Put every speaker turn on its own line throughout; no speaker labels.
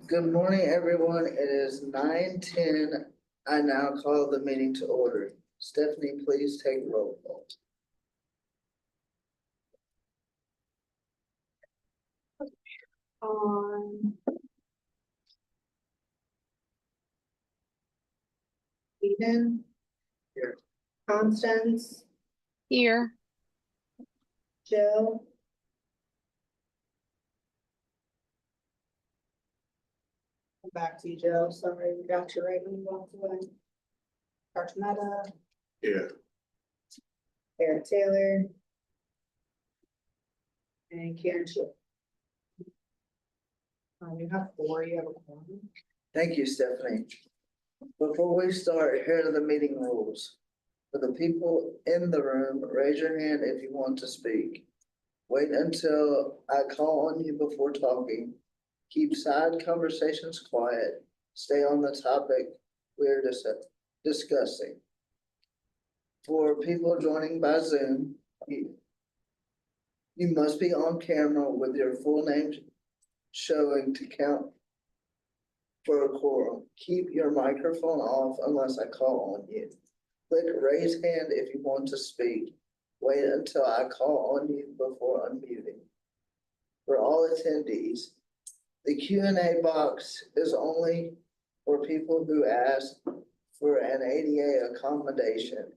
Good morning, everyone. It is 9:10. I now call the meeting to order. Stephanie, please take roll call.
Eden.
Here.
Constance,
Here.
Jill. Back to you, Jill. Sorry, we got you right when you walked away. Archimeta,
Yeah,
Eric Taylor. And Karen Chip. You have four, you have a quorum.
Thank you, Stephanie. Before we start, here are the meeting rules. For the people in the room, raise your hand if you want to speak. Wait until I call on you before talking. Keep side conversations quiet. Stay on the topic we're discussing. For people joining by Zoom, you must be on camera with your full name showing to count for a quorum. Keep your microphone off unless I call on you. Click raise hand if you want to speak. Wait until I call on you before unmuting. For all attendees, the Q&A box is only for people who ask for an ADA accommodation.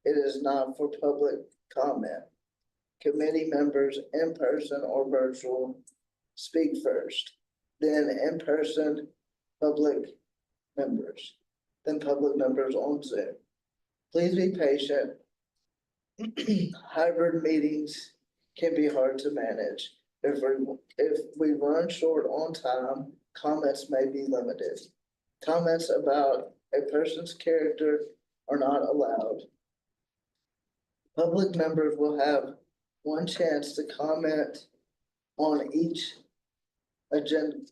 It is not for public comment. Committee members, in person or virtual, speak first, then in person, public members, then public members on Zoom. Please be patient. Hybrid meetings can be hard to manage. If we run short on time, comments may be limited. Comments about a person's character are not allowed. Public members will have one chance to comment on each agenda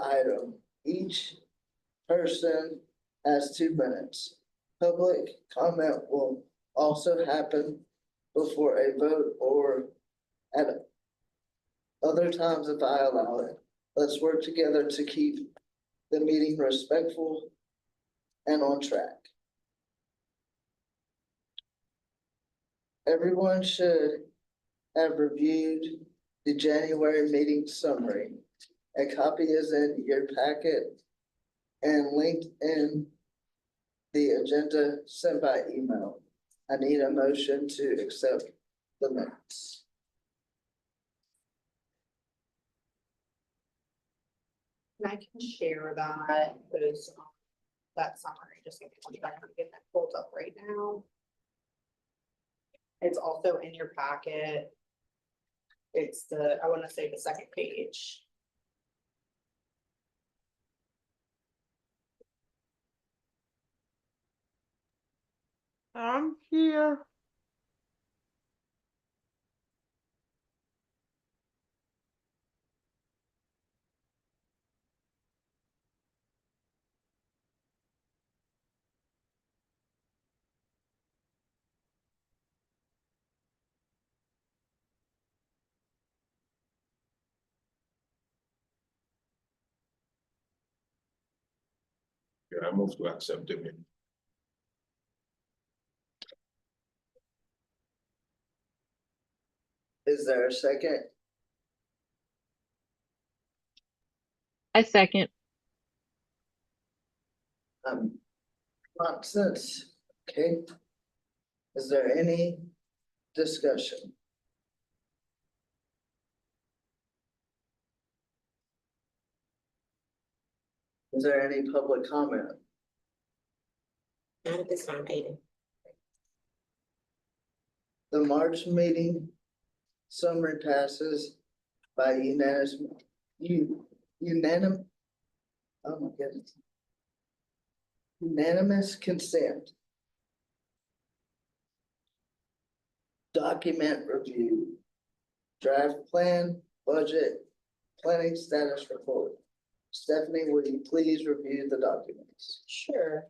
item. Each person has 2 minutes. Public comment will also happen before a vote or at other times if I allow it. Let's work together to keep the meeting respectful and on track. Everyone should have reviewed the January meeting summary. A copy is in your packet and linked in the agenda sent by email. I need a motion to accept the minutes.
And I can share that summary, just in case you don't get that pulled up right now. It's also in your packet. It's I want to say the second page.
I'm here.
I move to accept the minute.
Is there a second?
I second.
Nonsense. Okay. Is there any discussion? Is there any public comment?
Not at this time, Aiden.
The March meeting summary passes by unanimous, oh my goodness. Unanimous consent. Document review. Draft plan, budget, planning status report. Stephanie, would you please review the documents?
Sure.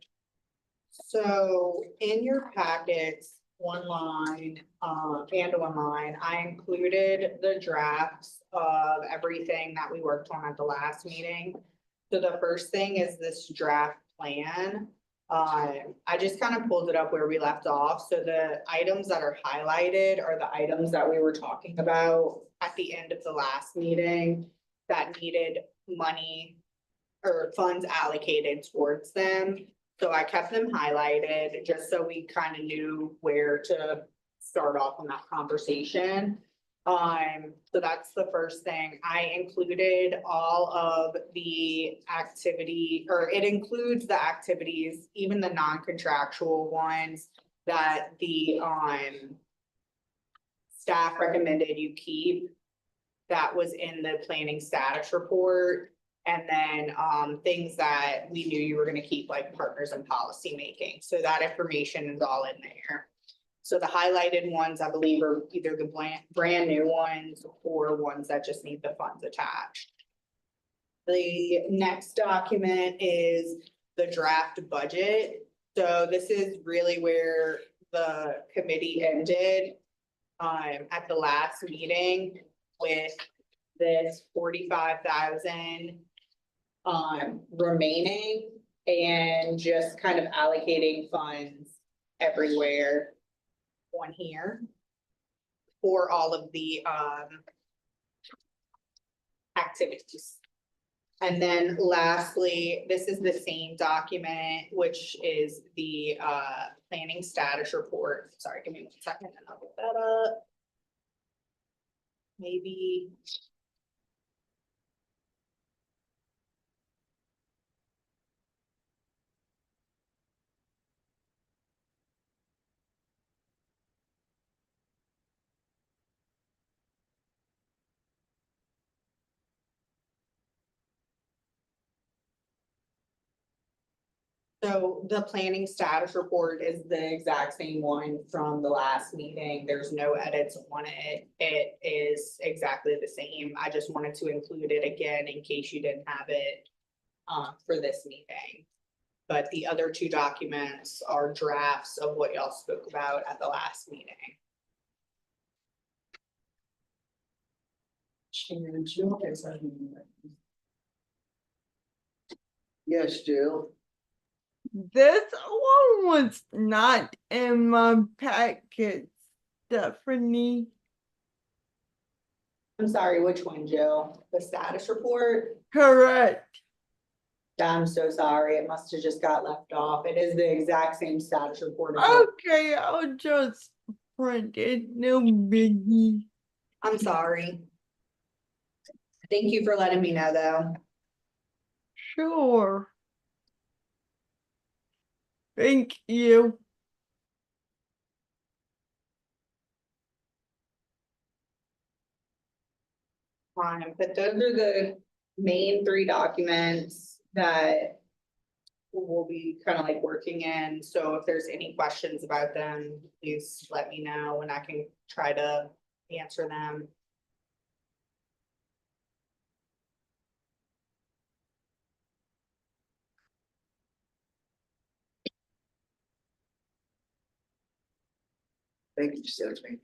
So in your packets, one line, and one line. I included the drafts of everything that we worked on at the last meeting. So the first thing is this draft plan. I just kind of pulled it up where we left off. So the items that are highlighted are the items that we were talking about at the end of the last meeting that needed money or funds allocated towards them. So I kept them highlighted just so we kind of knew where to start off on that conversation. So that's the first thing. I included all of the activity, or it includes the activities, even the non-contractual ones that the staff recommended you keep. That was in the planning status report. And then things that we knew you were gonna keep, like partners and policy making. So that information is all in there. So the highlighted ones, I believe, are either the brand new ones or ones that just need the funds attached. The next document is the draft budget. So this is really where the committee ended at the last meeting with this 45,000 remaining and just kind of allocating funds everywhere on here for all of the activities. And then lastly, this is the same document, which is the planning status report. Sorry, give me 1 second and I'll get that up. Maybe. So the planning status report is the exact same one from the last meeting. There's no edits on it. It is exactly the same. I just wanted to include it again in case you didn't have it for this meeting. But the other two documents are drafts of what y'all spoke about at the last meeting.
Yes, Jill.
This one was not in my packet, Stephanie.
I'm sorry, which one, Jill? The status report?
Correct.
I'm so sorry. It must have just got left off. It is the exact same status report. as
Oh.
what-
Okay, I'll just print it, no biggie.
I'm sorry. Thank you for letting me know, though.
Sure. Thank you.
But those are the main three documents that we'll be kind of like working in. So if there's any questions about them, please let me know and I can try to answer them.
Thank you, Stephanie.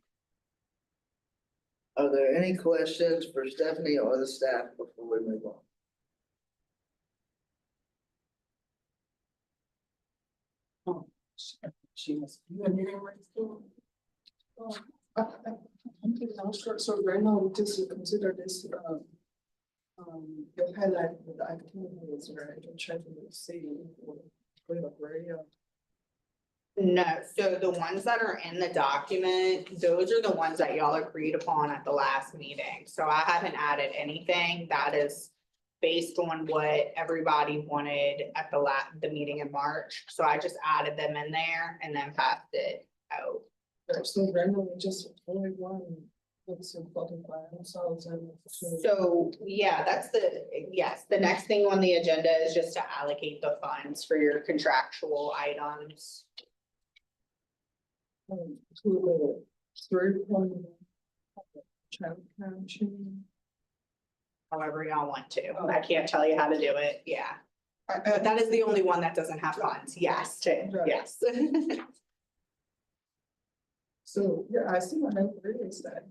Are there any questions for Stephanie or the staff before we move on?
She has. You have meeting right still? I'm sure, so right now, we just consider this, the highlight of the activities, right, and try to see.
No, so the ones that are in the document, those are the ones that y'all agreed upon at the last meeting. So I haven't added anything. That is based on what everybody wanted at the meeting in March. So I just added them in there and then passed it out.
So right now, we just only one, that's important by themselves and.
So, yeah, that's yes, the next thing on the agenda is just to allocate the funds for your contractual items.
To 3.1. Child counseling.
However y'all want to. I can't tell you how to do it, yeah. But that is the only one that doesn't have funds, yes,
Right.
yes.
So, yeah, I see my name is that.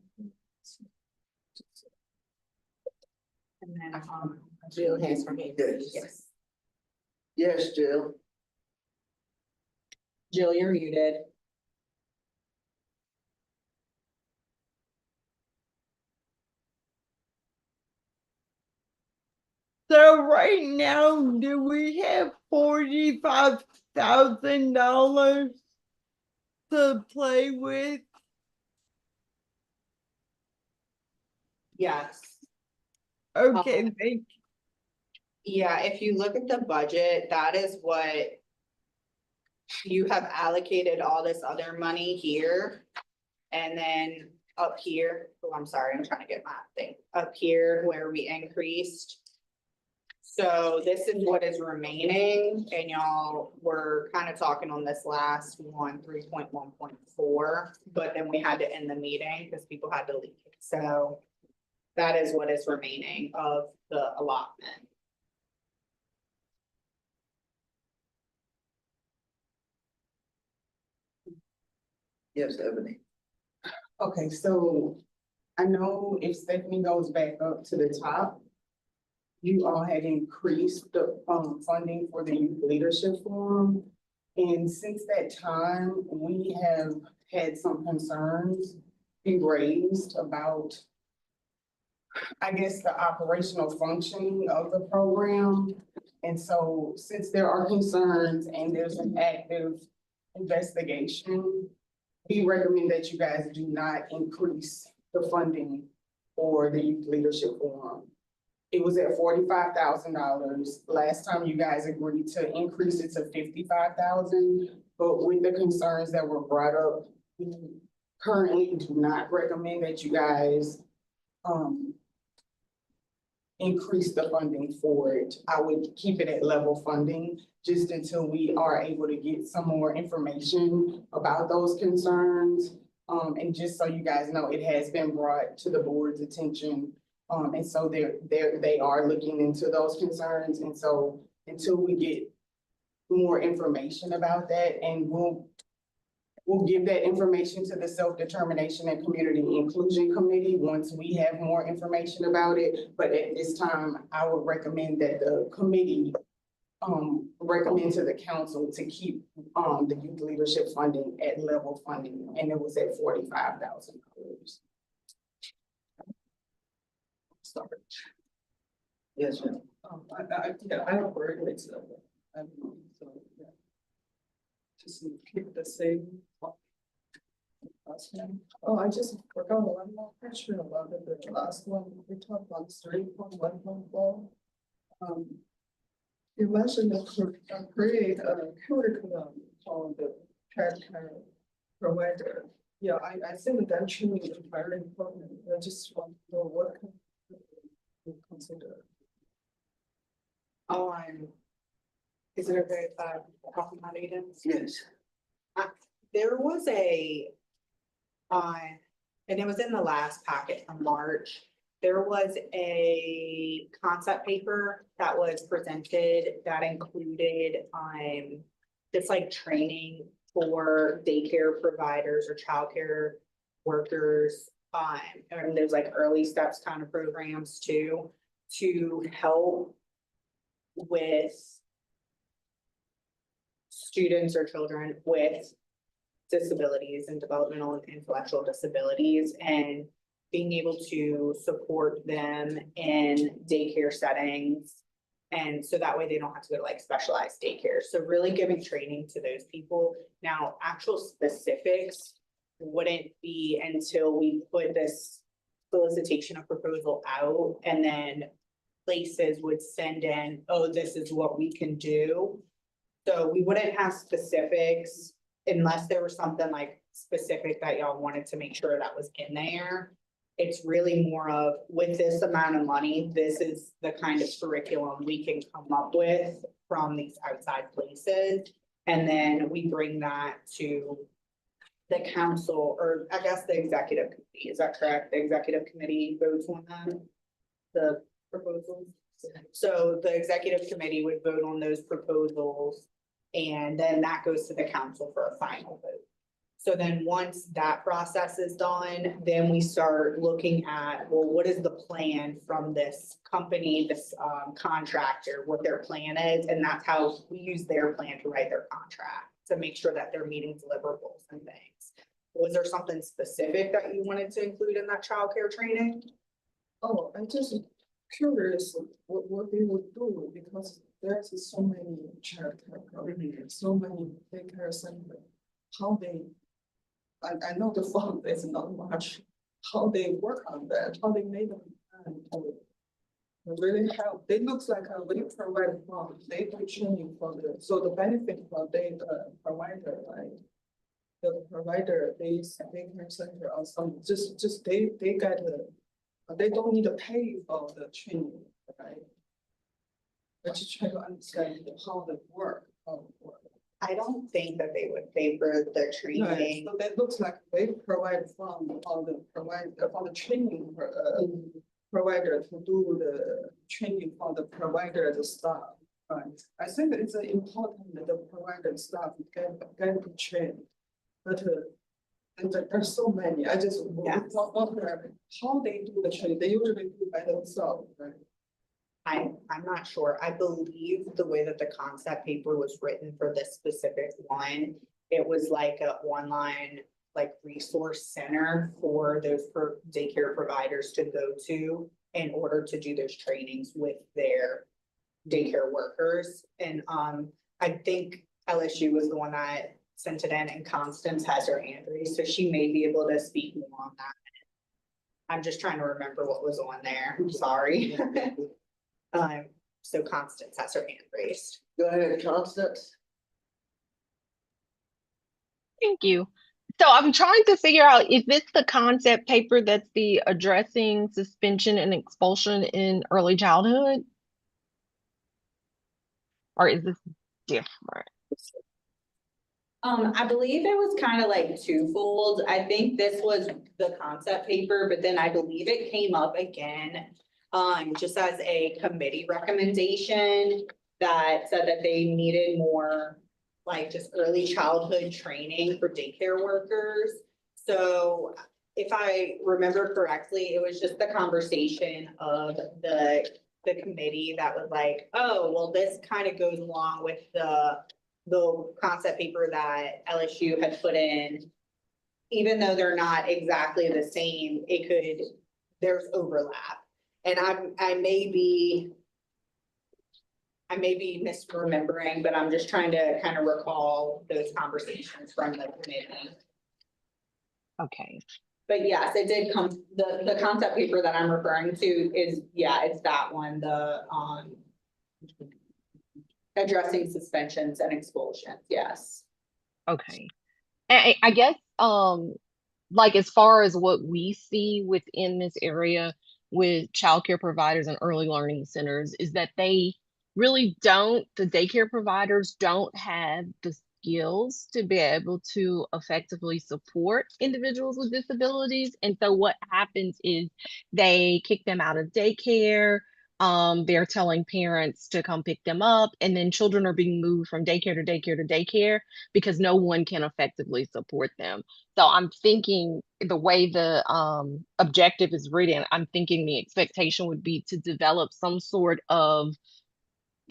And then, Jill has her hand raised.
Yes. Yes, Jill.
Jill, you're muted.
So right now, do we have $45,000 to play with?
Yes.
Okay, thank
Yeah, if you look at the budget, that is what you have allocated all this other money here. And then up here, oh, I'm sorry, I'm trying to get my thing, up here where we increased. So this is what is remaining, and y'all were kind of talking on this last one, 3.1.4, but then we had to end the meeting because people had to leave. So that is what is remaining of the allotment.
Yes, Ebony.
Okay, so I know if Stephanie goes back up to the top, you all had increased the funding for the youth leadership forum. And since that time, we have had some concerns be raised about, I guess, the operational functioning of the program. And so since there are concerns and there's an active investigation, we recommend that you guys do not increase the funding for the youth leadership forum. It was at $45,000. Last time you guys agreed to increase it to $55,000, but with the concerns that were brought up, we currently do not recommend that you guys increase the funding for it. I would keep it at level funding just until we are able to get some more information about those concerns. And just so you guys know, it has been brought to the board's attention. And so they are looking into those concerns. And so until we get more information about that, and we'll give that information to the Self-Determination and Community Inclusion Committee once we have more information about it. But at this time, I would recommend that the committee recommend to the council to keep the youth leadership funding at level funding, and it was at $45,000. Sorry.
Yes, ma'am.
I don't agree with that. So, yeah. Just keep the same. Oh, I just forgot one more question about the last one. We talked about 3.1.4. You mentioned that create a curriculum on the childcare provider. Yeah, I think that truly is very important. I just want to know what can you consider.
Is it okay if I talk about Eden?
Yes.
There was and it was in the last packet from March. There was a concept paper that was presented that included, just like training for daycare providers or childcare workers. And there's like early steps kind of programs too, to help with students or children with disabilities and developmental and intellectual disabilities, and being able to support them in daycare settings. And so that way they don't have to go to like specialized daycare. So really giving training to those people. Now, actual specifics wouldn't be until we put this solicitation of proposal out, and then places would send in, oh, this is what we can do. So we wouldn't have specifics unless there was something like specific that y'all wanted to make sure that was in there. It's really more of, with this amount of money, this is the kind of curriculum we can come up with from these outside places. And then we bring that to the council, or I guess the executive committee, is that correct? The executive committee votes on them, the proposals. So the executive committee would vote on those proposals, and then that goes to the council for a final vote. So then once that process is done, then we start looking at, well, what is the plan from this company, this contractor, what their plan is, and that's how we use their plan to write their contract, to make sure that they're meeting deliverables and things. Was there something specific that you wanted to include in that childcare training?
Oh, I'm just curious what they would do because there's so many childcare programs, so many daycare centers. How they, I know the fund is not much, how they work on that, how they make them plan to really help. They looks like we provide fund, they do training for the, so the benefit for the provider, right? The provider, they daycare center or some, just they get they don't need to pay for the training, right? But you try to understand how they work,
I don't think that they would favor the
Right,
training.
so that looks like they provide fund on the for the training, provider to do the training for the provider, the staff. Right, I think it's important that the provider staff get trained, but and there's so many, I just
Yes.
wonder how they do the training, they usually do by themselves, right?
I'm not sure. I believe the way that the concept paper was written for this specific one, it was like a online, like resource center for those daycare providers to go to in order to do those trainings with their daycare workers. And I think LSU was the one that sent it in, and Constance has her hand raised, so she may be able to speak more on that. I'm just trying to remember what was on there. I'm sorry. So Constance has her hand raised.
Go ahead, Constance.
Thank you. So I'm trying to figure out, is this the concept paper that's the addressing suspension and expulsion in early childhood? Or is this different?
I believe it was kind of like twofold. I think this was the concept paper, but then I believe it came up again. Just as a committee recommendation that said that they needed more like just early childhood training for daycare workers. So if I remember correctly, it was just the conversation of the committee that was like, oh, well, this kind of goes along with the concept paper that LSU had put in. Even though they're not exactly the same, there's overlap. And I may be misremembering, but I'm just trying to kind of recall those conversations from the committee.
Okay.
But yes, it did come, the concept paper that I'm referring to is, yeah, it's that one, the addressing suspensions and expulsions, yes.
Okay. I guess, like as far as what we see within this area with childcare providers and early learning centers is that the daycare providers don't have the skills to be able to effectively support individuals with disabilities. And so what happens is they kick them out of daycare. They're telling parents to come pick them up, and then children are being moved from daycare to daycare to daycare because no one can effectively support them. So I'm thinking the way the objective is written, I'm thinking the expectation would be to develop some sort of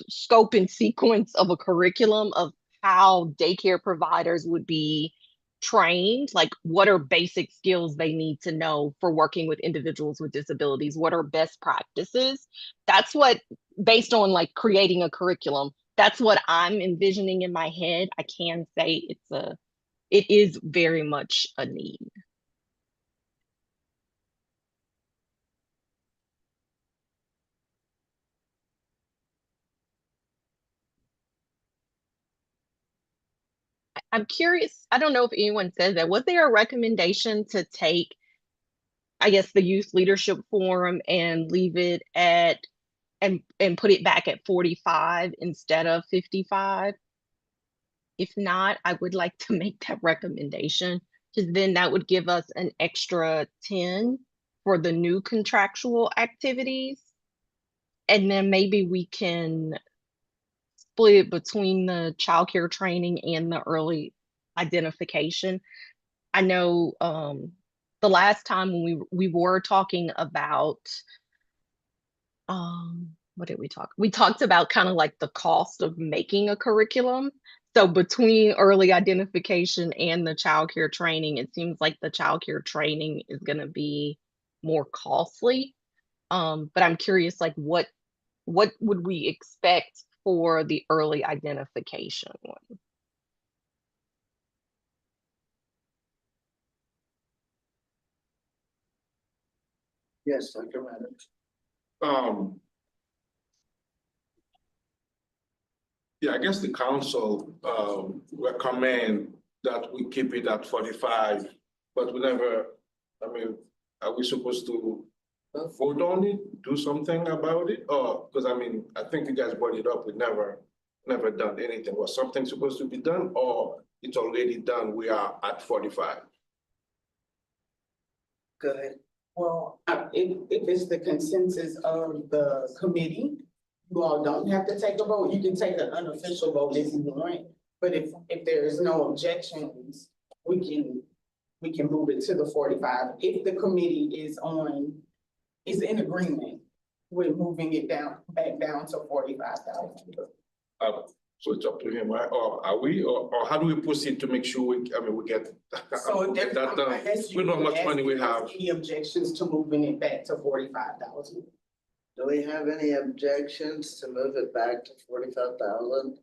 scope and sequence of a curriculum of how daycare providers would be trained, like what are basic skills they need to know for working with individuals with disabilities, what are best practices. That's what, based on like creating a curriculum, that's what I'm envisioning in my head. I can say it is very much a need. I'm curious, I don't know if anyone says that. Was there a recommendation to take, I guess, the youth leadership forum and leave it at and put it back at 45 instead of 55? If not, I would like to make that recommendation, because then that would give us an extra 10 for the new contractual activities. And then maybe we can split it between the childcare training and the early identification. I know, the last time when we were talking about, what did we talk? We talked about kind of like the cost of making a curriculum. So between early identification and the childcare training, it seems like the childcare training is gonna be more costly. But I'm curious, like what would we expect for the early identification one?
Yes, Dr. Maddox.
Yeah, I guess the council, recommend that we keep it at 45, but we never, I mean, are we supposed to vote on it, do something about it? Or, because I mean, I think you guys brought it up, we never done anything. Was something supposed to be done or it's already done, we are at 45?
Go ahead.
Well, if it's the consensus of the committee, you all don't have to take a vote. You can take an unofficial vote if you want. But if there is no objections, we can move it to the 45. If the committee is in agreement with moving it back down to 45,000.
So it's up to him, right? Or are we, or how do we proceed to make sure we get
So
get that done?
I guess
We know how much money we have.
Any objections to moving it back to 45,000?
Do we have any objections to move it back to 45,000?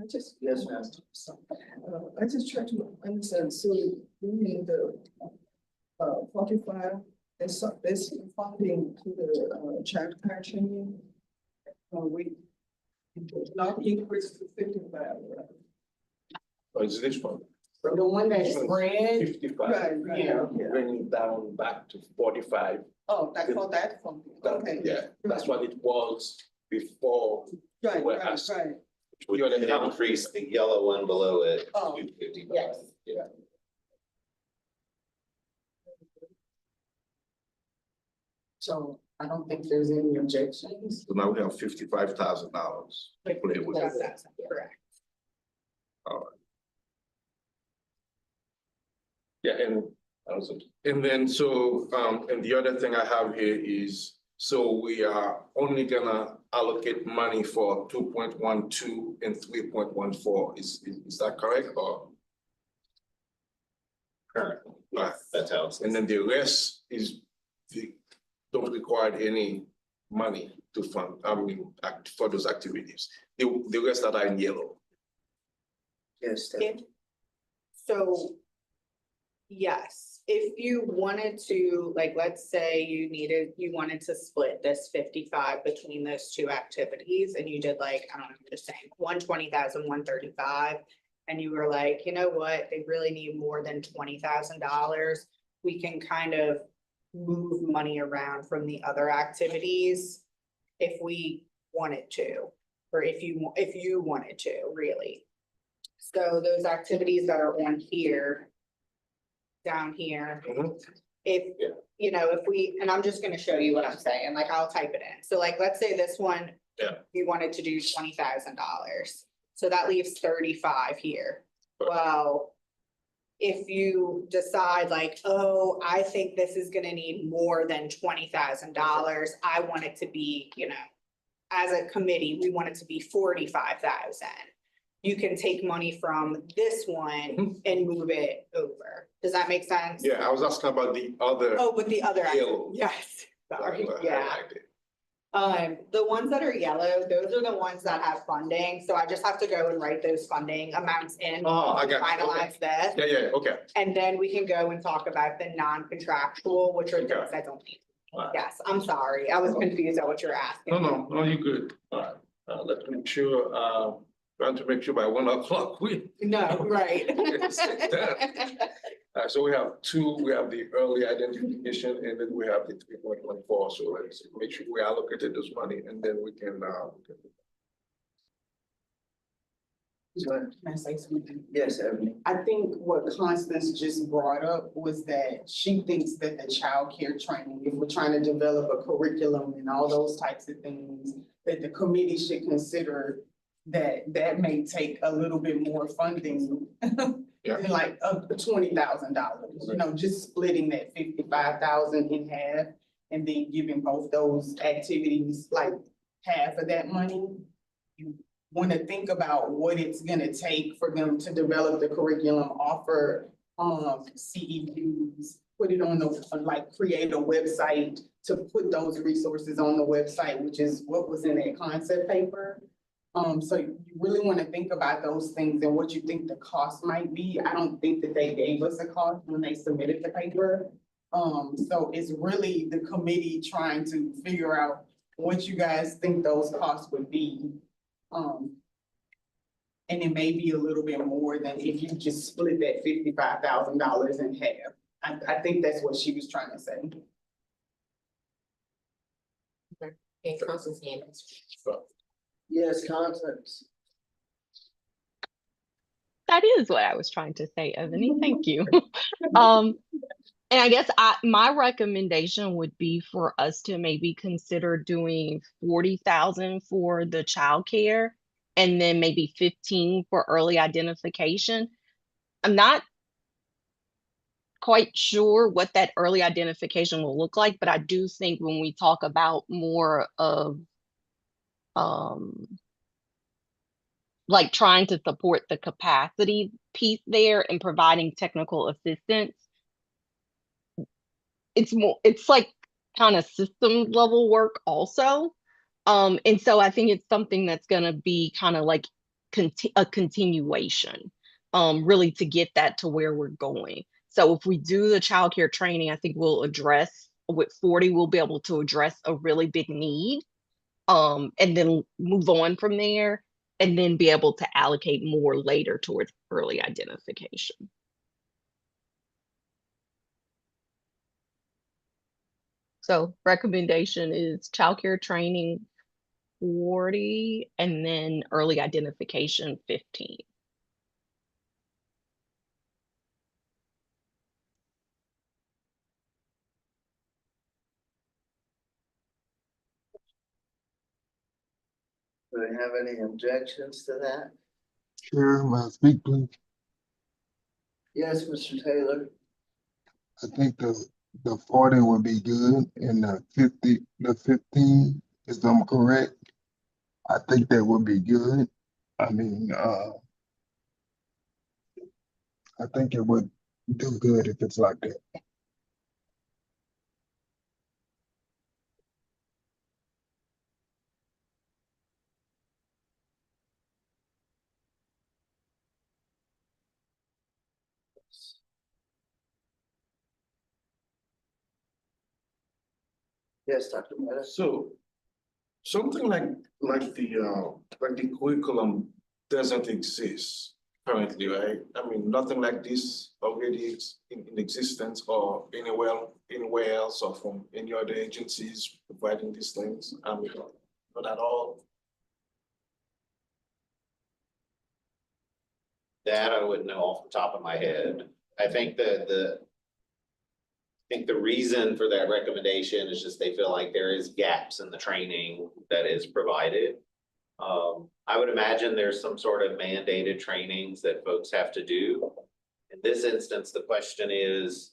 I just.
Yes, ma'am.
I just try to understand, so you mean the 45, there's some, there's funding to the child care training? We not increase to 55, right?
Or is this one?
The one that's red,
55.
Right.
yeah.
Bring it down back to 45.
Oh, that's for that funding, okay.
Yeah, that's what it was before.
Right,
we're
right,
asking.
right.
We
You're the
can increase the yellow one below it
Oh,
to 55.
yes.
Yeah.
So I don't think there's any objections.
So now we have $55,000 to play with.
That's correct.
Yeah, and then so, and the other thing I have here is, so we are only gonna allocate money for 2.12 and 3.14, is that correct, or?
Currently,
Right.
that's how it's.
And then the rest don't require any money to fund, for those activities, the rest that are in yellow.
Yes, Stephanie.
So, yes, if you wanted to, like, let's say you wanted to split this 55 between those two activities and you did like, I don't know, just saying 120,000, 135. And you were like, you know what, they really need more than $20,000. We can kind of move money around from the other activities if we wanted to, or if you wanted to, really. So those activities that are on here, down here, if, you know, if we, and I'm just gonna show you what I'm saying, like, I'll type it in. So like, let's say this one.
Yeah.
You wanted to do $20,000. So that leaves 35 here. Well, if you decide like, oh, I think this is gonna need more than $20,000, I want it to be, you know, as a committee, we want it to be 45,000. You can take money from this one and move it over. Does that make sense?
Yeah, I was asking about the other.
Oh, with the other,
Yellow.
yes, sorry,
I
yeah.
liked it.
The ones that are yellow, those are the ones that have funding, so I just have to go and write those funding amounts in.
Oh, I
to
got it, okay.
Finalize this,
Yeah, okay.
and then we can go and talk about the non-contractual, which are things
Okay.
that don't need.
Alright.
Yes, I'm sorry, I was confused at what you're asking.
No, you're good. All right, let's make sure, trying to make sure by 1 o'clock,
No, right.
So we have the early identification and then we have the 3.14, so let's make sure we allocated this money and then we can,
Go ahead.
Can I say something?
Yes, Ebony.
I think what Constance just brought up was that she thinks that the childcare training, if we're trying to develop a curriculum and all those types of things, that the committee should consider that may take a little bit more funding.
Yeah.
Than like up to $20,000, you know, just splitting that 55,000 in half. And then giving both those activities like half of that money. You wanna think about what it's gonna take for them to develop the curriculum, offer CEUs, put it on the, like, create a website to put those resources on the website, which is what was in that concept paper. So you really wanna think about those things and what you think the cost might be. I don't think that they gave us a cost when they submitted the paper. So it's really the committee trying to figure out what you guys think those costs would be. And it may be a little bit more than if you just split that $55,000 in half. I think that's what she was trying to say.
And Constance hand.
Yes, Constance.
That is what I was trying to say, Ebony. Thank you. And I guess my recommendation would be for us to maybe consider doing 40,000 for the childcare and then maybe 15 for early identification. I'm not quite sure what that early identification will look like, but I do think when we talk about more of like trying to support the capacity piece there and providing technical assistance, it's like kind of system level work also. And so I think it's something that's gonna be kind of like a continuation, really to get that to where we're going. So if we do the childcare training, I think we'll address with 40, we'll be able to address a really big need, and then move on from there, and then be able to allocate more later towards early identification. So recommendation is childcare training 40 and then early identification 15.
Do they have any objections to that?
Sure, may I speak, please?
Yes, Mr. Taylor.
I think the 40 would be good and the 15, if I'm correct. I think that would be good. I mean, I think it would do good if it's like that.
Yes, Dr. Mehta.
So, something like the curriculum doesn't exist currently, right? I mean, nothing like this already is in existence or anywhere else or from any other agencies providing these things. I mean, not at all.
That I wouldn't know off the top of my head. I think the reason for that recommendation is just they feel like there is gaps in the training that is provided. I would imagine there's some sort of mandated trainings that folks have to do. In this instance, the question is,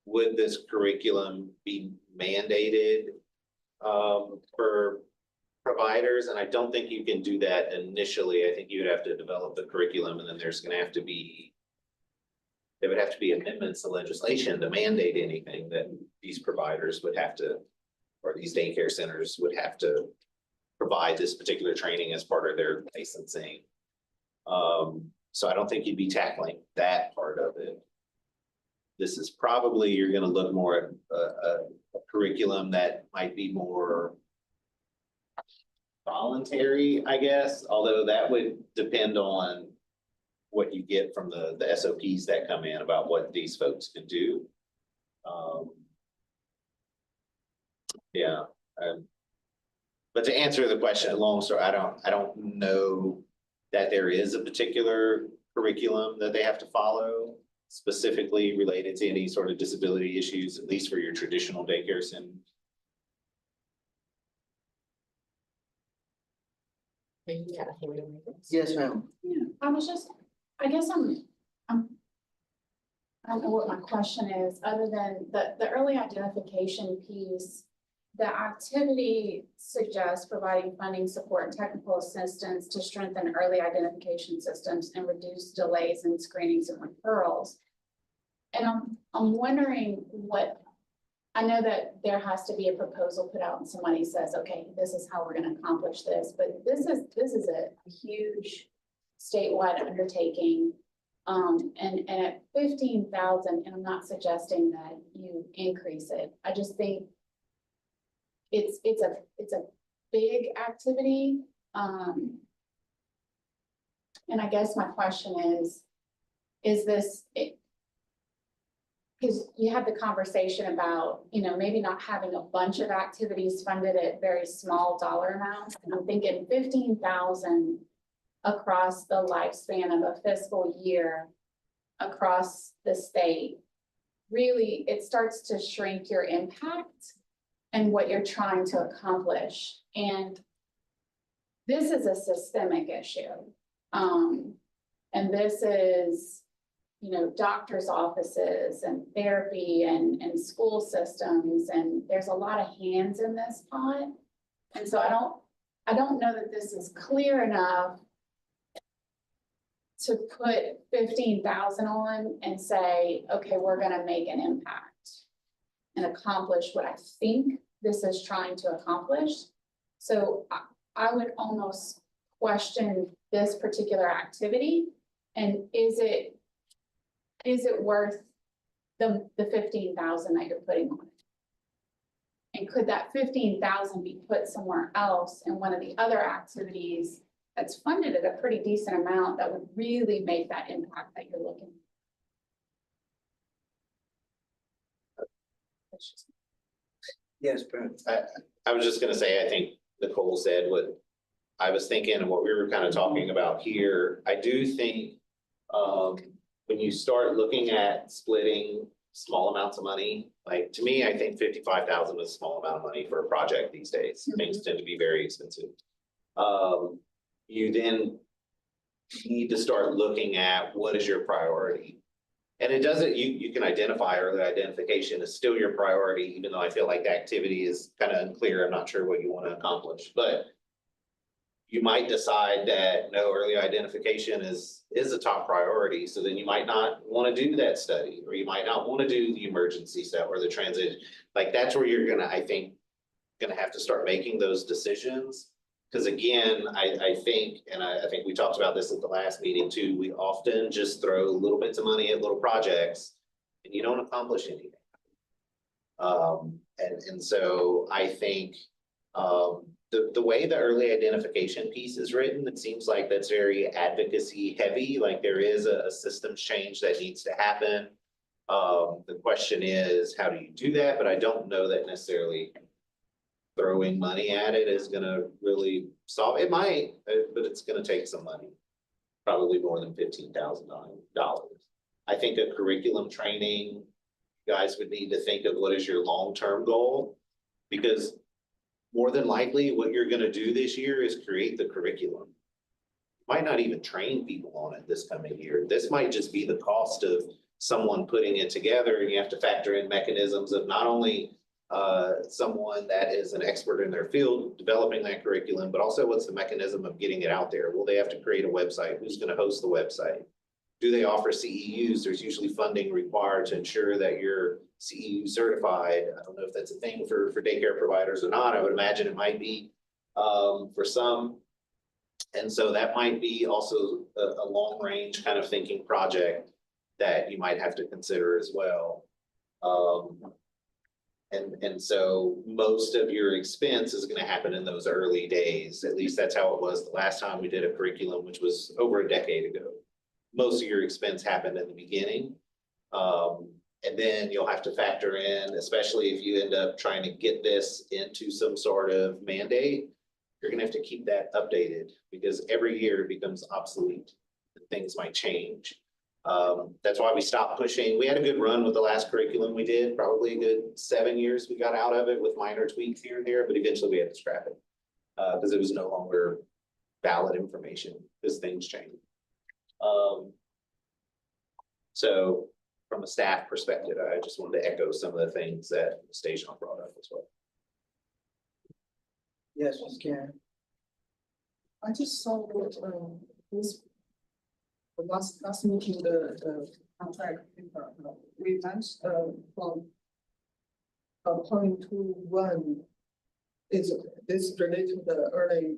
would this curriculum be mandated for providers? And I don't think you can do that initially. I think you would have to develop the curriculum, and then there's gonna have to be, there would have to be amendments to legislation to mandate anything that these providers would have to, or these daycare centers would have to provide this particular training as part of their licensing. So I don't think you'd be tackling that part of it. This is probably, you're gonna look more at a curriculum that might be more voluntary, I guess, although that would depend on what you get from the SOPs that come in about what these folks can do. Yeah. But to answer the question, long story, I don't know that there is a particular curriculum that they have to follow specifically related to any sort of disability issues, at least for your traditional daycare center.
And you gotta hand them this.
Yes, ma'am.
Yeah, I was just, I guess I don't know what my question is, other than the early identification piece. The activity suggests providing funding, support, and technical assistance to strengthen early identification systems and reduce delays in screenings and referrals. And I'm wondering what, I know that there has to be a proposal put out and somebody says, okay, this is how we're gonna accomplish this, but this is a huge statewide undertaking. And at 15,000, and I'm not suggesting that you increase it, I just think it's a big activity. And I guess my question is this, because you had the conversation about, you know, maybe not having a bunch of activities funded at very small dollar amounts. And I'm thinking 15,000 across the lifespan of a fiscal year across the state. Really, it starts to shrink your impact and what you're trying to accomplish. And this is a systemic issue. And this is, you know, doctors' offices and therapy and school systems, and there's a lot of hands in this pot. And so I don't know that this is clear enough to put 15,000 on and say, okay, we're gonna make an impact and accomplish what I think this is trying to accomplish. So I would almost question this particular activity. And is it worth the 15,000 that you're putting on it? And could that 15,000 be put somewhere else in one of the other activities that's funded at a pretty decent amount that would really make that impact that you're looking for?
Yes, Brent.
I was just gonna say, I think Nicole said what I was thinking and what we were kind of talking about here. I do think, when you start looking at splitting small amounts of money, like, to me, I think 55,000 is a small amount of money for a project these days. Things tend to be very expensive. You then need to start looking at what is your priority. And it doesn't, you can identify early identification as still your priority, even though I feel like the activity is kind of unclear. I'm not sure what you want to accomplish, but you might decide that no, early identification is a top priority. So then you might not want to do that study, or you might not want to do the emergency stuff or the transit. Like, that's where you're gonna, I think, gonna have to start making those decisions. Because again, I think, and I think we talked about this at the last meeting too, we often just throw little bits of money at little projects and you don't accomplish anything. And so I think the way the early identification piece is written, it seems like that's very advocacy heavy, like there is a systems change that needs to happen. The question is, how do you do that? But I don't know that necessarily throwing money at it is gonna really solve it. Might, but it's gonna take some money, probably more than $15,000. I think a curriculum training, you guys would need to think of what is your long-term goal, because more than likely what you're gonna do this year is create the curriculum. You might not even train people on it this coming year. This might just be the cost of someone putting it together, and you have to factor in mechanisms of not only someone that is an expert in their field developing that curriculum, but also what's the mechanism of getting it out there? Will they have to create a website? Who's going to host the website? Do they offer CEUs? There's usually funding required to ensure that you're CEU certified. I don't know if that's a thing for daycare providers or not. I would imagine it might be for some. And so that might be also a long range kind of thinking project that you might have to consider as well. And so most of your expense is going to happen in those early days. At least that's how it was the last time we did a curriculum, which was over a decade ago. Most of your expense happened in the beginning. And then you'll have to factor in, especially if you end up trying to get this into some sort of mandate, you're going to have to keep that updated, because every year it becomes obsolete. Things might change. That's why we stopped pushing. We had a good run with the last curriculum we did, probably a good 7 years we got out of it with minor tweaks here and there, but eventually we had to scrap it because it was no longer valid information as things change. So from a staff perspective, I just wanted to echo some of the things that Station brought up as well.
Yes, Ms. Karen.
I just saw what, this. The last meeting, the contract, we mentioned, from. Point 2.1 is this related to the early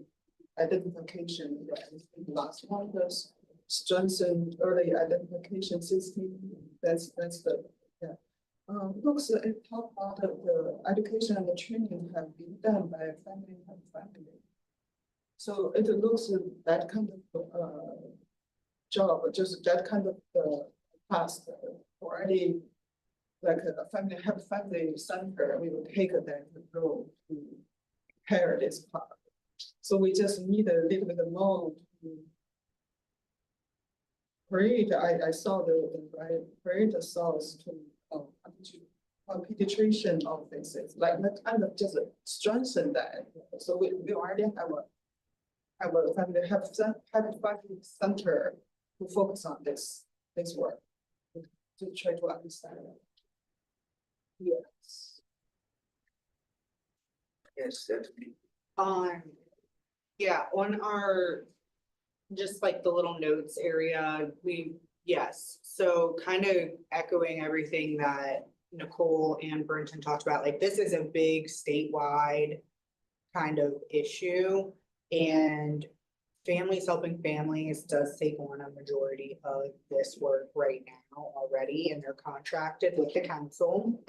identification, right? The last one was strengthened early identification system, that's the, yeah. Looks, it talk about the education and the training have been done by family and family. So it looks that kind of, job, just that kind of, task already. Like a family, have a family center, we will take that role to pair this part. So we just need a little bit more to create, I saw create a source to, pediatrician offices, like that kind of just strengthen that. So we already have a family, have family center to focus on this work. To try to understand it. Yes.
Yes, Stephanie.
Yeah, on our, just like the little notes area, yes, so kind of echoing everything that Nicole and Brenton talked about, like this is a big statewide kind of issue, and Families Helping Families does take on a majority of this work right now already, and they're contracted with the council.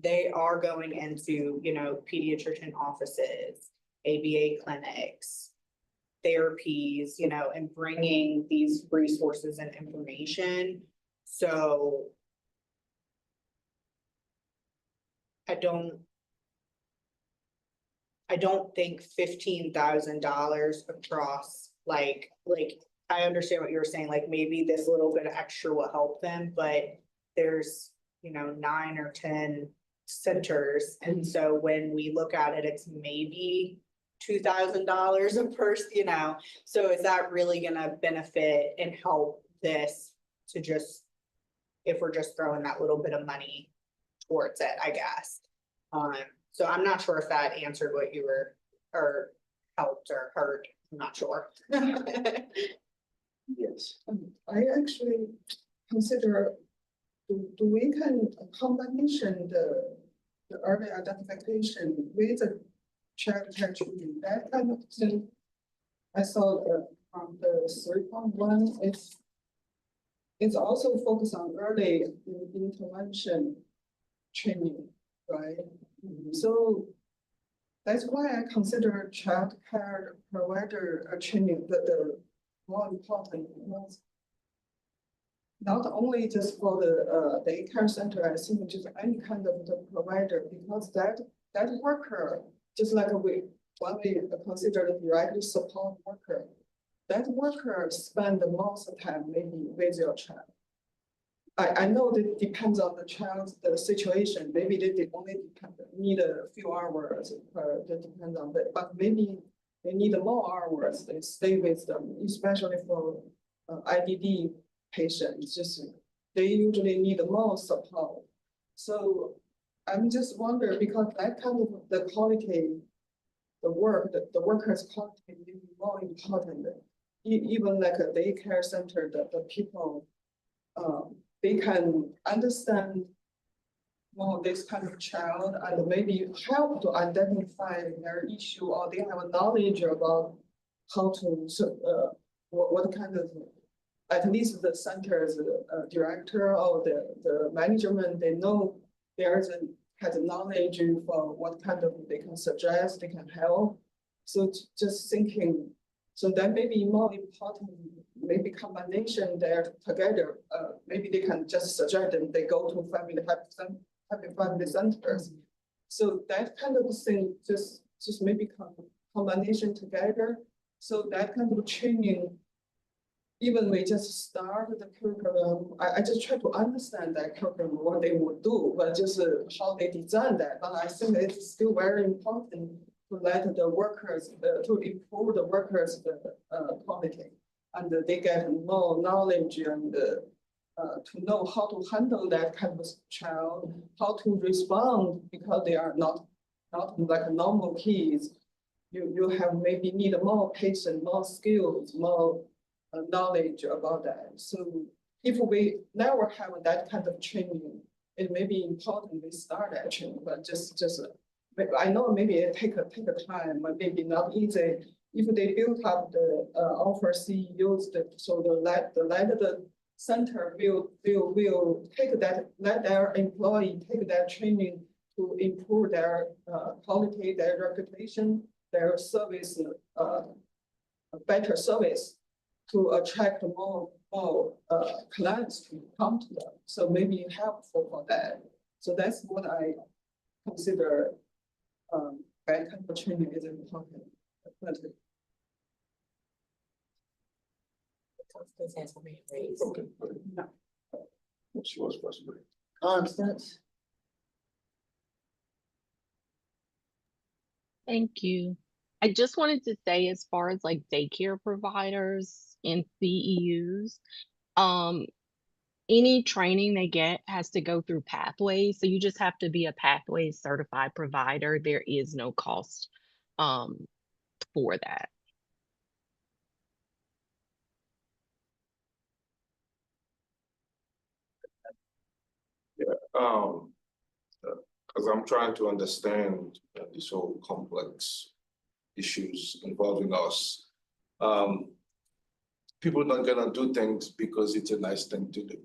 They are going into, pediatrician offices, ABA clinics, therapies, and bringing these resources and information. So I don't think $15,000 across, like, I understand what you were saying, like maybe this little bit of extra will help them, but there's, 9 or 10 centers. And so when we look at it, it's maybe $2,000 a person, so is that really gonna benefit and help this to just, if we're just throwing that little bit of money towards it, I guess. So I'm not sure if that answered what you were, or helped or heard, I'm not sure.
Yes.
I actually consider, do we can combination the early identification with the child care treatment, that kind of thing. I saw from the 3.1, it's also focused on early intervention training, right? So that's why I consider child care provider training the more important. Not only just for the daycare center, I think just any kind of the provider, because that worker, just like when we consider the directly support worker, that worker spend the most time maybe with your child. I know that it depends on the child's situation. Maybe they only need a few hours, that depends on that. But maybe they need more hours. They stay with them, especially for IDD patients. Just they usually need more support. So I'm just wondering, because that kind of the quality, the workers' quality may be more important. Even like a daycare center, the people. They can understand more this kind of child and maybe help to identify their issue, or they have a knowledge about how to, what kind of, at least the center's director or the management, they know has a knowledge for what kind of they can suggest, they can help. So just thinking, so that may be more important, maybe combination there together. Maybe they can just suggest them, they go to happy family centers. So that kind of thing, just maybe combination together. So that kind of training, even we just start the curriculum, I just try to understand that curriculum, what they would do, but just how they design that. But I think it's still very important let the workers, to improve the workers, quality. And they get more knowledge and, to know how to handle that kind of child, how to respond, because they are not like normal kids. You have maybe need more patience, more skills, more knowledge about that. So if we never have that kind of training, it may be important we start that training, but just I know maybe it take a time, but maybe not easy. If they build up the offer CEOs, the center will take that, let their employee take that training to improve their quality, their reputation, their service, better service to attract more clients to come to them. So maybe helpful for that. So that's what I consider that kind of training is important.
Constance has something raised.
Okay. She was possibly.
Constance?
Thank you. I just wanted to say, as far as like daycare providers and CEUs, any training they get has to go through Pathways. So you just have to be a Pathways certified provider. There is no cost for that.
Because I'm trying to understand this whole complex issues involving us. People are not gonna do things because it's a nice thing to do.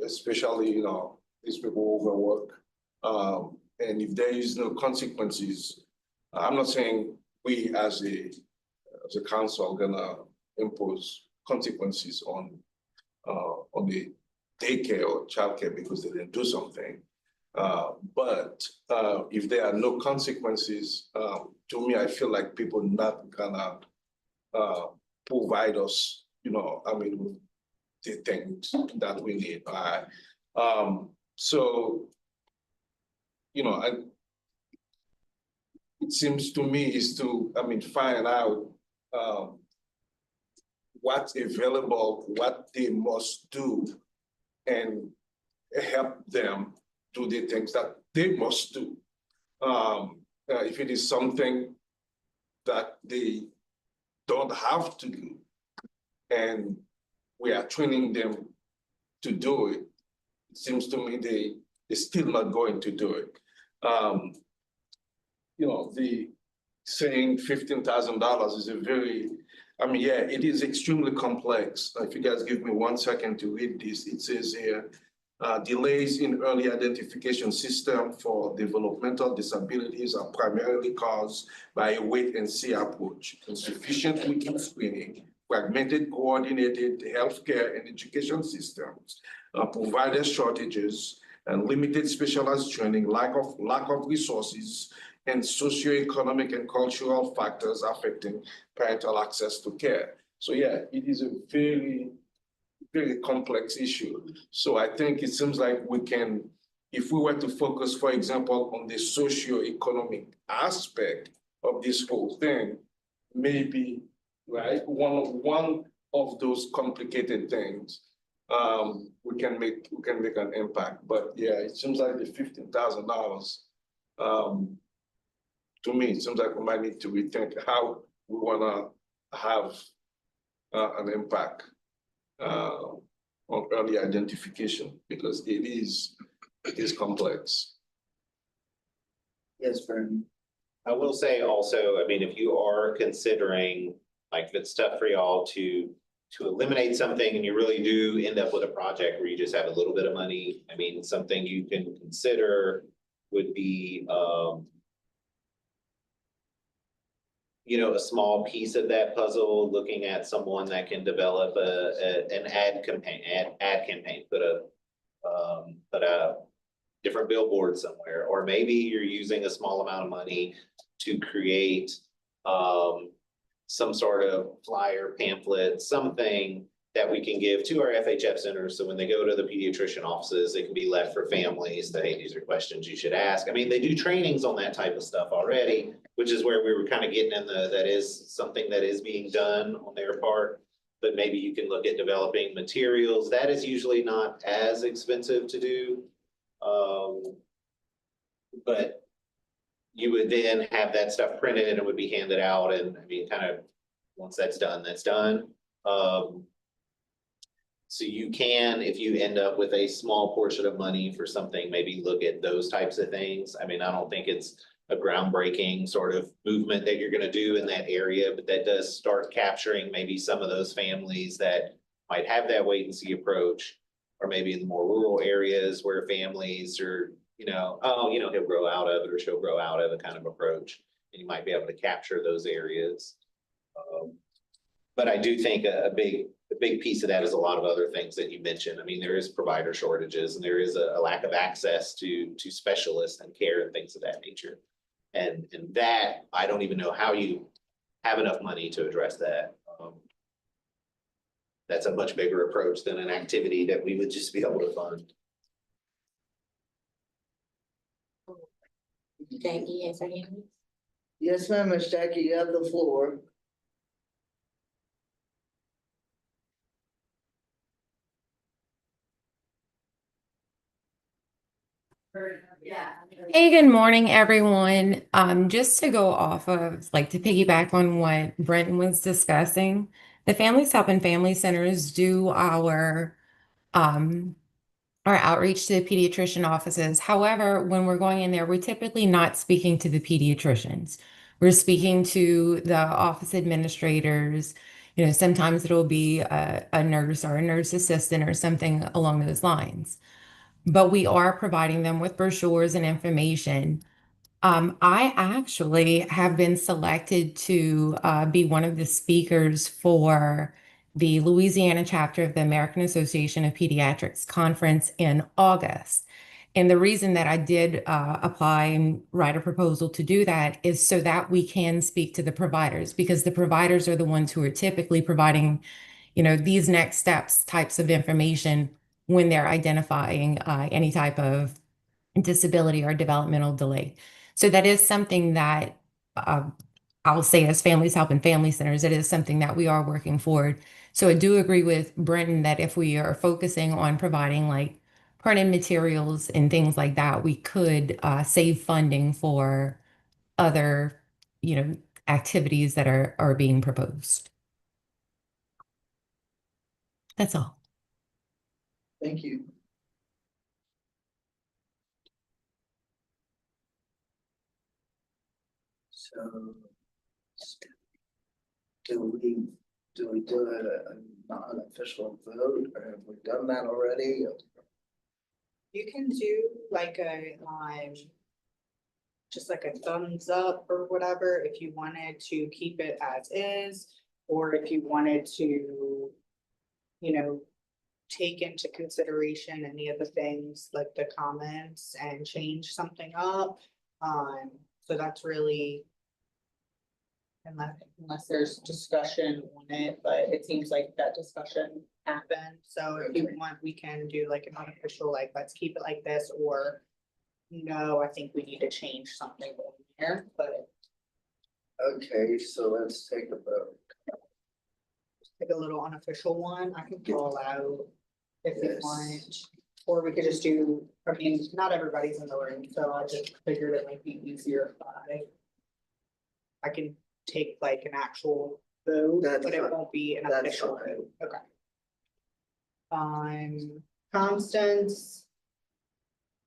Especially, these people overwork. And if there is no consequences, I'm not saying we as a council are gonna impose consequences on the daycare or childcare because they didn't do something. But if there are no consequences, to me, I feel like people not gonna provide us, with the things that we need. So, it seems to me is to, find out what's available, what they must do, and help them do the things that they must do. If it is something that they don't have to do, and we are training them to do it, it seems to me they're still not going to do it. The saying $15,000 is a very, it is extremely complex. If you guys give me 1 second to read this, it says here, delays in early identification system for developmental disabilities are primarily caused by a wait-and-see approach, insufficient weekend screening, fragmented coordinated healthcare and education systems, provider shortages, and limited specialized training, lack of resources, and socioeconomic and cultural factors affecting parental access to care. So yeah, it is a very, very complex issue. So I think it seems like we can, if we were to focus, for example, on the socioeconomic aspect of this whole thing, maybe, right, one of those complicated things, we can make an impact. But yeah, it seems like the $15,000, to me, it seems like we might need to rethink how we wanna have an impact on early identification, because it is complex.
Yes, Bernie.
I will say also, if you are considering, like, if it's tough for y'all to eliminate something and you really do end up with a project where you just have a little bit of money, something you can consider would be, a small piece of that puzzle, looking at someone that can develop an ad campaign, put a different billboard somewhere, or maybe you're using a small amount of money to create some sort of flyer, pamphlet, something that we can give to our FHF centers. So when they go to the pediatrician offices, it can be left for families that, hey, these are questions you should ask. I mean, they do trainings on that type of stuff already, which is where we were kind of getting in that is something that is being done on their part. But maybe you can look at developing materials. That is usually not as expensive to do. But you would then have that stuff printed and it would be handed out, and I mean, kind of, once that's done, that's done. So you can, if you end up with a small portion of money for something, maybe look at those types of things. I mean, I don't think it's a groundbreaking sort of movement that you're gonna do in that area, but that does start capturing maybe some of those families that might have that wait and see approach, or maybe in the more rural areas where families are, oh, he'll grow out of it or she'll grow out of it kind of approach. And you might be able to capture those areas. But I do think a big piece of that is a lot of other things that you mentioned. I mean, there is provider shortages and there is a lack of access to specialists and care and things of that nature. And that, I don't even know how you have enough money to address that. That's a much bigger approach than an activity that we would just be able to fund.
Jackie has her hand.
Yes, ma'am, Miss Jackie, you have the floor.
Hey, good morning, everyone. Just to go off of, like, to piggyback on what Brenton was discussing, the Families Help and Family Centers do our outreach to the pediatrician offices. However, when we're going in there, we're typically not speaking to the pediatricians. We're speaking to the office administrators. Sometimes it'll be a nurse or a nurse assistant or something along those lines. But we are providing them with brochures and information. I actually have been selected to be one of the speakers for the Louisiana chapter of the American Association of Pediatrics conference in August. And the reason that I did apply and write a proposal to do that is so that we can speak to the providers, because the providers are the ones who are typically providing, these next steps types of information when they're identifying any type of disability or developmental delay. So that is something that I'll say, as Families Help and Family Centers, it is something that we are working forward. So I do agree with Brenton that if we are focusing on providing like printed materials and things like that, we could save funding for other, activities that are being proposed. That's all.
Thank you. So, do we do a non-official vote, or have we done that already?
You can do like just like a thumbs up or whatever, if you wanted to keep it as is, or if you wanted to, take into consideration any of the things like the comments and change something up. So that's really, unless there's discussion on it, but it seems like that discussion happened. So if you want, we can do like an unofficial, like, let's keep it like this, or no, I think we need to change something over here, but
Okay, so let's take a vote.
like a little unofficial one, I can call out if you
Yes.
want. Or we could just do, I mean, not everybody's in the room, so I just figured it might be easier if I can take like an actual vote,
That's
but it
fine.
won't be an
That's
official
fine.
vote, okay. Constance.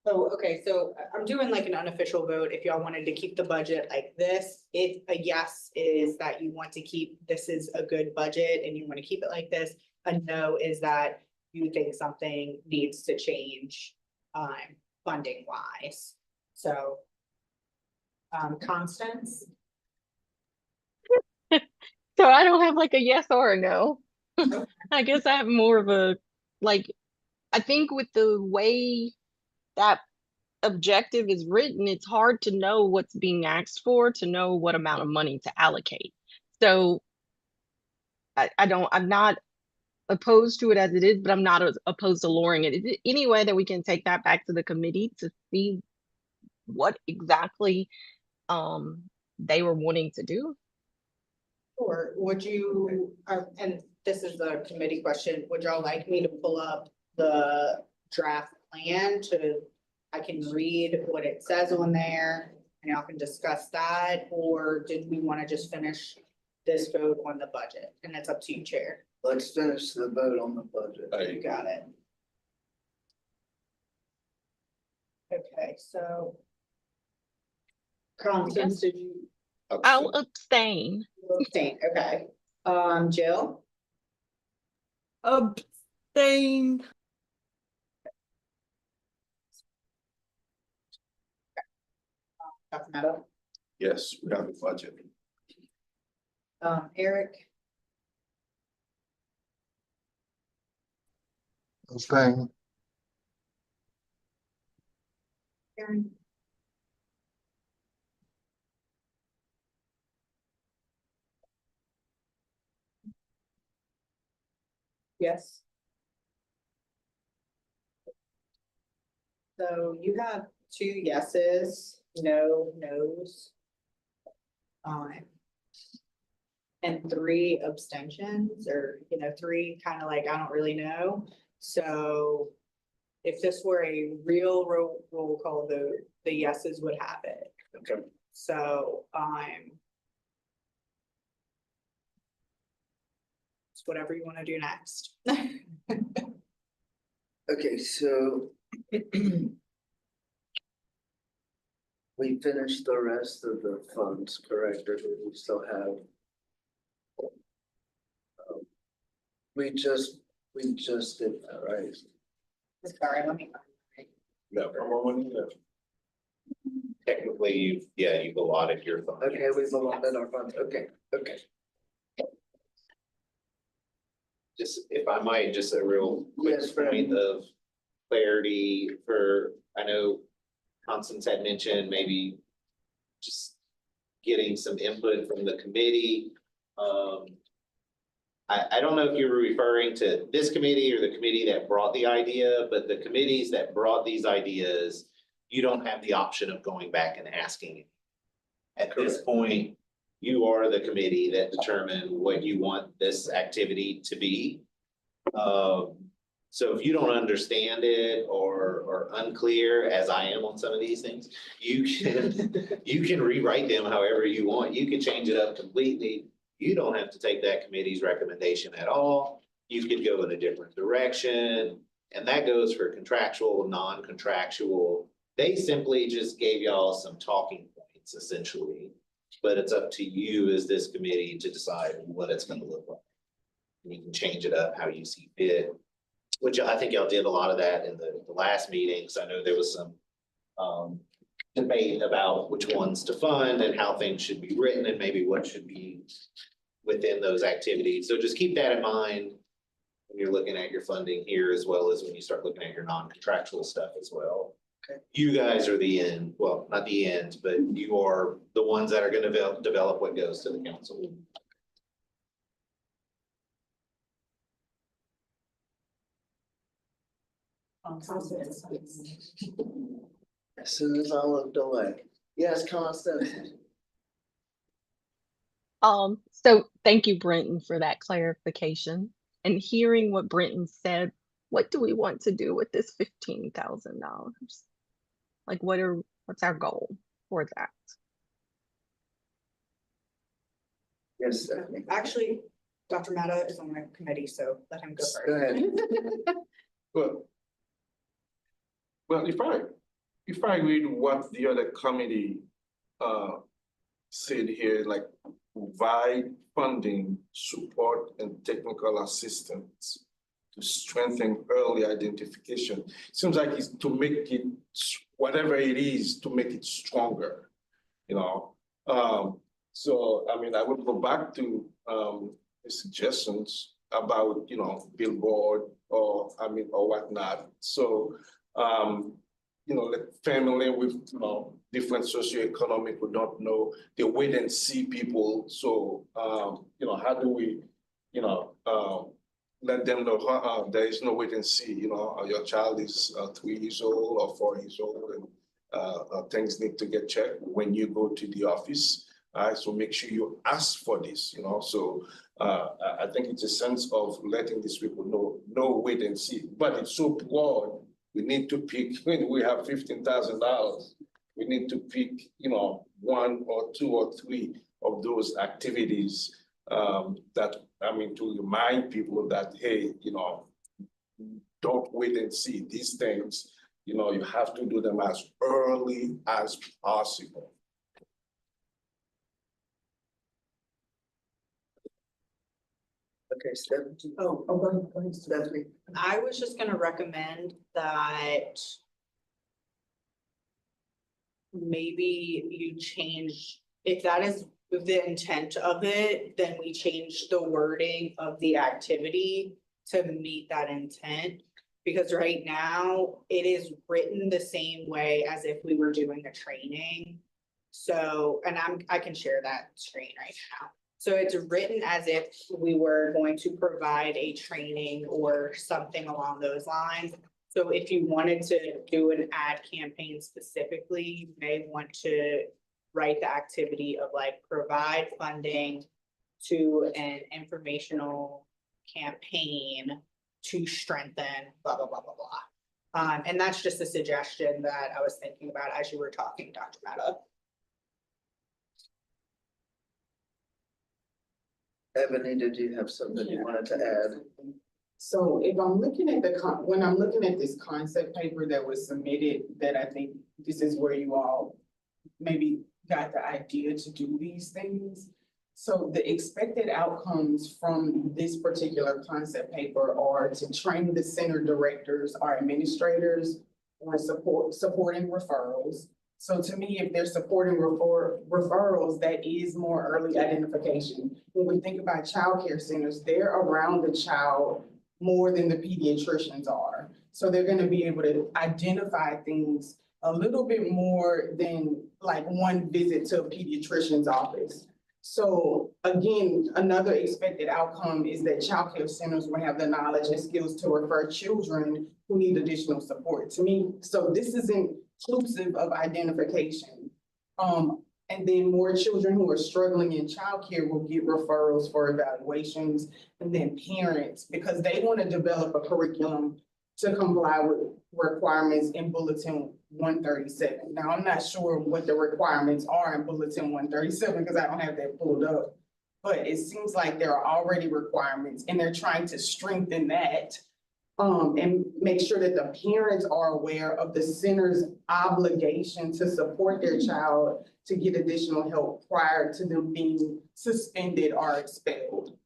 Oh, okay, so I'm doing like an unofficial vote. If y'all wanted to keep the budget like this, if a yes is that you want to keep, this is a good budget and you want to keep it like this. A no is that you think something needs to change, funding wise. So, Constance?
So I don't have like a yes or a no. I guess I have more of a, like, I think with the way that objective is written, it's hard to know what's being asked for, to know what amount of money to allocate. So I'm not opposed to it as it is, but I'm not opposed to lowering it. Is it any way that we can take that back to the committee to see what exactly they were wanting to do?
Or would you, and this is the committee question, would y'all like me to pull up the draft plan I can read what it says on there and y'all can discuss that, or did we want to just finish this vote on the budget? And it's up to you, Chair.
Let's finish the vote on the budget.
You got it. Okay, so. Constance, did you
I'll abstain.
abstain? Okay. Jill,
Abstain.
Dr. Meadow,
Yes, we have a budget.
Eric,
Abstain.
Karen. Yes. So you have 2 yeses, no nos. And 3 abstentions, or, 3 kind of like, I don't really know. So if this were a real roll call vote, the yeses would have it.
Okay.
So, it's whatever you want to do next.
Okay, so we finished the rest of the funds, correct? Or do we still have? We just did that, right?
Sorry, let me.
No, come on,
Technically, you've allotted your fund.
Okay, we've allotted our funds. Okay.
Just, if I might, just a real quick
Yes, Fred.
point of clarity I know Constance had mentioned maybe just getting some input from the committee. I don't know if you were referring to this committee or the committee that brought the idea, but the committees that brought these ideas, you don't have the option of going back and asking. At this point, you are the committee that determine what you want this activity to be. So if you don't understand it or unclear, as I am on some of these things, you can rewrite them however you want. You can change it up completely. You don't have to take that committee's recommendation at all. You could go in a different direction. And that goes for contractual, non-contractual. They simply just gave y'all some talking points essentially. But it's up to you as this committee to decide what it's going to look like. You can change it up how you see fit, which I think y'all did a lot of that in the last meetings. I know there was some debate about which ones to fund and how things should be written and maybe what should be within those activities. So just keep that in mind when you're looking at your funding here, as well as when you start looking at your non-contractual stuff as well.
Okay.
You guys are the end, well, not the end, but you are the ones that are going to develop what goes to the council.
As soon as I looked away. Yes, Constance.
So thank you, Brenton, for that clarification. And hearing what Brenton said, what do we want to do with this $15,000? Like, what's our goal for that?
Yes, Stephanie.
Actually, Dr. Mata is on my committee, so let him go
Go
first.
ahead.
Well, if I read what the other committee said here, like provide funding, support, and technical assistance to strengthen early identification. Seems like it's to make it, whatever it is, to make it stronger, So, I mean, I would go back to the suggestions about, billboard or whatnot. So, like family with, different socioeconomic, we don't know, they wait and see people. So, how do we, let them know, there is no wait and see, your child is 3 years old or 4 years old, and things need to get checked when you go to the office. So make sure you ask for this, so I think it's a sense of letting these people know, no wait and see, but it's so broad. We need to pick, when we have $15,000, we need to pick, 1 or 2 or 3 of those activities to remind people that, hey, don't wait and see these things. You have to do them as early as possible.
Okay, Stephanie.
Go ahead.
Stephanie.
I was just gonna recommend that maybe you change, if that is the intent of it, then we change the wording of the activity to meet that intent. Because right now, it is written the same way as if we were doing a training. So, and I can share that screen right now. So it's written as if we were going to provide a training or something along those lines. So if you wanted to do an ad campaign specifically, you may want to write the activity of like provide funding to an informational campaign to strengthen blah, blah, blah, blah, blah. And that's just a suggestion that I was thinking about as you were talking, Dr. Mehta.
Ebony, did you have something you wanted to add?
So if I'm looking at when I'm looking at this concept paper that was submitted, that I think this is where you all maybe got the idea to do these things. So the expected outcomes from this particular concept paper are to train the center directors or administrators on supporting referrals. So to me, if they're supporting referrals, that is more early identification. When we think about childcare centers, they're around the child more than the pediatricians are. So they're going to be able to identify things a little bit more than like one visit to a pediatrician's office. So again, another expected outcome is that childcare centers will have the knowledge and skills to refer children who need additional support. To me, so this is inclusive of identification. And then more children who are struggling in childcare will get referrals for evaluations, and then parents, because they want to develop a curriculum to comply with requirements in Bulletin 137. Now, I'm not sure what the requirements are in Bulletin 137 because I don't have that pulled up, but it seems like there are already requirements and they're trying to strengthen that and make sure that the parents are aware of the center's obligation to support their child to get additional help prior to them being suspended or expelled.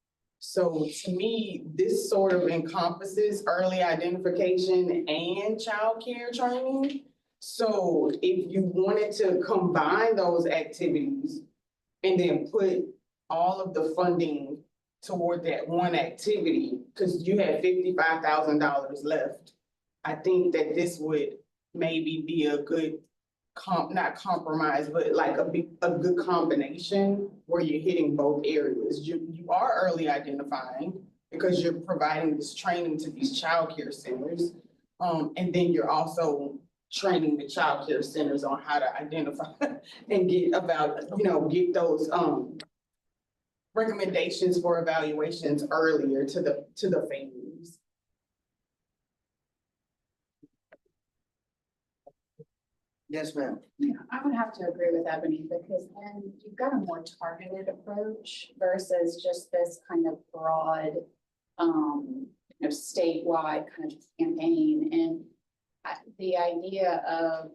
So to me, this sort of encompasses early identification and childcare training. So if you wanted to combine those activities and then put all of the funding toward that one activity, because you have $55,000 left, I think that this would maybe be a good not compromise, but like a good combination where you're hitting both areas. You are early identifying because you're providing this training to these childcare centers. And then you're also training the childcare centers on how to identify and get those recommendations for evaluations earlier to the families.
Yes, ma'am.
Yeah, I would have to agree with Ebony because then you've got a more targeted approach versus just this kind of broad, statewide kind of campaign. And the idea of,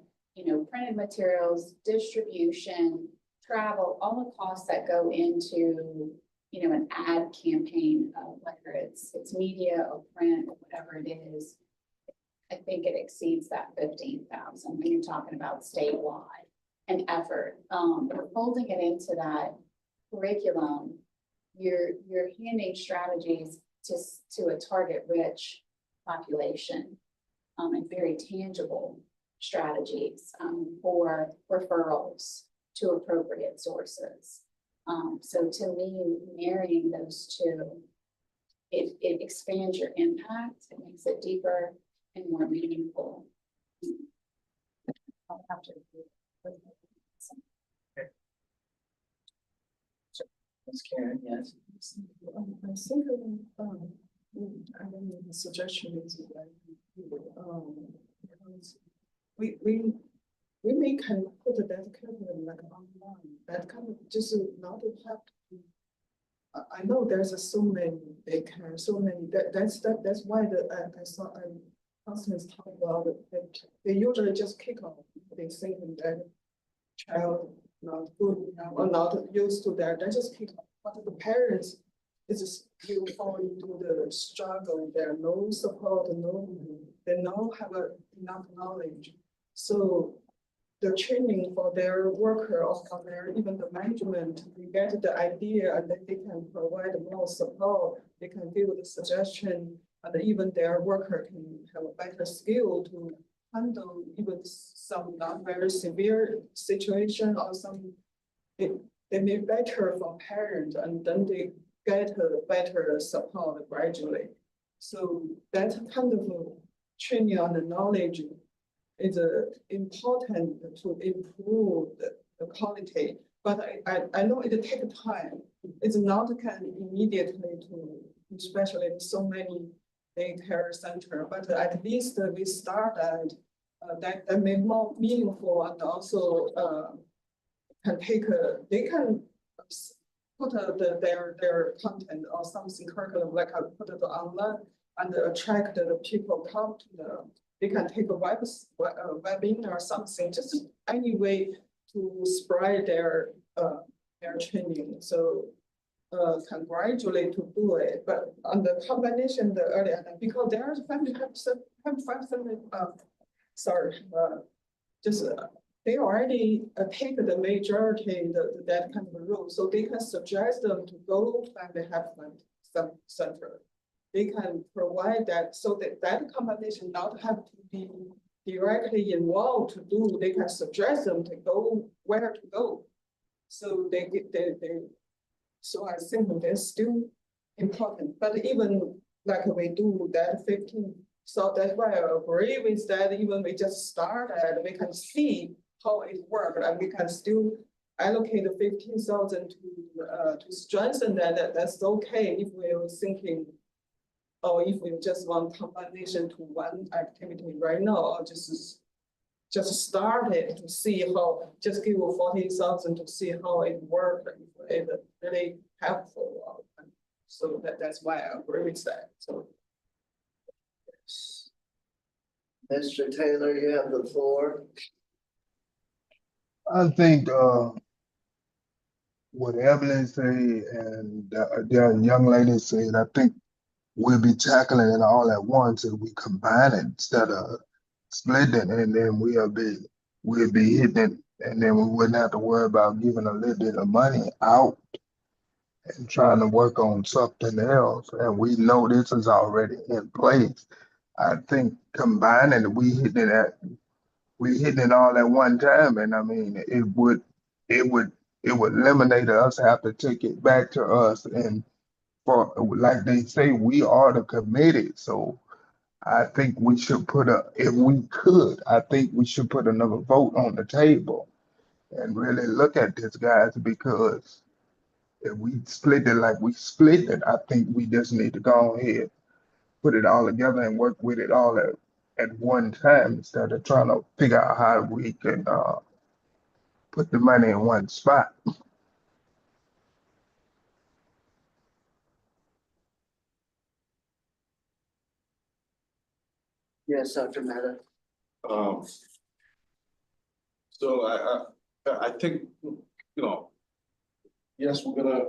printed materials, distribution, travel, all the costs that go into, an ad campaign, whether it's media or print or whatever it is, I think it exceeds that 15,000 when you're talking about statewide and effort. But folding it into that curriculum, you're handing strategies to a target-rich population and very tangible strategies for referrals to appropriate sources. So to me, marrying those two it expands your impact, it makes it deeper and more meaningful. I'll have to.
Ms. Karen, yes.
I think, I mean, the suggestion is that, because we may can put that curriculum like online, that kind of just not to have to. I know there's so many, that's why I saw, Constance talking about it, that they usually just kick off, they say that child not good, or not used to that, they just kick off, but the parents, it's just you fall into the struggle, there are no support, they don't have enough knowledge. So the training for their worker or for their, even the management, they get the idea and then they can provide more support, they can give the suggestion, and even their worker can have a better skill to handle even some not very severe situation or some, they may better for parents and then they get a better support gradually. So that kind of training on the knowledge is important to improve the quality. But I know it takes time. It's not can immediately to, especially so many daycare center, but at least we start at that may more meaningful and also can take they can put their content or something curriculum like put it online and attract the people come to them. They can take a webinar or something, just any way to spread their training. So can gradually to do it, but on the combination the earlier, because there are family they already take the majority that kind of rule, so they can suggest them to go family health center. They can provide that so that combination not have to be directly involved to do. They can suggest them to go where to go. So so I think that's still important. But even like we do that 15, so that's why I agree with that. Even we just start and we can see how it works, and we can still allocate the 15,000 to strengthen that. That's okay if we're thinking, or if we just want combination to one activity right now, or just start it to see how, just give 40,000 to see how it works, if it really helpful. So that's why I agree with that. So.
Mr. Taylor, you have the floor.
I think, what Evelyn said and the young lady said, I think we'll be tackling it all at once if we combine it instead of splitting, and then we'll be hitting it, and then we wouldn't have to worry about giving a little bit of money out and trying to work on something else. And we know this is already in place. I think combining it, we hitting it all at one time, and I mean it would eliminate us have to take it back to us, and for like they say, we are the committee. So I think we should if we could, I think we should put another vote on the table and really look at this, guys, because if we split it like we split it, I think we just need to go ahead, put it all together and work with it all at one time instead of trying to figure out how we can put the money in one spot.
Yes, Dr. Mehta.
So I think, yes, we're gonna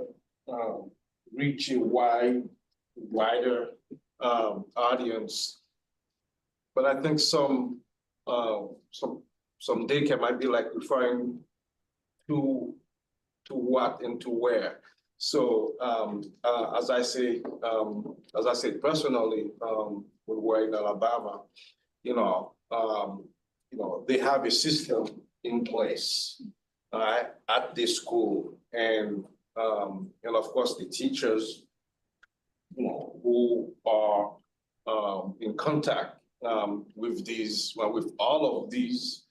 reach a wider audience. But I think some daycare might be like referring to what and to where. So as I say personally, when we're in Alabama, they have a system in place at the school, and of course the teachers who are in contact with these, well, with all of these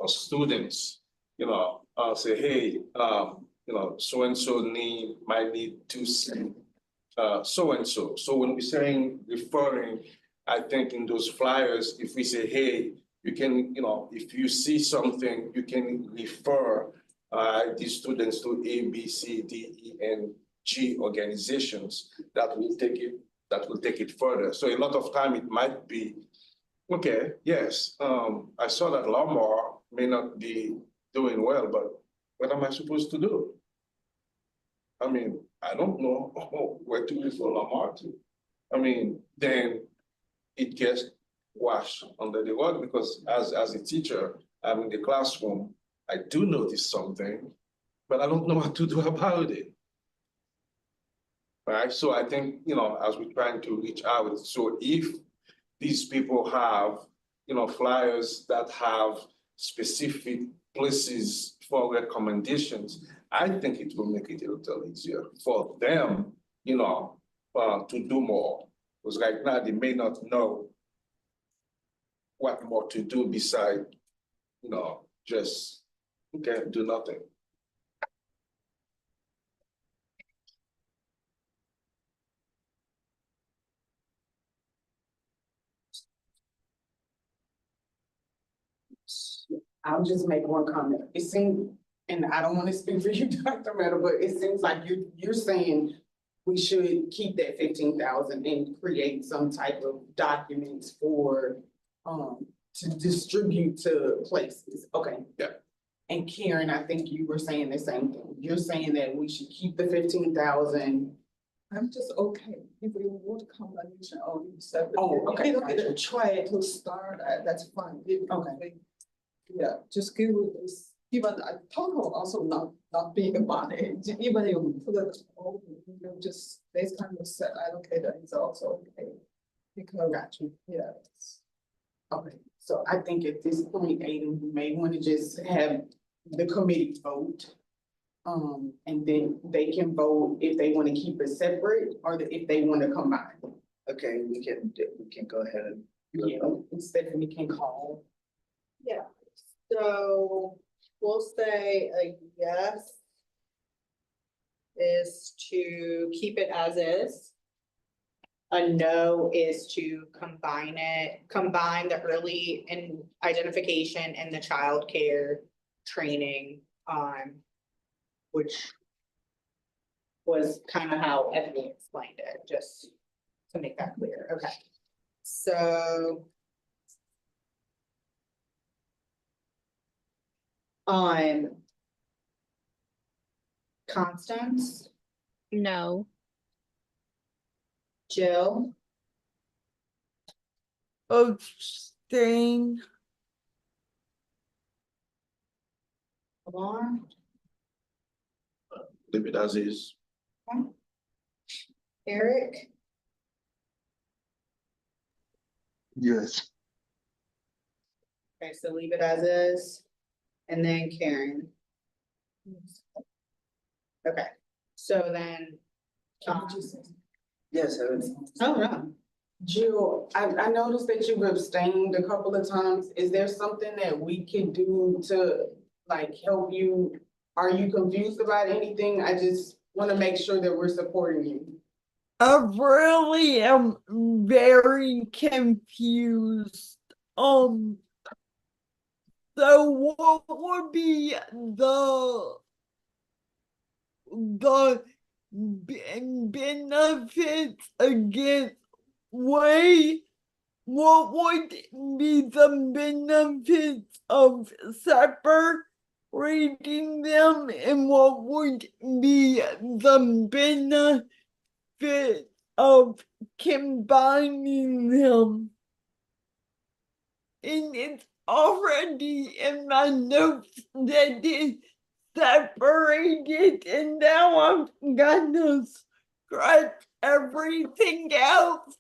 students, say, hey, so-and-so might need to see so-and-so. So when we're saying referring, I think in those flyers, if we say, hey, you can, if you see something, you can refer these students to A, B, C, D, E, and G organizations that will take it further. So a lot of time it might be, okay, yes, I saw that Lamar may not be doing well, but what am I supposed to do? I mean, I don't know where to refer Lamar to. I mean, then it gets washed under the rug because as a teacher, I'm in the classroom, I do notice something, but I don't know what to do about it. Right? So I think, as we're trying to reach out, so if these people have, flyers that have specific places for recommendations, I think it will make it a little easier for them, to do more. Because right now they may not know what more to do beside, just, okay, do nothing.
I'll just make one comment. It seems, and I don't want to speak for you, Dr. Mehta, but it seems like you're saying we should keep that 15,000 and create some type of documents for, to distribute to places. Okay.
Yeah.
And Karen, I think you were saying the same thing. You're saying that we should keep the 15,000.
I'm just okay, if we would combination of these seven.
Oh, okay,
If we
gotcha.
try to start, that's fine.
Okay.
Yeah, just give this, even a total also not big money, even if you put it, just this kind of set allocated is also okay. Because,
Gotcha.
yeah.
Okay, so I think at this point, Aiden, we may want to just have the committee vote. And then they can vote if they want to keep it separate or if they want to combine.
Okay, we can go ahead and.
Yeah, and Stephanie can call.
Yeah, so we'll say a yes is to keep it as is. A no is to combine the early identification and the childcare training, which was kind of how Ebony explained it, just to make that clear. Okay, so Constance,
No.
Jill,
Abstain.
Lamar,
Leave it as is.
Eric,
Yes.
okay, so leave it as is, and then Karen. Okay, so then,
Yes,
oh, no,
Jill, I noticed that you've abstained a couple of times. Is there something that we can do to like help you? Are you confused about anything? I just want to make sure that we're supporting you.
I really am very confused. So what would be the benefits against Way? What would be the benefits of separating them, and what would be the benefit of combining them? And it's already in my notes that it's separated, and now I'm gonna scratch everything else.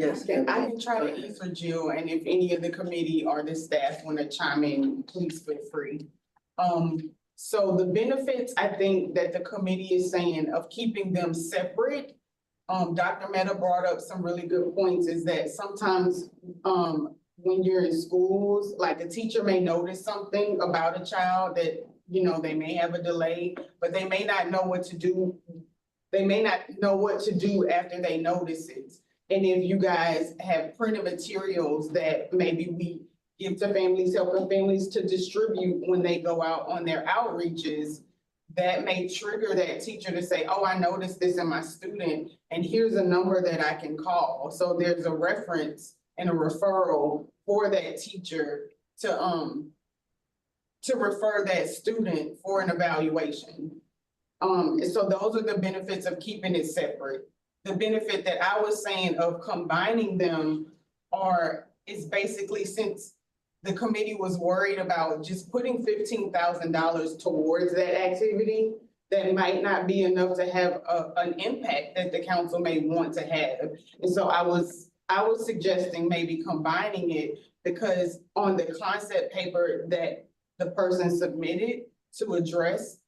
yes.
I can try to answer Jill, and if any of the committee or the staff want to chime in, please feel free. So the benefits, I think, that the committee is saying of keeping them separate. Dr. Mehta brought up some really good points, is that sometimes, when you're in schools, like a teacher may notice something about a child that, you know, they may have a delay, but they may not know what to do. They may not know what to do after they notice it. And if you guys have printed materials that maybe we give to families, helping families to distribute when they go out on their outreaches, that may trigger that teacher to say, oh, I noticed this in my student, and here's a number that I can call. So there's a reference and a referral for that teacher to refer that student for an evaluation. And so those are the benefits of keeping it separate. The benefit that I was saying of combining them is basically, since the committee was worried about just putting $15,000 towards that activity, that might not be enough to have an impact that the council may want to have. And so I was suggesting maybe combining it, because on the concept paper that the person submitted to address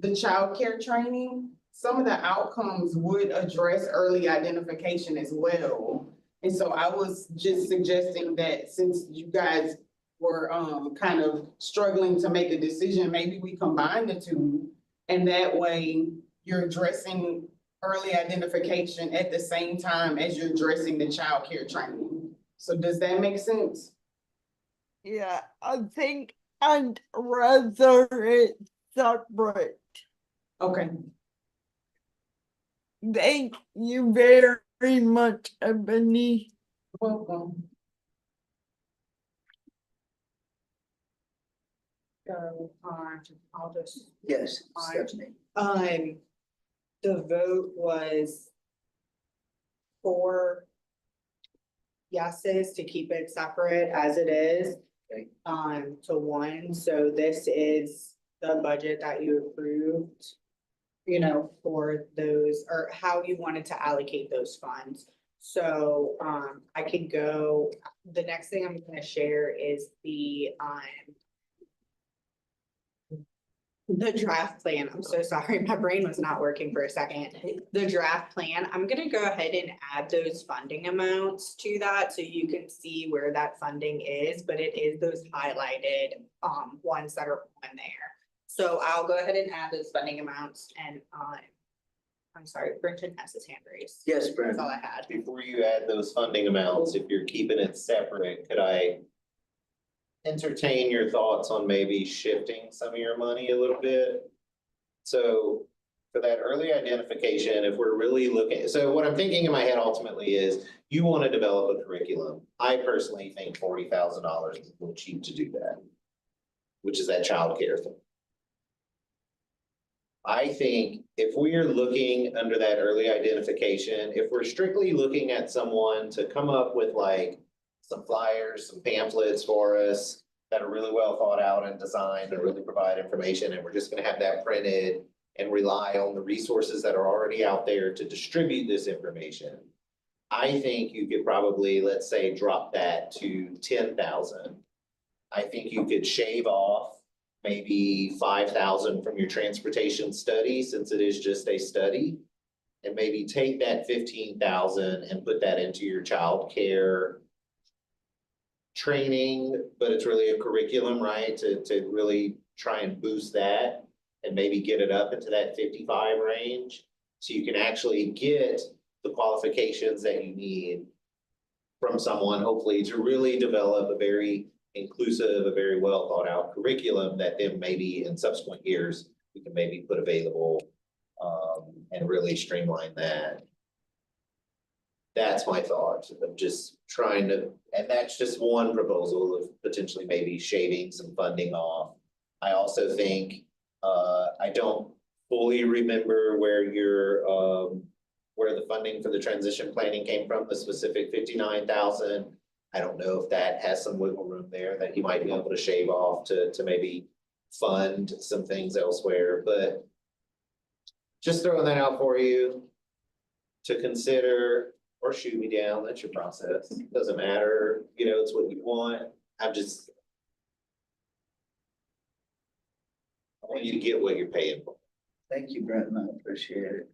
the childcare training, some of the outcomes would address early identification as well. And so I was just suggesting that since you guys were kind of struggling to make a decision, maybe we combine the two. And that way you're addressing early identification at the same time as you're addressing the childcare training. So does that make sense?
Yeah, I think I'd rather it separate.
Okay.
Thank you very much, Ebony.
Welcome.
So, I'll just,
Yes,
Fine.
Stephanie.
the vote was 4 yeses to keep it separate as it is.
Okay.
To 1, so this is the budget that you approved, you know, for those, or how you wanted to allocate those funds. So, I could go, the next thing I'm gonna share is the draft plan. I'm so sorry, my brain was not working for a second. The draft plan, I'm gonna go ahead and add those funding amounts to that so you can see where that funding is, but it is those highlighted ones that are on there. So I'll go ahead and add those funding amounts, and I'm sorry, Brenton has his hand raised.
Yes,
That's
Brandon.
all I had.
Before you add those funding amounts, if you're keeping it separate, could I entertain your thoughts on maybe shifting some of your money a little bit? So for that early identification, if we're really looking, so what I'm thinking in my head ultimately is you want to develop a curriculum. I personally think $40,000 is a little cheap to do that, which is that childcare thing. I think if we are looking under that early identification, if we're strictly looking at someone to come up with like some flyers, some pamphlets for us that are really well thought out and designed to really provide information, and we're just gonna have that printed and rely on the resources that are already out there to distribute this information. I think you could probably, let's say, drop that to 10,000. I think you could shave off maybe 5,000 from your transportation study, since it is just a study, and maybe take that 15,000 and put that into your child care training, but it's really a curriculum, right? To really try and boost that and maybe get it up into that 55 range. So you can actually get the qualifications that you need from someone, hopefully, to really develop a very inclusive, a very well thought out curriculum that then maybe in subsequent years, we can maybe put available and really streamline that. That's my thought of just trying to, and that's just one proposal of potentially maybe shaving some funding off. I also think, I don't fully remember where where the funding for the transition planning came from, the specific 59,000. I don't know if that has some wiggle room there that you might be able to shave off to maybe fund some things elsewhere, but just throwing that out for you to consider, or shoot me down. That's your process. Doesn't matter, you know, it's what you want. I want you to get what you're paying for.
Thank you, Brenton, I appreciate it.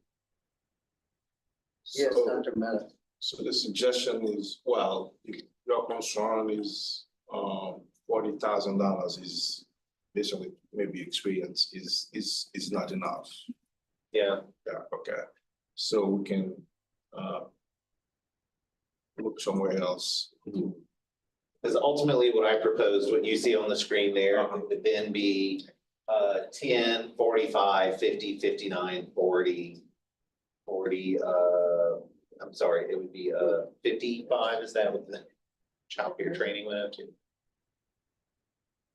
Yes,
So,
Dr. Meta.
so the suggestion is, well, if your concern is, $40,000 is basically maybe experience is not enough.
Yeah,
Yeah, okay. So we can, look somewhere else.
because ultimately what I proposed, what you see on the screen there, would then be 10, 45, 50, 59, 40, 40, I'm sorry, it would be 55, is that what the childcare training went up to?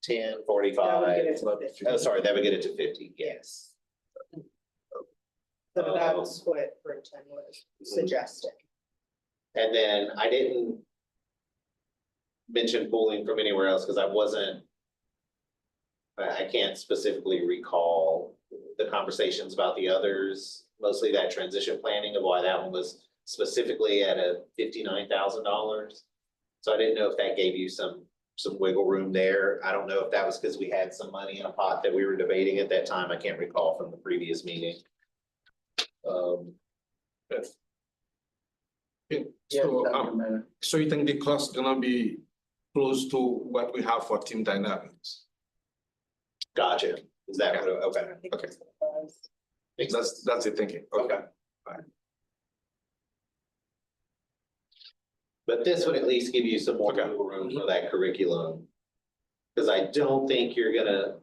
10,
That would
45,
get it to 50.
oh, sorry, that would get it to 50, yes.
So that's what Brenton was suggesting.
And then I didn't mention pulling from anywhere else because I wasn't, I can't specifically recall the conversations about the others, mostly that transition planning of why that one was specifically at a $59,000. So I didn't know if that gave you some wiggle room there. I don't know if that was because we had some money in a pot that we were debating at that time. I can't recall from the previous meeting.
Okay,
Yes,
so,
Dr. Meta.
so you think the cost gonna be close to what we have for Team Dynamics?
Gotcha. Is that what, okay.
Okay,
Makes sense.
that's the thinking, okay.
But this would at least give you some more
Okay.
wiggle room for that curriculum. Because I don't think you're gonna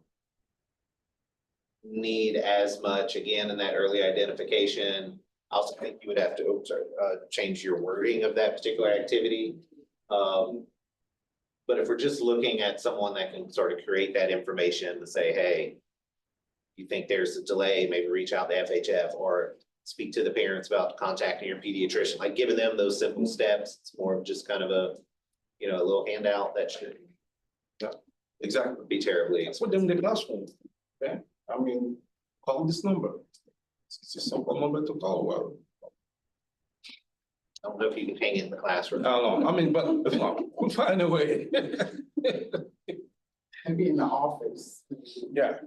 need as much, again, in that early identification. I also think you would have to, change your wording of that particular activity. But if we're just looking at someone that can sort of create that information to say, hey, you think there's a delay, maybe reach out to FHF or speak to the parents about contacting your pediatrician, like giving them those simple steps. It's more of just kind of a, a little handout that should
Exactly.
be terribly
Put
expensive.
them in the classroom, okay? I mean, call this number. It's a simple number to call, well,
I don't know if you can hang it in the classroom.
I don't know, I mean, but, we'll find a way.
Maybe in the office.
Yeah.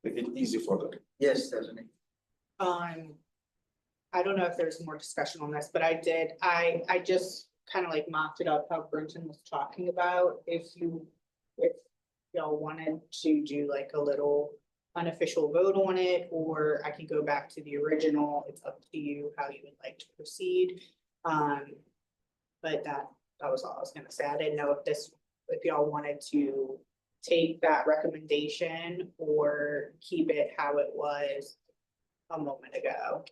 Make it easy for them.
Yes, Stephanie.
I don't know if there's more discussion on this, but I just kind of like mocked it up how Brenton was talking about. If y'all wanted to do like a little unofficial vote on it, or I can go back to the original. It's up to you how you would like to proceed. But that was all I was gonna say. I didn't know if y'all wanted to take that recommendation or keep it how it was a moment ago.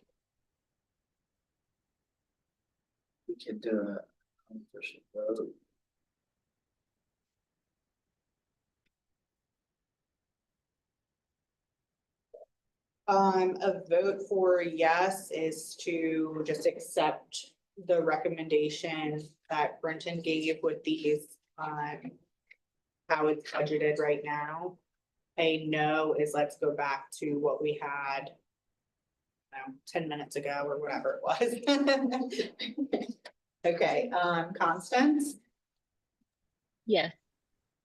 We could do a official vote.
A vote for yes is to just accept the recommendation that Brenton gave with these, how it's budgeted right now. A no is let's go back to what we had 10 minutes ago or whatever it was. Okay, Constance?
Yes.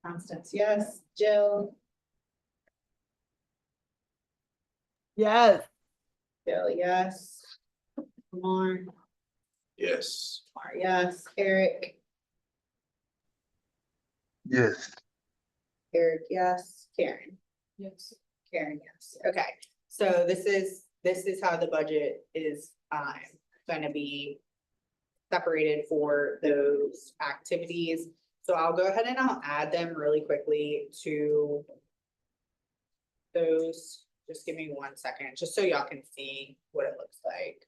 Constance, yes. Jill?
Yes.
Jill, yes. Lauren?
Yes.
Mar, yes. Eric?
Yes.
Eric, yes. Karen?
Yes.
Karen, yes. Okay, so this is how the budget is gonna be separated for those activities. So I'll go ahead and I'll add them really quickly to those. Just give me 1 second, just so y'all can see what it looks like.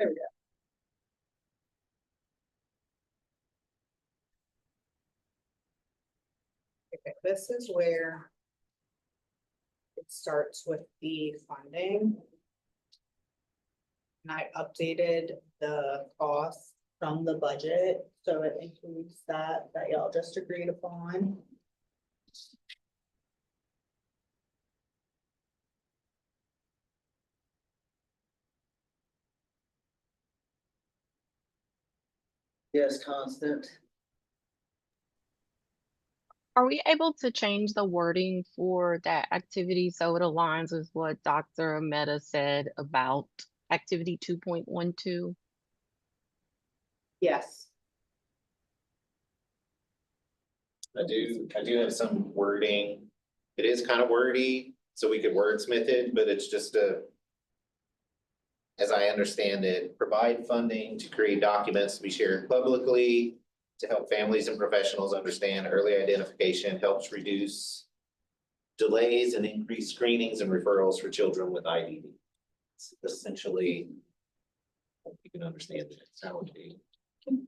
There we go. Okay, this is where it starts with the funding. And I updated the cost from the budget, so it includes that y'all just agreed upon.
Yes, Constant.
Are we able to change the wording for that activity so it aligns with what Dr. Mehta said about activity 2.12?
Yes.
I do have some wording. It is kind of wordy, so we could wordsmith it, but it's just as I understand it, provide funding to create documents to be shared publicly to help families and professionals understand early identification helps reduce delays and increase screenings and referrals for children with IDD. It's essentially, hope you can understand it. That would be.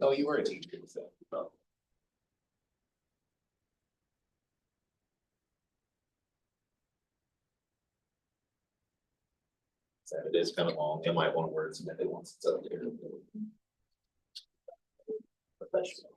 Oh, you were a teacher, so. Oh. So it is kind of long. You might want to wordsmith it once it's up there. Professional.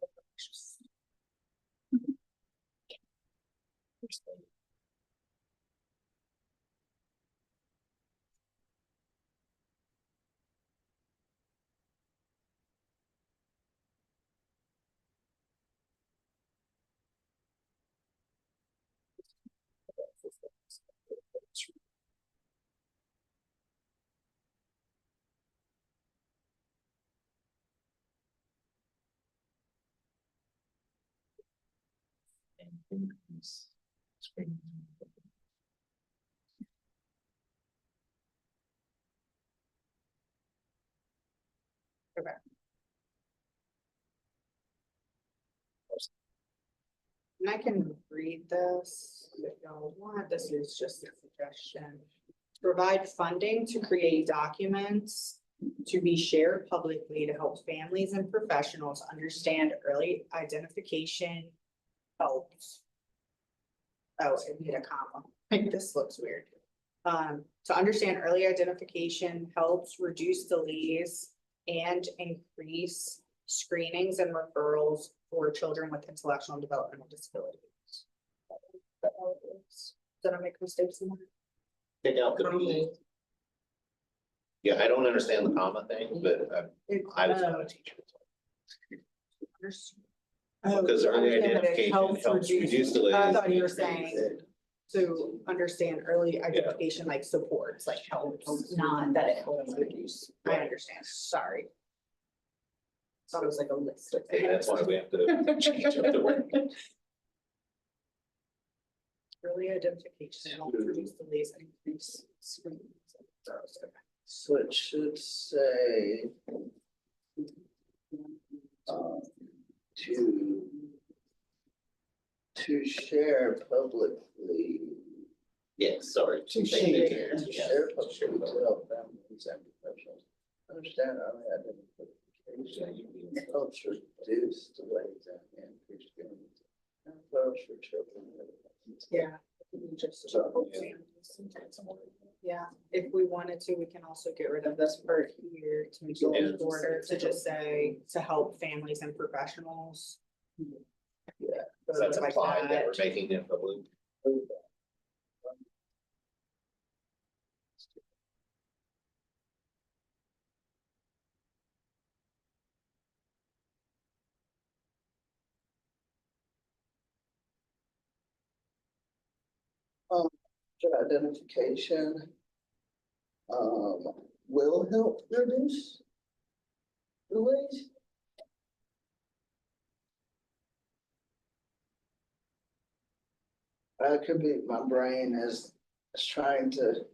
Okay. And I can read this if y'all want. This is just a suggestion. Provide funding to create documents to be shared publicly to help families and professionals understand early identification helps. Oh, I need a comma. Like this looks weird. To understand early identification helps reduce delays and increase screenings and referrals for children with intellectual and developmental disabilities. Did I make mistakes in there?
Take out the B. Yeah, I don't understand the comma thing, but I was not a teacher. Because early identification helps reduce delays.
I thought you were saying to understand early identification, like supports, like helps, not that it helps reduce. I understand, sorry. Thought it was like a list of
Maybe
things.
that's why we have to change up the word.
Early identification helps reduce delays and increase screenings.
So it should say. To share publicly.
Yes, sorry.
To share publicly to help families and professionals understand early identification helps reduce delays and increase screenings. And helps for children.
Yeah. Yeah, if we wanted to, we can also get rid of this part here to make it shorter, to just say, to help families and professionals.
Yeah.
So that's
Like
implied that we're making it public.
Identification. Will help reduce delays. I could be, my brain is trying to.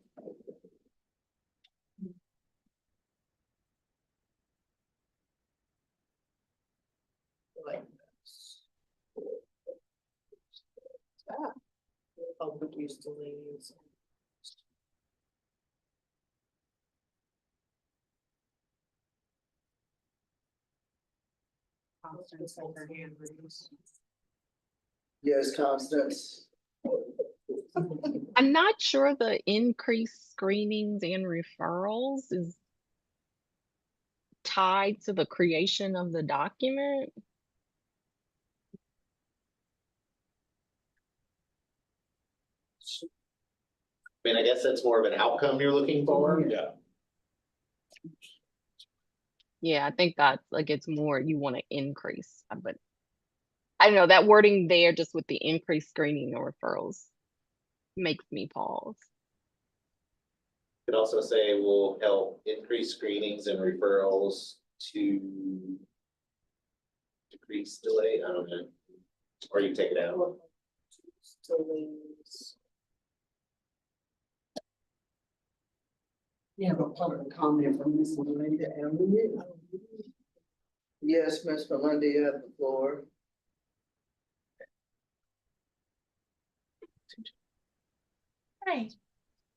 Like this. Help reduce delays. Constance had her hand raised.
Yes, Constance.
I'm not sure the increased screenings and referrals is tied to the creation of the document.
I mean, I guess that's more of an outcome you're looking for.
Yeah.
Yeah, I think that's like it's more you want to increase, but I don't know that wording there just with the increased screening and referrals makes me pause.
Could also say will help increase screenings and referrals to decrease delay. I don't know. Or you take it out.
You have a public comment from Ms. Melinda Elliott.
Yes, Ms. Melinda, you have the floor.
Hi,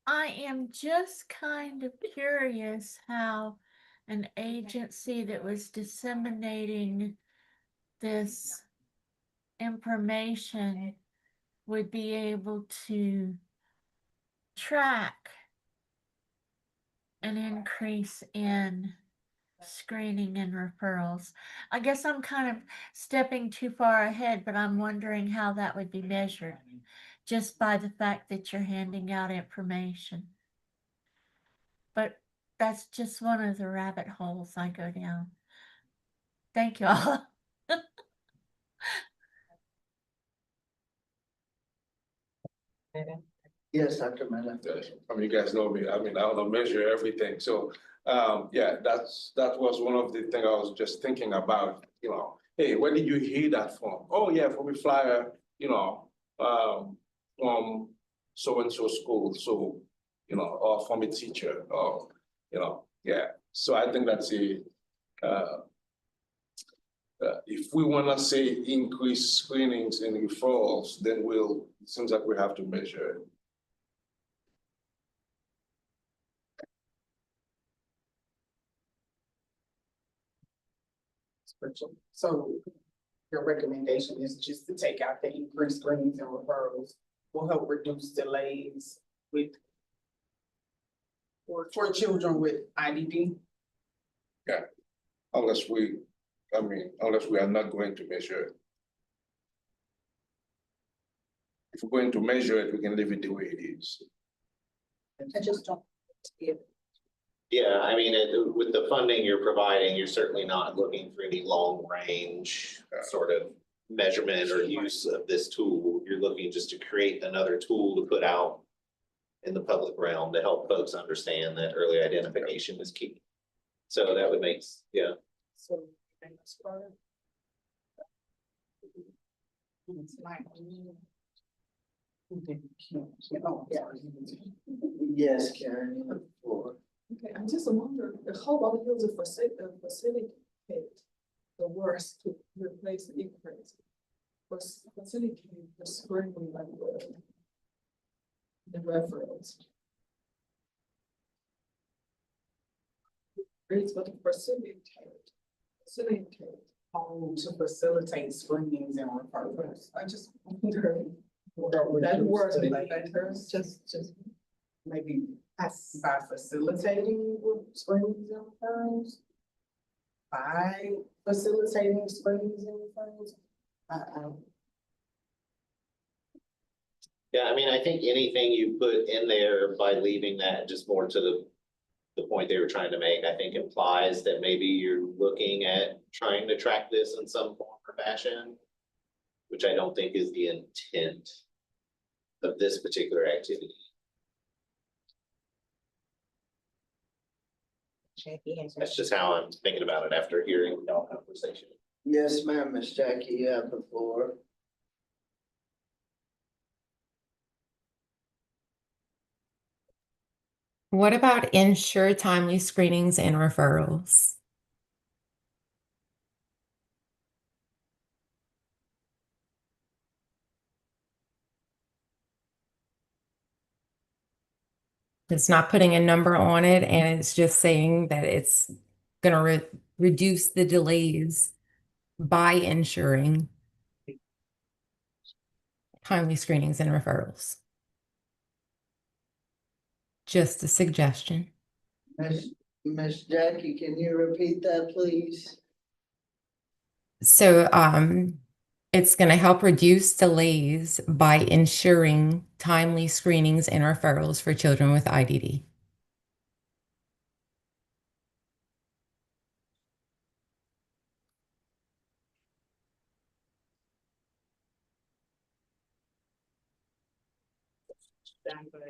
I am just kind of curious how an agency that was disseminating this information would be able to track an increase in screening and referrals. I guess I'm kind of stepping too far ahead, but I'm wondering how that would be measured just by the fact that you're handing out information. But that's just one of the rabbit holes I go down. Thank you all.
Yes, Dr. Mena.
I mean, you guys know me, I mean, I wanna measure everything, so, yeah, that was one of the things I was just thinking about, you know. Hey, where did you hear that from? Oh, yeah, from a flyer, you know, from so-and-so school, so, you know, or from a teacher, or, you know, yeah. So I think that's if we wanna say increase screenings and referrals, then it seems like we have to measure it.
So your recommendation is just to take out the increased screenings and referrals will help reduce delays with for children with IDD.
Unless we are not going to measure it. If we're going to measure it, we can leave it the way it is.
I just don't.
Yeah, I mean, with the funding you're providing, you're certainly not looking for any long range sort of measurement or use of this tool. You're looking just to create another tool to put out in the public realm to help folks understand that early identification is key. So that would make, yeah.
So, that's part of.
Yes, Karen, you have the floor.
Okay, I'm just wondering, how about use a facilitate the worst to replace the increase? Facilitate the screening like the reference. Reads what the facilitate.
To facilitate screenings and referrals.
I just wonder. That word maybe better, just.
Maybe by facilitating screenings and referrals. By facilitating screenings and referrals.
Yeah, I mean, I think anything you put in there by leaving that just more to the point they were trying to make, I think implies that maybe you're looking at trying to track this in some form or fashion, which I don't think is the intent of this particular activity. That's just how I'm thinking about it after hearing the conversation.
Yes, ma'am, Miss Jackie, you have the floor.
What about ensure timely screenings and referrals? It's not putting a number on it, and it's just saying that it's gonna reduce the delays by ensuring timely screenings and referrals. Just a suggestion.
Miss Jackie, can you repeat that, please?
So it's going to help reduce delays by ensuring timely screenings and referrals for children with IDD.
Done, but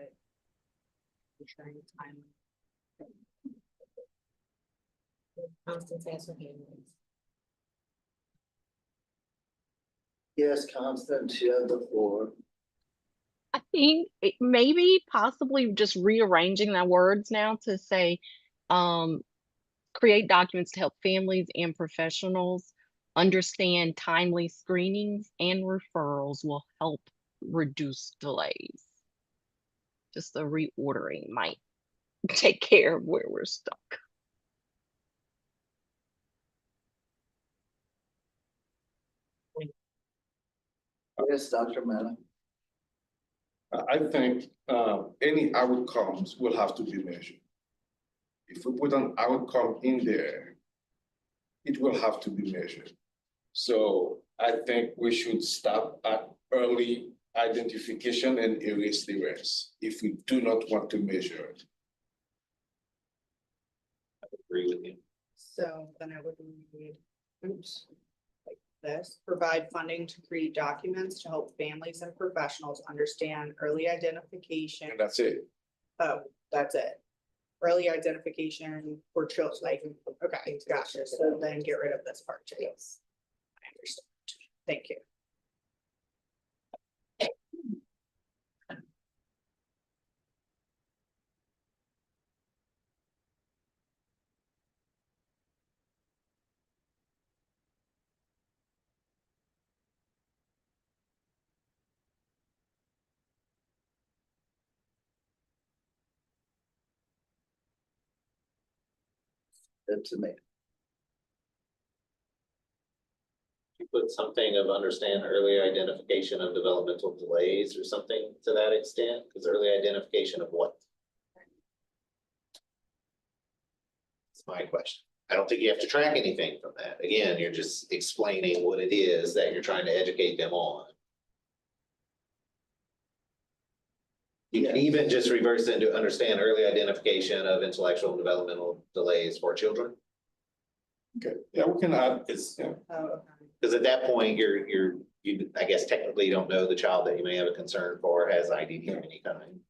ensuring time.
Constance has her hand raised.
Yes, Constance, you have the floor.
I think maybe possibly just rearranging the words now to say, create documents to help families and professionals understand timely screenings and referrals will help reduce delays. Just the reordering might take care of where we're stuck.
Yes, Dr. Mena.
I think any outcomes will have to be measured. If we put an outcome in there, it will have to be measured. So I think we should stop at early identification and erase the rest if we do not want to measure it.
I agree with you.
So then I would read, oops, like this, provide funding to create documents to help families and professionals understand early identification.
And that's it.
Oh, that's it. Early identification for children, like, okay, gotcha. So then get rid of this part too. Yes. I understand. Thank you.
Good to me.
You put something of understand early identification of developmental delays or something to that extent, because early identification of what? That's my question. I don't think you have to track anything from that. Again, you're just explaining what it is that you're trying to educate them on. You can even just reverse into understand early identification of intellectual and developmental delays for children.
Okay, yeah, we can add this, yeah.
Oh, okay.
Because at that point, you, I guess technically don't know the child that you may have a concern for has IDD of any kind.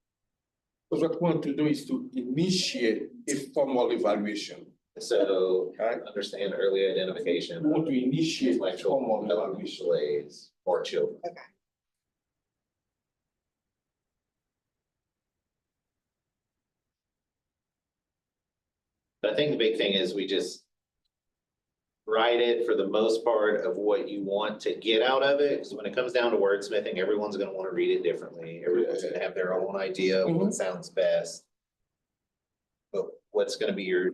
Because what we want to do is to initiate a formal evaluation.
So
Right.
understand early identification.
We want to initiate
Intellectual
formal
and developmental
evaluation.
delays for children.
Okay.
But I think the big thing is we just write it for the most part of what you want to get out of it. Because when it comes down to wordsmithing, everyone's going to want to read it differently. Everyone's going to have their own idea of what sounds best. But what's going to be your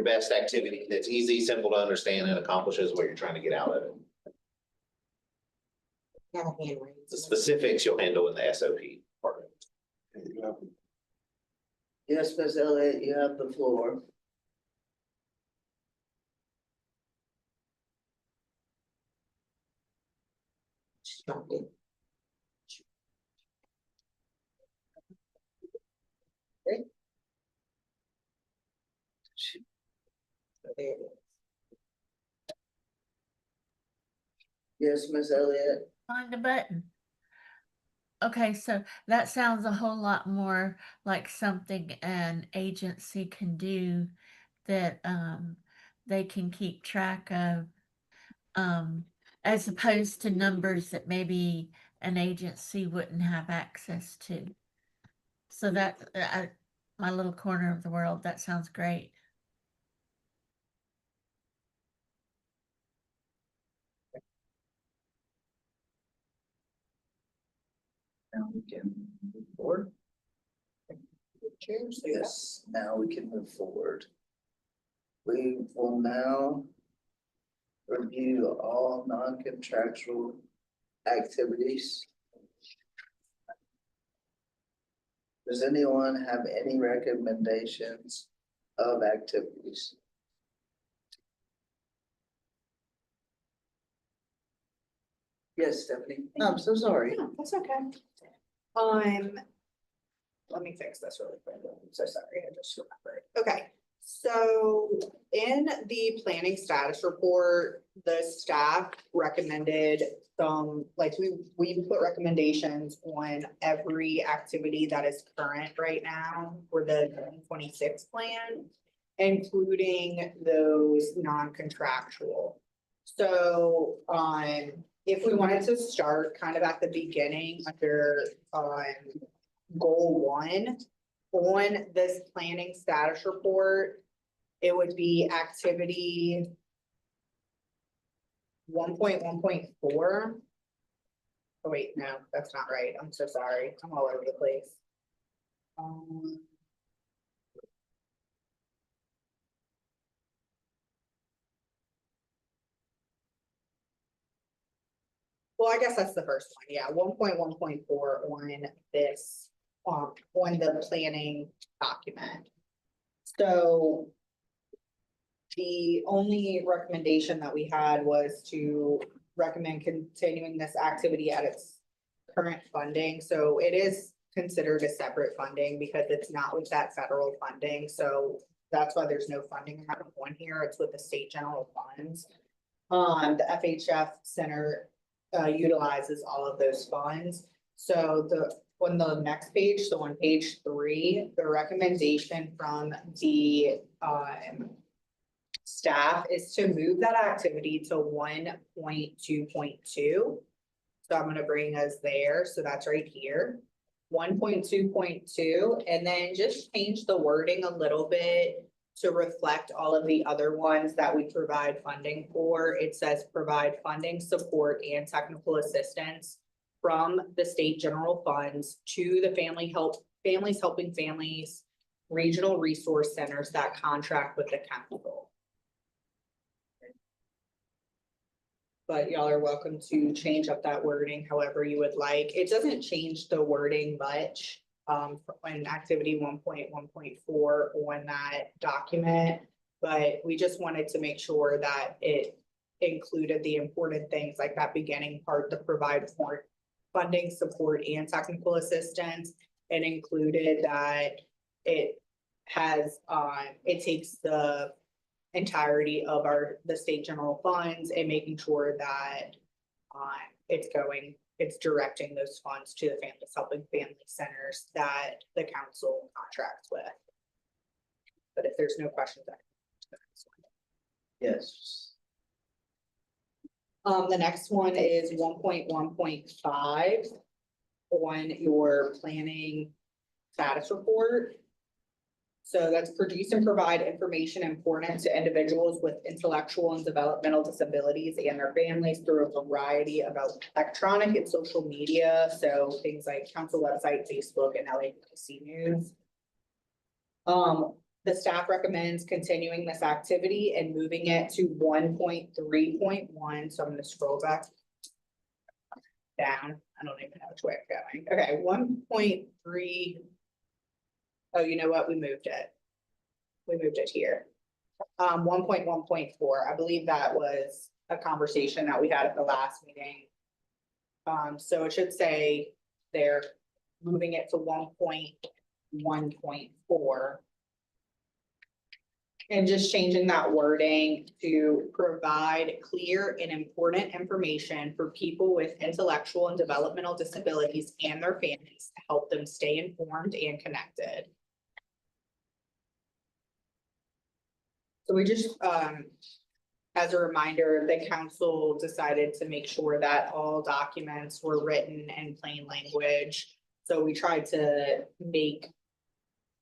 best activity that's easy, simple to understand, and accomplishes what you're trying to get out of it.
Got a hand raised.
The specifics you'll handle in the SOP part of it.
You have-
Yes, Ms. Elliott, you have the floor.
She dropped it. So there it is.
Yes, Ms. Elliott.
Find a button. Okay, so that sounds a whole lot more like something an agency can do that they can keep track of, as opposed to numbers that maybe an agency wouldn't have access to. So that my little corner of the world, that sounds great.
Now we can move forward. Yes, now we can move forward. We will now review all non-contractual activities. Does anyone have any recommendations of activities? Yes, Stephanie, I'm so sorry.
Yeah, that's okay. Let me fix this really quick. I'm so sorry, I just remembered. Okay, so in the planning status report, the staff recommended some, like, we put recommendations on every activity that is current right now for the 2026 plan, including those non-contractual. So, if we wanted to start kind of at the beginning under, goal 1, on this planning status report, it would be activity 1.1.4. Oh, wait, no, that's not right. I'm so sorry. I'm all over the place. Well, I guess that's the first one. Yeah, 1.1.4 on this, on the planning document. So the only recommendation that we had was to recommend continuing this activity at its current funding. So it is considered a separate funding because it's not with that federal funding. So that's why there's no funding amount on here. It's with the state general funds. The FHF Center utilizes all of those funds. So on the next page, so on page 3, the recommendation from the staff is to move that activity to 1.2.2. So I'm gonna bring us there. So that's right here. 1.2.2, and then just change the wording a little bit to reflect all of the other ones that we provide funding for. It says provide funding, support, and technical assistance from the state general funds to the Families Helping Families regional resource centers that contract with the council. But y'all are welcome to change up that wording however you would like. It doesn't change the wording much in activity 1.1.4 on that document, but we just wanted to make sure that it included the important things like that beginning part to provide for funding, support, and technical assistance, and included that it has it takes the entirety of the state general funds and making sure that it's directing those funds to the Families Helping Family Centers that the council contracts with. But if there's no questions, I can go to the next one.
Yes.
The next one is 1.1.5 on your planning status report. So that's produce and provide information important to individuals with intellectual and developmental disabilities and their families through a variety of electronic and social media. So things like council website, Facebook, and LAPC News. The staff recommends continuing this activity and moving it to 1.3.1. So I'm going to scroll back down. I don't even know which way I'm going. Okay, 1.3. Oh, you know what? We moved it. We moved it here. 1.1.4. I believe that was a conversation that we had at the last meeting. So it should say they're moving it to 1.1.4. And just changing that wording to provide clear and important information for people with intellectual and developmental disabilities and their families to help them stay informed and connected. So we just, as a reminder, the council decided to make sure that all documents were written in plain language. So we tried to make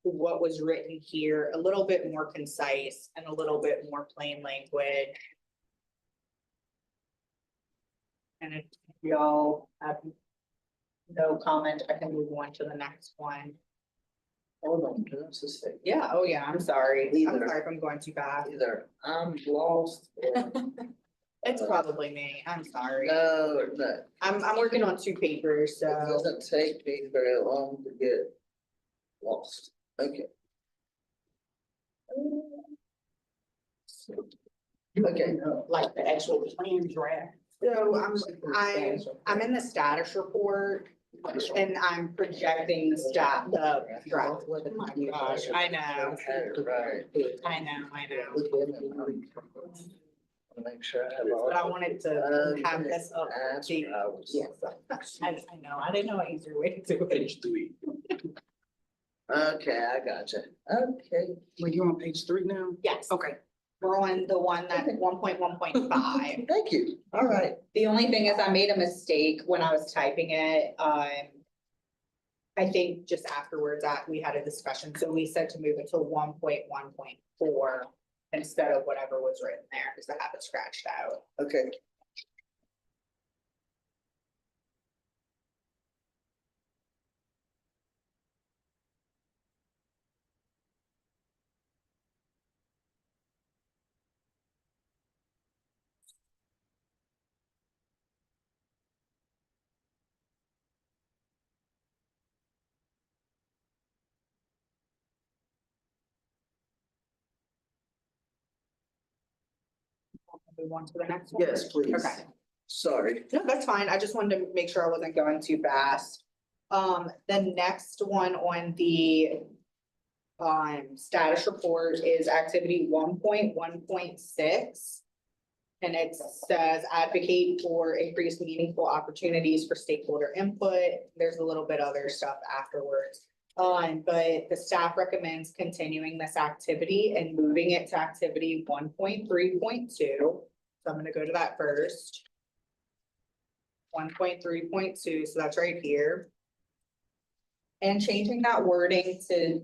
what was written here a little bit more concise and a little bit more plain language. And if y'all have no comment, I can move on to the next one.
Hold on, just a second.
Yeah, oh yeah, I'm sorry. I'm
Either.
sorry if I'm going too fast.
Either I'm lost or
It's probably me, I'm sorry.
No, no,
I'm working on 2 papers,
it
so.
doesn't take me very long to get lost. Okay. Okay,
Like the actual plan draft.
So I'm in the status report and I'm projecting the draft. Oh my gosh, I know,
right.
I know.
Make sure I have all.
But I wanted to have this up.
That's what I was.
Yes, I know, I didn't know an easier way to do it.
Page 3.
Okay, I gotcha. Okay.
Were you on page 3 now?
Yes.
Okay.
We're on the one that's 1.1.5.
Thank you. All right.
The only thing is I made a mistake when I was typing it. I think just afterwards that we had a discussion, so we said to move it to 1.1.4 instead of whatever was written there, because I have it scratched out.
Okay.
Move on to the next one.
Yes, please.
Okay.
Sorry.
No, that's fine. I just wanted to make sure I wasn't going too fast. The next one on the status report is activity 1.1.6. And it says advocate for increased meaningful opportunities for stakeholder input. There's a little bit other stuff afterwards. But the staff recommends continuing this activity and moving it to activity 1.3.2. So I'm gonna go to that first. 1.3.2, so that's right here. And changing that wording to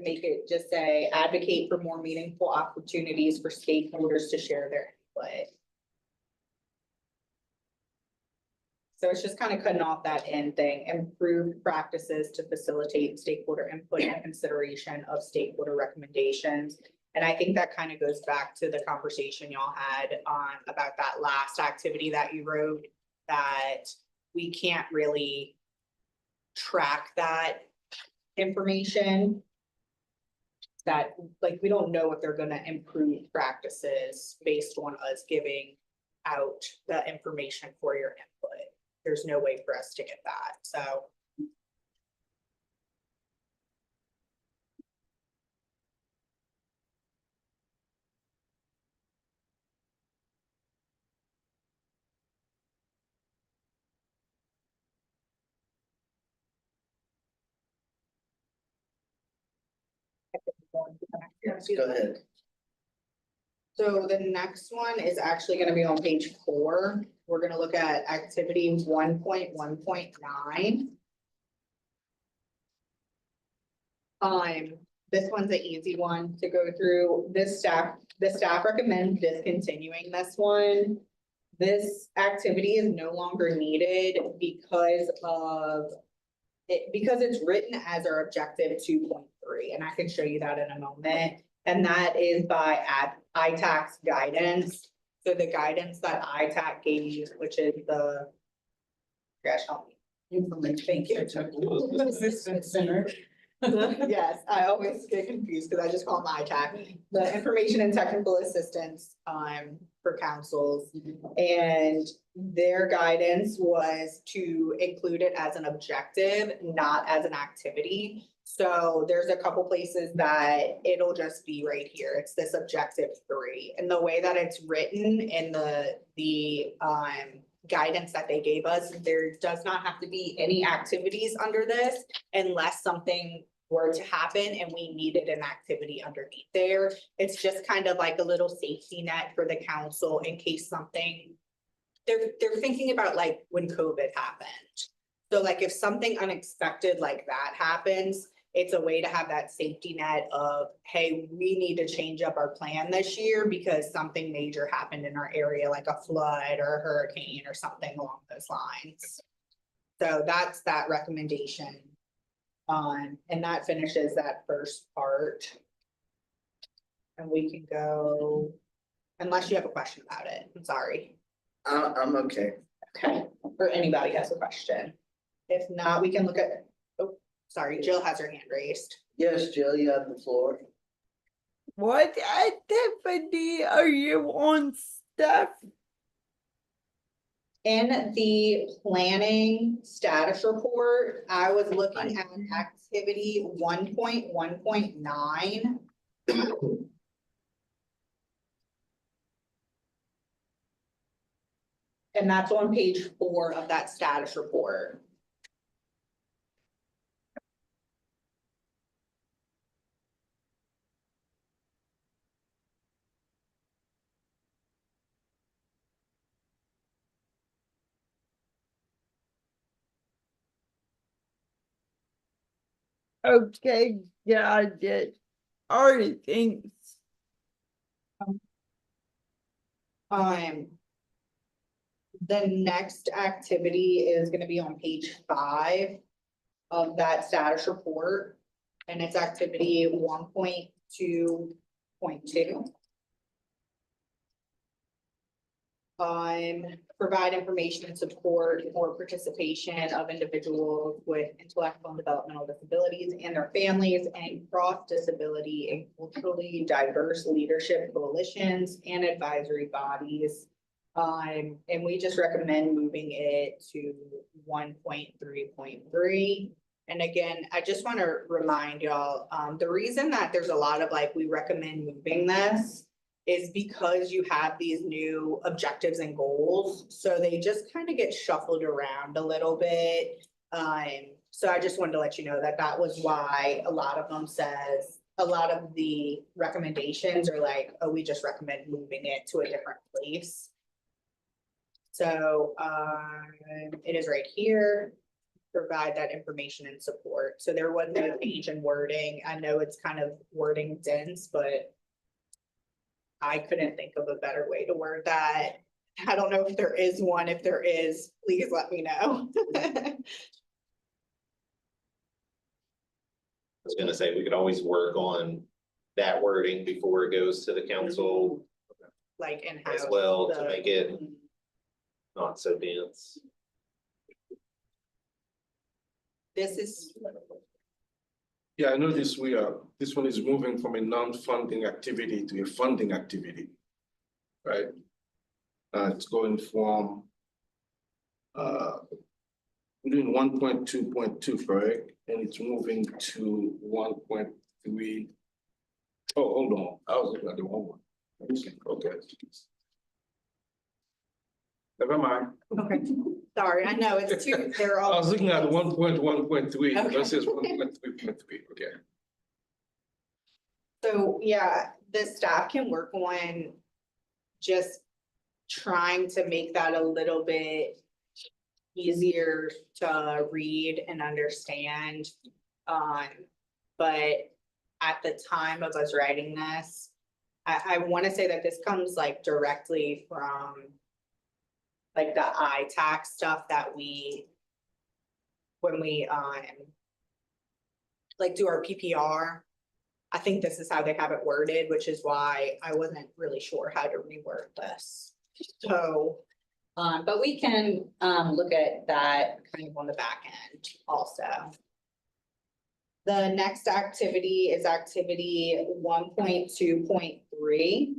make it just say advocate for more meaningful opportunities for stakeholders to share their input. So it's just kind of cutting off that end thing, improved practices to facilitate stakeholder input and consideration of stakeholder recommendations. And I think that kind of goes back to the conversation y'all had about that last activity that you wrote, that we can't really track that information. That, like, we don't know if they're gonna improve practices based on us giving out the information for your input. There's no way for us to get that, so.
Go ahead.
So the next one is actually gonna be on page 4. We're gonna look at activity 1.1.9. This one's an easy one to go through. The staff recommends discontinuing this one. This activity is no longer needed because it's written as our objective 2.3, and I can show you that in a moment. And that is by ITAC's guidance. So the guidance that ITAC gave, which is the, gosh, help me. Thank you.
Assistance Center.
Yes, I always get confused because I just call them ITAC, the Information and Technical Assistance for councils. And their guidance was to include it as an objective, not as an activity. So there's a couple places that it'll just be right here. It's this objective 3. And the way that it's written in the guidance that they gave us, there does not have to be any activities under this unless something were to happen and we needed an activity underneath there. It's just kind of like a little safety net for the council in case something, they're thinking about like when COVID happened. So like if something unexpected like that happens, it's a way to have that safety net of, hey, we need to change up our plan this year because something major happened in our area, like a flood or a hurricane or something along those lines. So that's that recommendation. And that finishes that first part. And we can go Unless you have a question about it, I'm sorry.
I'm okay.
Okay, or anybody has a question. If not, we can look at, oh, sorry, Jill has her hand raised.
Yes, Jill, you have the floor.
What activity are you on staff?
In the planning status report, I was looking at activity 1.1.9. And that's on page 4 of that status report.
Okay, got it. Alright, thanks.
The next activity is gonna be on page 5 of that status report. And it's activity 1.2.2. Provide information and support for participation of individuals with intellectual and developmental disabilities and their families, and cross-disability and culturally diverse leadership coalitions and advisory bodies. And we just recommend moving it to 1.3.3. And again, I just want to remind y'all, the reason that there's a lot of like, we recommend moving this is because you have these new objectives and goals. So they just kind of get shuffled around a little bit. So I just wanted to let you know that that was why a lot of them says, a lot of the recommendations are like, oh, we just recommend moving it to a different place. So it is right here. Provide that information and support. So there was no change in wording. I know it's kind of wording dense, but I couldn't think of a better way to word that. I don't know if there is one. If there is, please let me know.
I was gonna say, we could always work on that wording before it goes to the council
Like in-house.
as well to
the-
make it not so dense.
This is,
Yeah, I noticed this one is moving from a non-funding activity to a funding activity. Right? It's going from we're doing 1.2.2, correct? And it's moving to 1.3. Oh, hold on, I was looking at the wrong one. Let me see. Okay. Never mind.
okay, sorry, I know it's two, they're all.
I was looking at 1.1.3
Okay.
versus 1.3.3, okay.
So, yeah, the staff can work on just trying to make that a little bit easier to read and understand. But at the time of us writing this, I want to say that this comes like directly from like the ITAC stuff that we, when we like do our PPR. I think this is how they have it worded, which is why I wasn't really sure how to reword this. So, but we can look at that kind of on the back end also. The next activity is activity 1.2.3.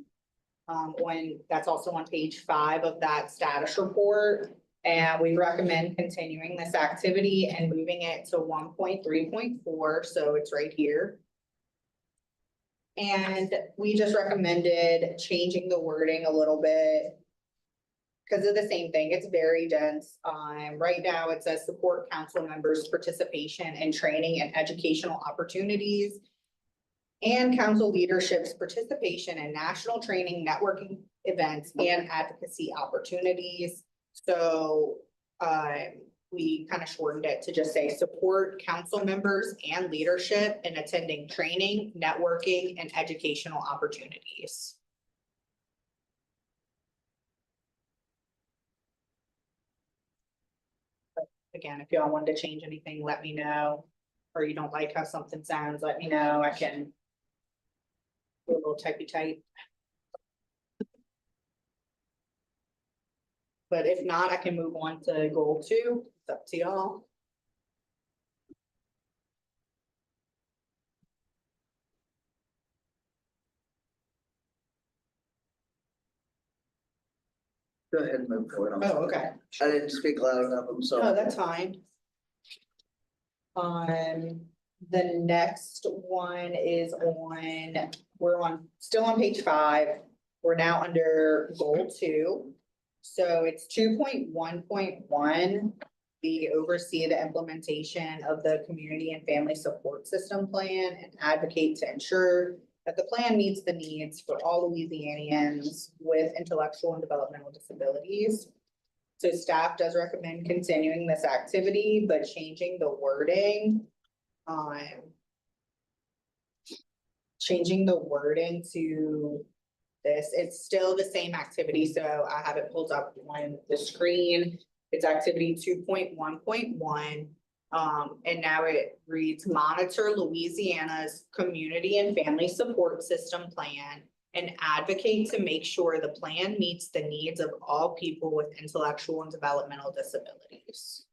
When that's also on page 5 of that status report. And we recommend continuing this activity and moving it to 1.3.4, so it's right here. And we just recommended changing the wording a little bit because of the same thing. It's very dense. Right now it says support council members' participation in training and educational opportunities and council leadership's participation in national training, networking events, and advocacy opportunities. So we kind of shortened it to just say support council members and leadership in attending training, networking, and educational opportunities. Again, if y'all wanted to change anything, let me know. Or you don't like how something sounds, let me know. I can do a little typey type. But if not, I can move on to goal 2. It's up to y'all.
Go ahead and move forward.
Oh, okay.
I didn't speak loud enough, I'm
Oh,
sorry.
that's fine. The next one is still on page 5. We're now under goal 2. So it's 2.1.1. We oversee the implementation of the community and family support system plan and advocate to ensure that the plan meets the needs for all Louisianians with intellectual and developmental disabilities. So staff does recommend continuing this activity, but changing the wording. Changing the wording to this, it's still the same activity, so I have it pulled up on the screen. It's activity 2.1.1. And now it reads, monitor Louisiana's community and family support system plan and advocate to make sure the plan meets the needs of all people with intellectual and developmental disabilities.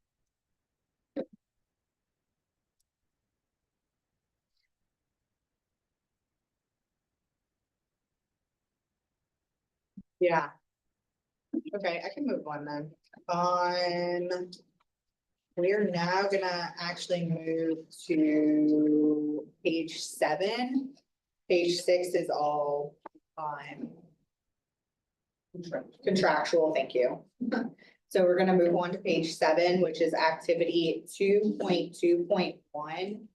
Yeah. Okay, I can move on then. We're now gonna actually move to page 7. Page 6 is all contractual, thank you. So we're gonna move on to page 7, which is activity 2.2.1.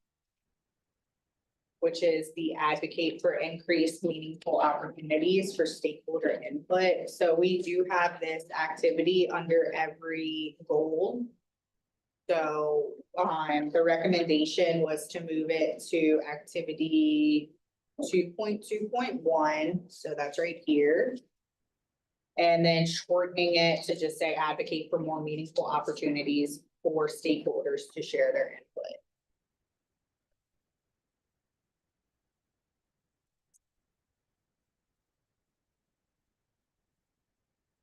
Which is the advocate for increased meaningful opportunities for stakeholder input. So we do have this activity under every goal. So the recommendation was to move it to activity 2.2.1, so that's right here. And then shortening it to just say advocate for more meaningful opportunities for stakeholders to share their input.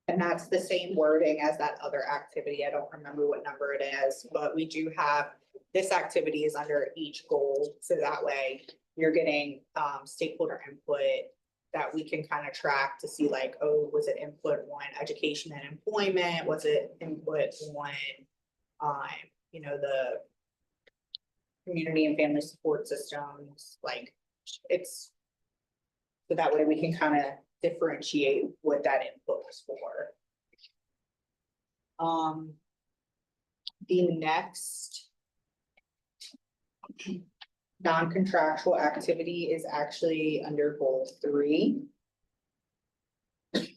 And that's the same wording as that other activity. I don't remember what number it is, but we do have, this activity is under each goal. So that way you're getting stakeholder input that we can kind of track to see like, oh, was it input on education and employment? Was it input on, you know, the community and family support systems? Like it's, so that way we can kind of differentiate what that input was for. The next non-contractual activity is actually under goal 3.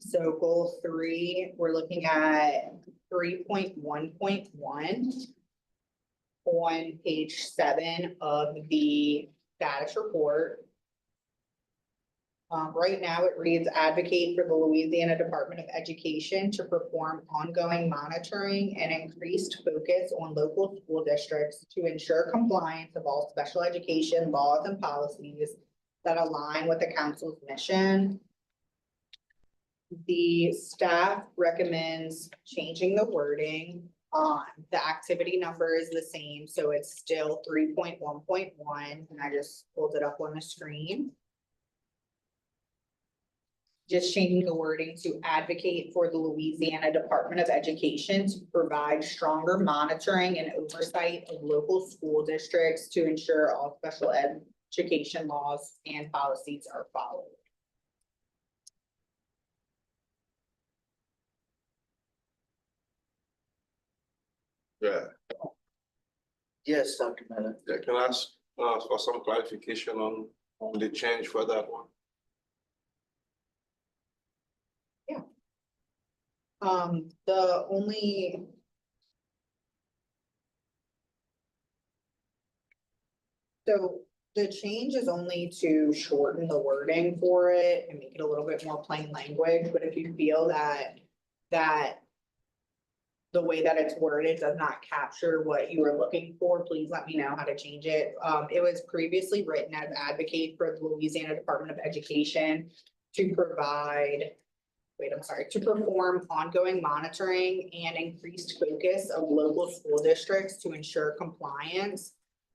So goal 3, we're looking at 3.1.1 on page 7 of the status report. Right now it reads advocate for the Louisiana Department of Education to perform ongoing monitoring and increased focus on local school districts to ensure compliance of all special education laws and policies that align with the council's mission. The staff recommends changing the wording. The activity number is the same, so it's still 3.1.1, and I just pulled it up on the screen. Just changing the wording to advocate for the Louisiana Department of Education to provide stronger monitoring and oversight of local school districts to ensure all special education laws and policies are followed.
Yeah,
Yes, Dr. Mehta.
yeah, can I ask for some clarification on the change for that one?
The only. So the change is only to shorten the wording for it and make it a little bit more plain language, but if you feel that the way that it's worded does not capture what you were looking for, please let me know how to change it. It was previously written as advocate for the Louisiana Department of Education to provide to perform ongoing monitoring and increased focus of local school districts to ensure compliance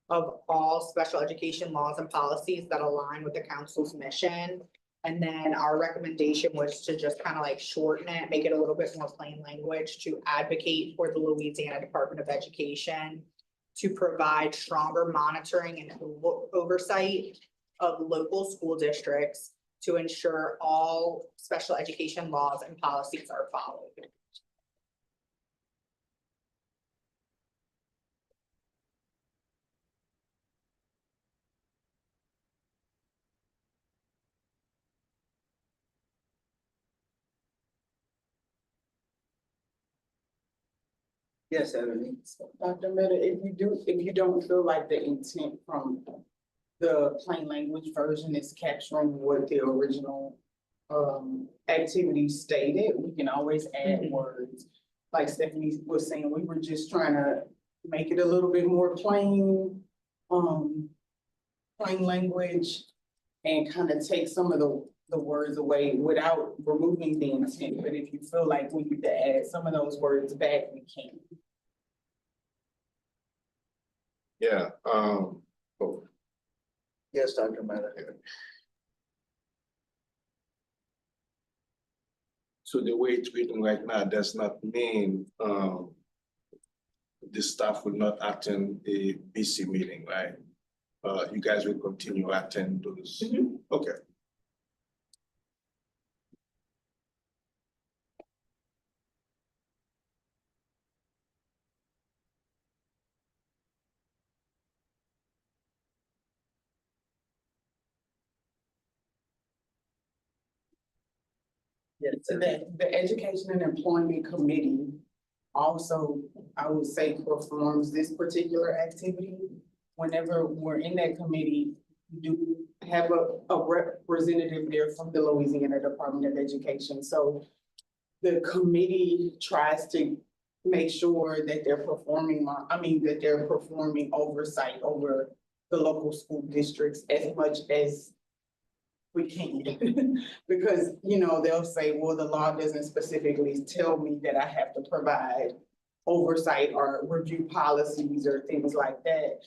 of all special education laws and policies that align with the council's mission. And then our recommendation was to just kind of like shorten it, make it a little bit more plain language, to advocate for the Louisiana Department of Education to provide stronger monitoring and oversight of local school districts to ensure all special education laws and policies are followed.
Yes, Ebony.
Dr. Mehta, if you don't feel like the intent from the plain language version is capturing what the original activity stated, we can always add words. Like Stephanie was saying, we were just trying to make it a little bit more plain language and kind of take some of the words away without removing the intent. But if you feel like we need to add some of those words back, we can.
Yeah,
Yes, Dr. Mehta.
so the way it's written right now does not mean, the staff will not attend a BC meeting, right? You guys will continue to attend those, okay.
Yes,
So the Education and Employment Committee also, I would say, performs this particular activity. Whenever we're in that committee, we do have a representative there from the Louisiana Department of Education. So the committee tries to make sure that they're performing, that they're performing oversight over the local school districts as much as we can. Because, they'll say, well, the law doesn't specifically tell me that I have to provide oversight or review policies or things like that.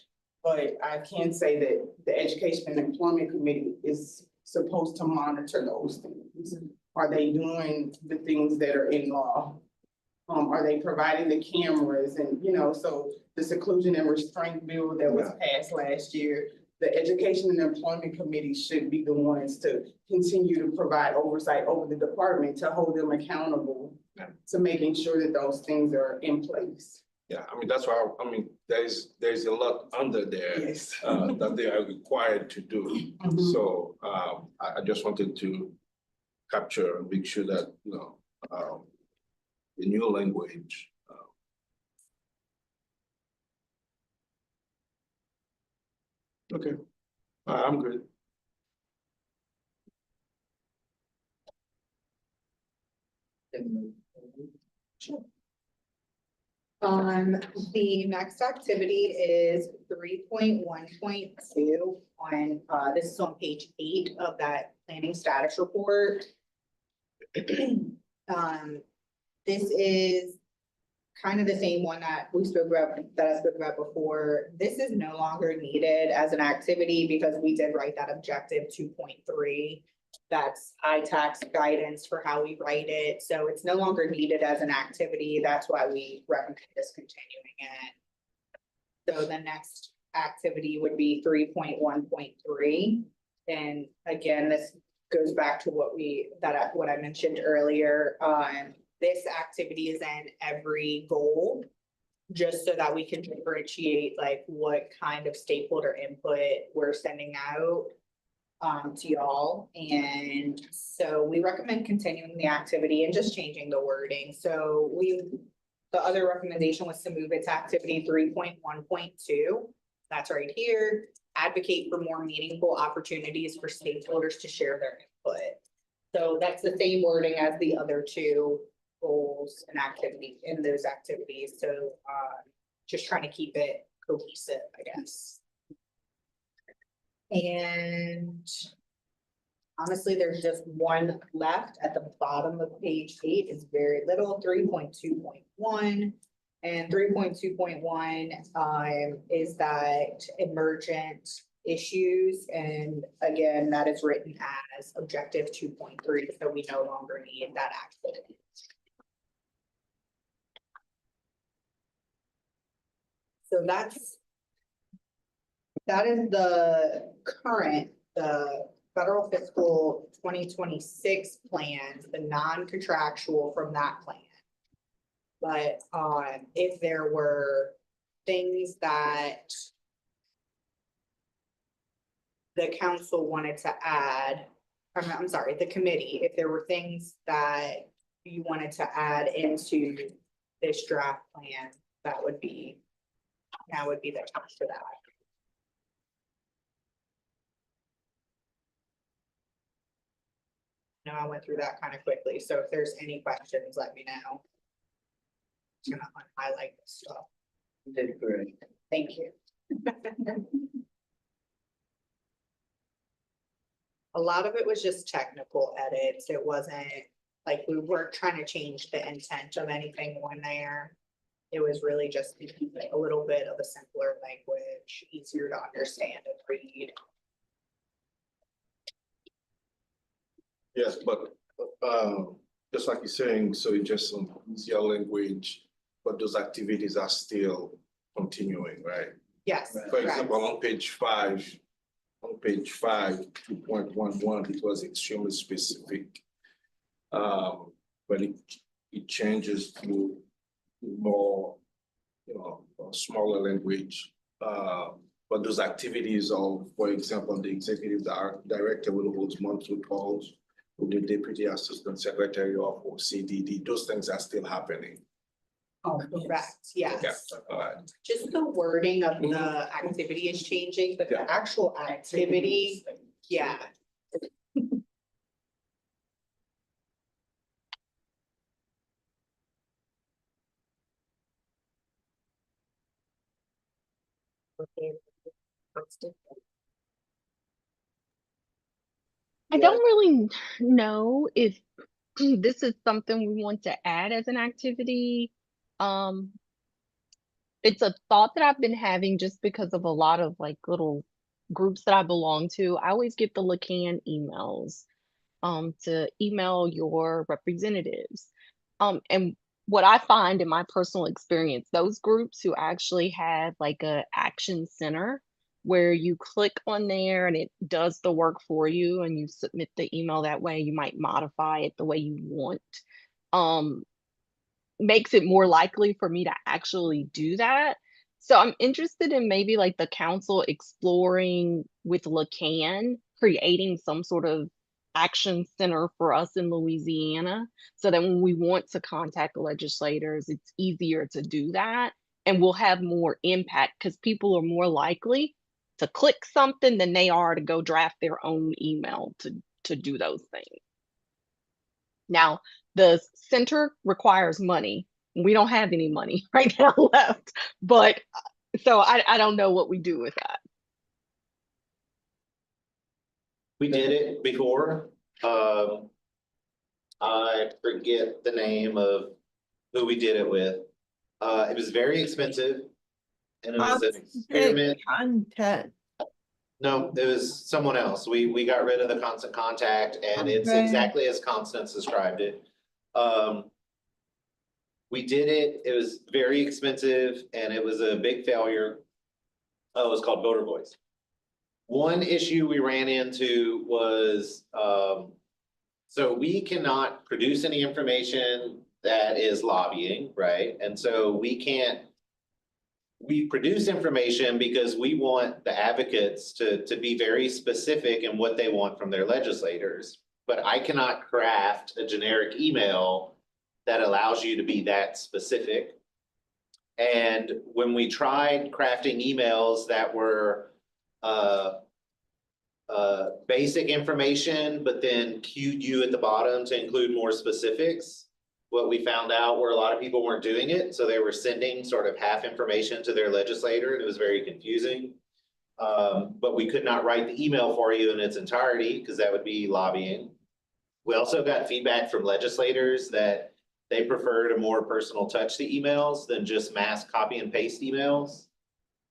But I can say that the Education and Employment Committee is supposed to monitor those things. Are they doing the things that are in law? Are they providing the cameras? And, so the seclusion and restraint bill that was passed last year, the Education and Employment Committee should be the ones to continue to provide oversight over the department to hold them accountable to making sure that those things are in place.
Yeah, that's why, there's a lot under there.
Yes.
That they are required to do.
Mhm.
So, I just wanted to capture and make sure that, the new language. Okay, I'm good.
The next activity is 3.1.2 on, this is on page 8 of that planning status report. This is kind of the same one that I spoke about before. This is no longer needed as an activity because we did write that objective 2.3. That's ITAC's guidance for how we write it. So it's no longer needed as an activity. That's why we recommend discontinuing it. So the next activity would be 3.1.3. And again, this goes back to what I mentioned earlier. This activity is in every goal, just so that we can differentiate like what kind of stakeholder input we're sending out to y'all. And so we recommend continuing the activity and just changing the wording. So the other recommendation was to move it to activity 3.1.2. That's right here. Advocate for more meaningful opportunities for stakeholders to share their input. So that's the same wording as the other two goals and activity in those activities. So just trying to keep it cohesive, I guess. And Honestly, there's just one left at the bottom of page 8. It's very little, 3.2.1. And 3.2.1 is that emergent issues, and again, that is written as objective 2.3, so we no longer need that activity. So that is the current, the federal fiscal 2026 plan, the non-contractual from that plan. But if there were things that the council wanted to add, I'm sorry, the committee, if there were things that you wanted to add into this draft plan, that would be, now would be the time for that. No, I went through that kind of quickly, so if there's any questions, let me know. I'm gonna highlight this stuff.
You did great.
Thank you. A lot of it was just technical edits. It wasn't like we weren't trying to change the intent of anything on there. It was really just like a little bit of a simpler language, easier to understand and read.
Yes, but just like you're saying, so it's just some easier language, but those activities are still continuing, right?
Yes.
Right.
For
correct.
example, on page 5, 2.11, it was extremely specific. But it changes to more, smaller language. But those activities of, for example, the executive director will hold monthly calls with the deputy assistant secretary of CDD. Those things are still happening.
Oh,
Correct, yes.
Yeah, all right.
Just the wording of the activity is changing, but the actual activity, yeah.
I don't really know if this is something we want to add as an activity. It's a thought that I've been having just because of a lot of like little groups that I belong to. I always get the LACAN emails to email your representatives. And what I find in my personal experience, those groups who actually have like a action center where you click on there and it does the work for you and you submit the email that way, you might modify it the way you want. Makes it more likely for me to actually do that. So I'm interested in maybe like the council exploring with LACAN, creating some sort of action center for us in Louisiana, so that when we want to contact legislators, it's easier to do that and we'll have more impact because people are more likely to click something than they are to go draft their own email to do those things. Now, the center requires money. We don't have any money right now left, but so I don't know what we do with that.
We did it before. I forget the name of who we did it with. It was very expensive. And it was an experiment.
Content.
No, it was someone else. We got rid of the constant contact and it's
Okay.
exactly as Constance described it. We did it. It was very expensive and it was a big failure. It was called Voter Voice. One issue we ran into was, so we cannot produce any information that is lobbying, right? And so we produce information because we want the advocates to be very specific in what they want from their legislators. But I cannot craft a generic email that allows you to be that specific. And when we tried crafting emails that were basic information, but then cued you at the bottom to include more specifics, what we found out were a lot of people weren't doing it. So they were sending sort of half information to their legislator and it was very confusing. But we could not write the email for you in its entirety because that would be lobbying. We also got feedback from legislators that they preferred a more personal touch to emails than just mass copy and paste emails.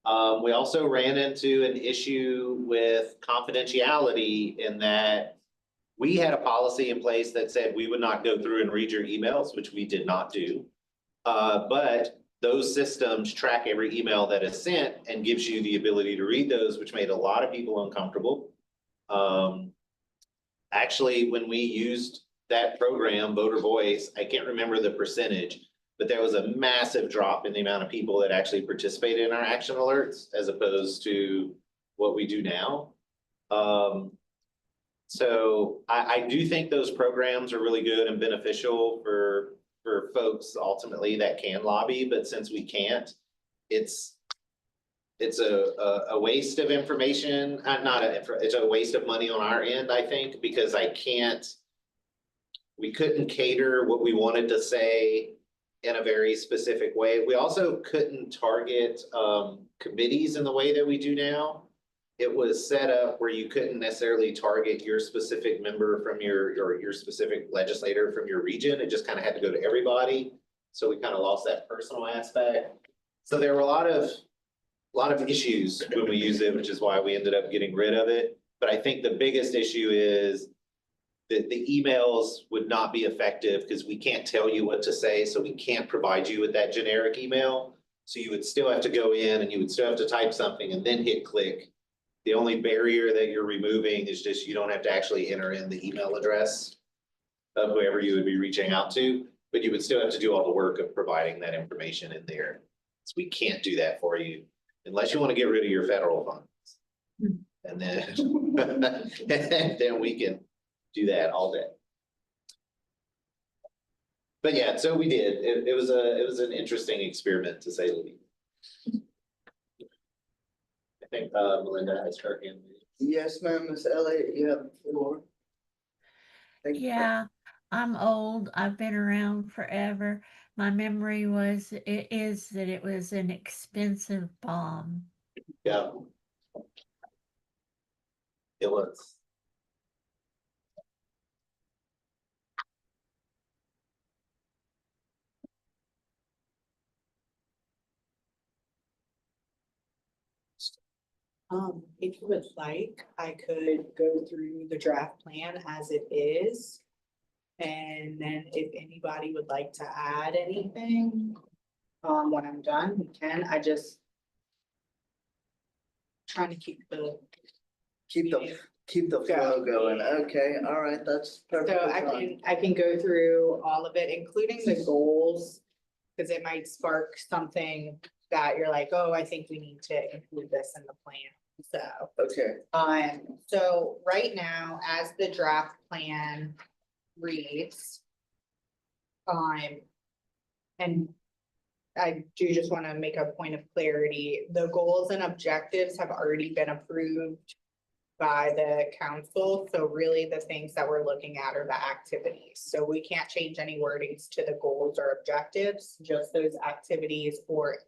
We also ran into an issue with confidentiality in that we had a policy in place that said we would not go through and read your emails, which we did not do. But those systems track every email that is sent and gives you the ability to read those, which made a lot of people uncomfortable. Actually, when we used that program, Voter Voice, I can't remember the percentage, but there was a massive drop in the amount of people that actually participated in our action alerts as opposed to what we do now. So I do think those programs are really good and beneficial for folks ultimately that can lobby, but since we can't, it's a waste of information, it's a waste of money on our end, I think, because we couldn't cater what we wanted to say in a very specific way. We also couldn't target committees in the way that we do now. It was set up where you couldn't necessarily target your specific member from your specific legislator from your region. It just kind of had to go to everybody. So we kind of lost that personal aspect. So there were a lot of issues when we used it, which is why we ended up getting rid of it. But I think the biggest issue is that the emails would not be effective because we can't tell you what to say. So we can't provide you with that generic email. So you would still have to go in and you would still have to type something and then hit click. The only barrier that you're removing is just you don't have to actually enter in the email address of whoever you would be reaching out to, but you would still have to do all the work of providing that information in there. So we can't do that for you unless you want to get rid of your federal funds. And then we can do that all day. But yeah, so we did. It was an interesting experiment to say the least. I think Melinda has her hand raised.
Yes, ma'am, Miss Elliott, you have the floor. Thank you.
Yeah, I'm old. I've been around forever. My memory is that it was an expensive bomb.
Yeah. It was.
If you would like, I could go through the draft plan as it is. And then if anybody would like to add anything, when I'm done, we can. I just trying to keep the
flow going. Okay, all right, that's perfect.
So I can go through all of it, including the goals, because it might spark something that you're like, oh, I think we need to include this in the plan. So,
okay.
So right now, as the draft plan reads, and I do just want to make a point of clarity. The goals and objectives have already been approved by the council. So really the things that we're looking at are the activities. So we can't change any wordings to the goals or objectives, just those activities, or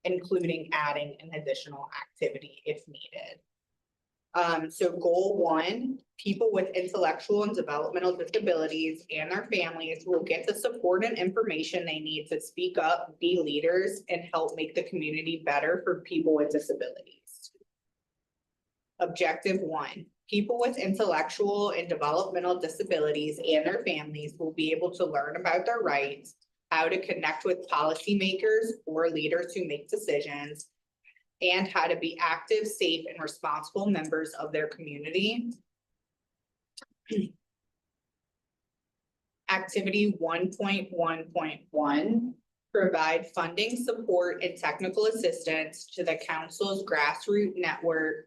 including adding an additional activity if needed. So goal 1, people with intellectual and developmental disabilities and their families will get the support and information they need to speak up, be leaders, and help make the community better for people with disabilities. Objective 1, people with intellectual and developmental disabilities and their families will be able to learn about their rights, how to connect with policymakers or leaders who make decisions, and how to be active, safe, and responsible members of their community. Activity 1.1.1, provide funding, support, and technical assistance to the council's grassroots network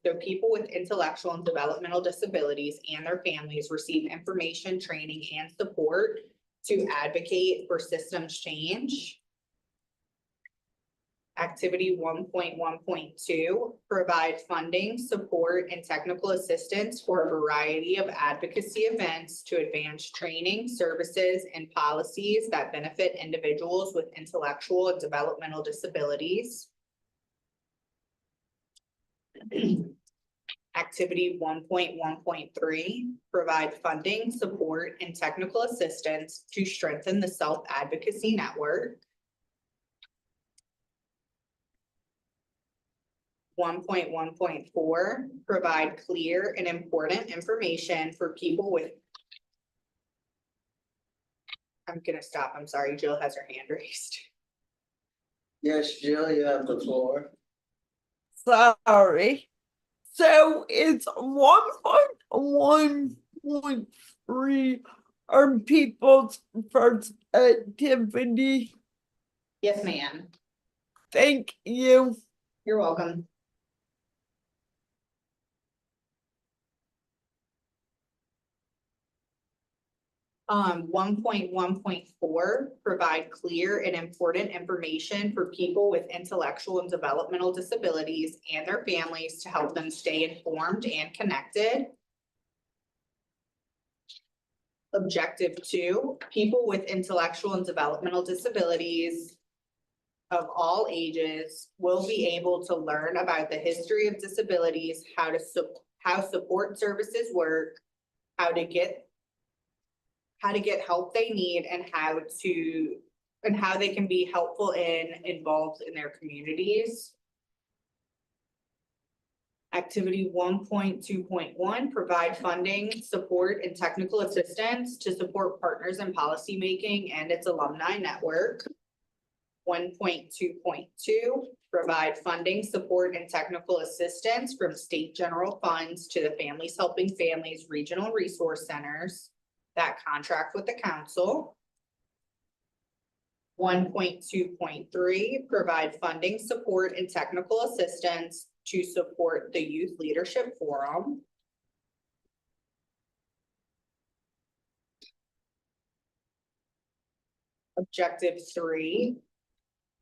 so people with intellectual and developmental disabilities and their families receive information, training, and support to advocate for systems change. Activity 1.1.2, provide funding, support, and technical assistance for a variety of advocacy events to advance training, services, and policies that benefit individuals with intellectual and developmental disabilities. Activity 1.1.3, provide funding, support, and technical assistance to strengthen the self-advocacy network. 1.1.4, provide clear and important information for people with. I'm gonna stop. I'm sorry. Jill has her hand raised.
Yes, Jill, you have the floor.
Sorry. So it's 1.1.3 are people's first activity.
Yes, ma'am.
Thank you.
You're welcome. 1.1.4, provide clear and important information for people with intellectual and developmental disabilities and their families to help them stay informed and connected. Objective 2, people with intellectual and developmental disabilities of all ages will be able to learn about the history of disabilities, how support services work, how to get help they need, and how they can be helpful and involved in their communities. Activity 1.2.1, provide funding, support, and technical assistance to support partners in policymaking and its alumni network. 1.2.2, provide funding, support, and technical assistance from state general funds to the Families Helping Families Regional Resource Centers that contract with the council. 1.2.3, provide funding, support, and technical assistance to support the Youth Leadership Forum. Objective 3,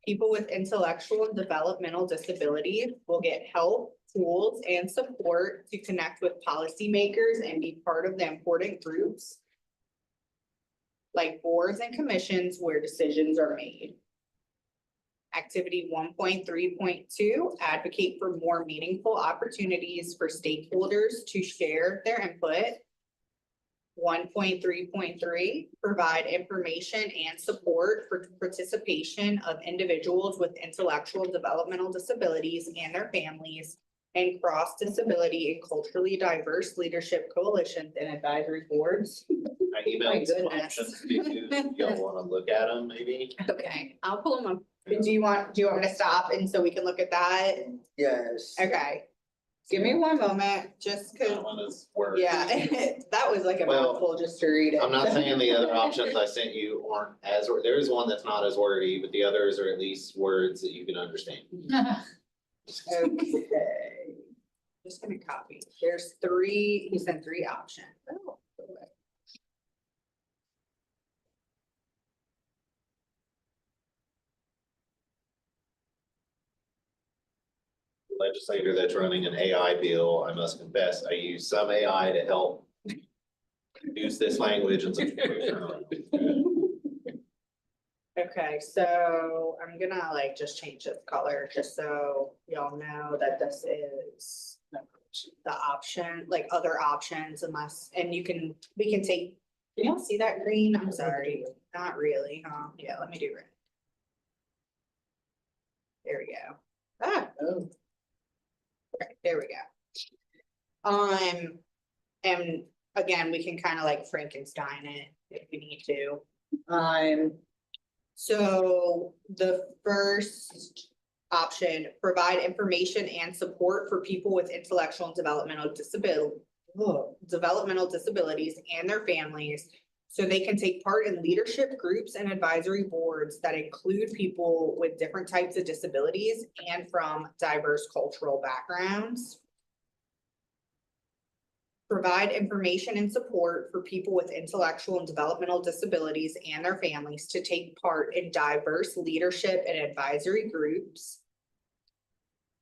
people with intellectual and developmental disabilities will get help, tools, and support to connect with policymakers and be part of the important groups like boards and commissions where decisions are made. Activity 1.3.2, advocate for more meaningful opportunities for stakeholders to share their input. 1.3.3, provide information and support for participation of individuals with intellectual and developmental disabilities and their families and cross-disability and culturally diverse leadership coalitions and advisory boards.
I emailed some
goodness.
options to you. Y'all wanna look at them maybe?
Okay, I'll pull them up. Do you want me to stop and so we can look at that?
Yes.
Okay. Give me one moment, just
That
cause,
one is word.
yeah, that was like a
Well,
mouthful just to read it.
I'm not saying the other options I sent you aren't as, there is one that's not as wordy, but the others are at least words that you can understand.
Okay. Just gonna copy. There's 3, he sent 3 options. Oh, okay.
Legislator that's running an AI bill, I must confess, I use some AI to help use this language and some.
Okay, so I'm gonna like just change the color, just so y'all know that this is the option, like other options unless, and we can take, can y'all see that green? I'm sorry, not really, huh? Yeah, let me do red. There we go. Ah,
Oh,
okay, there we go. And again, we can kind of like Frankenstein it if we need to. So the first option, provide information and support for people with intellectual and developmental disabilities and their families so they can take part in leadership groups and advisory boards that include people with different types of disabilities and from diverse cultural backgrounds. Provide information and support for people with intellectual and developmental disabilities and their families to take part in diverse leadership and advisory groups.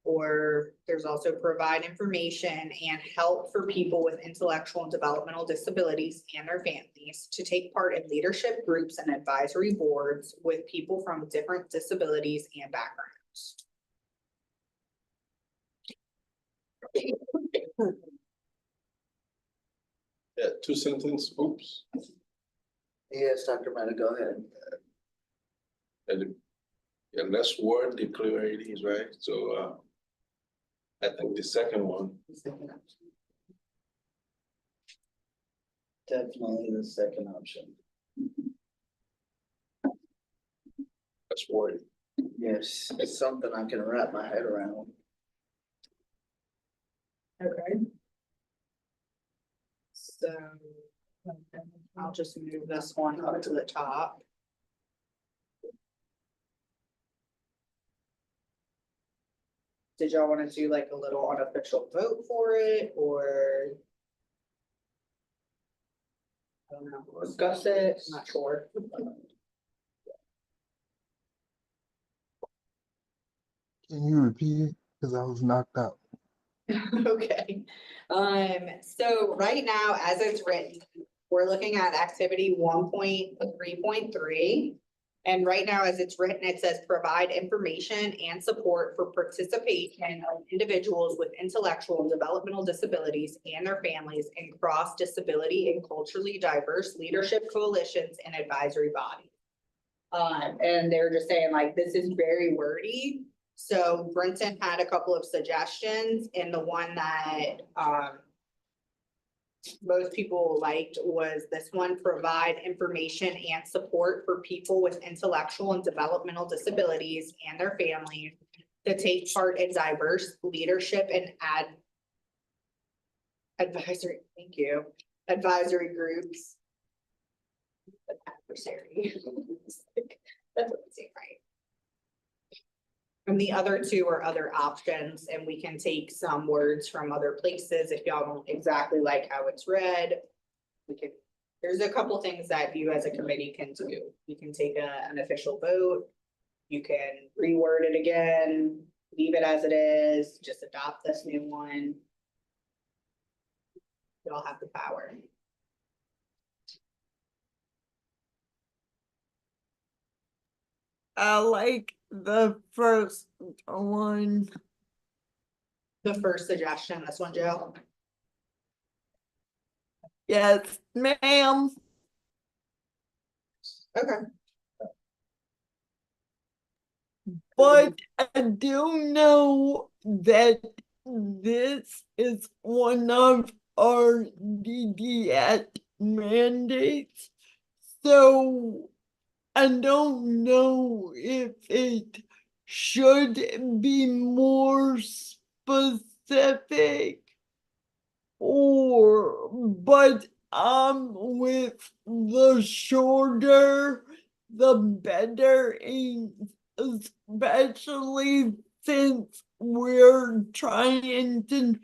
Or there's also provide information and help for people with intellectual and developmental disabilities and their families to take part in leadership groups and advisory boards with people from different disabilities and backgrounds.
Yeah, 2 sentence, oops.
Yes, Dr. Mata, go ahead.
And less word, the clearer it is, right? So, I think the second one,
Definitely the second option.
less word.
Yes, it's something I can wrap my head around.
Okay. So I'll just move this one up to the top. Did y'all want to do like a little unofficial vote for it or? I don't know, discuss it, I'm not sure.
Can you repeat it? Cause I was knocked out.
Okay, so right now, as it's written, we're looking at activity 1.3.3. And right now, as it's written, it says provide information and support for participation of individuals with intellectual and developmental disabilities and their families in cross-disability and culturally diverse leadership coalitions and advisory bodies. And they're just saying like, this is very wordy. So Brenton had a couple of suggestions, and the one that, most people liked was this one: provide information and support for people with intellectual and developmental disabilities and their families to take part in diverse leadership and advisory, thank you, advisory groups. Adversary. That's what I'm saying, right? And the other two are other options, and we can take some words from other places if y'all don't exactly like how it's read. We could, there's a couple things that you as a committee can do. You can take an official vote. You can reword it again, leave it as it is, just adopt this new one. Y'all have the power.
I like the first one.
The first suggestion, this one, Jill.
Yes, ma'am.
Okay.
But I do know that this is one of our DDS mandates. So I don't know if it should be more specific but with the shorter, the better, and especially since we're trying to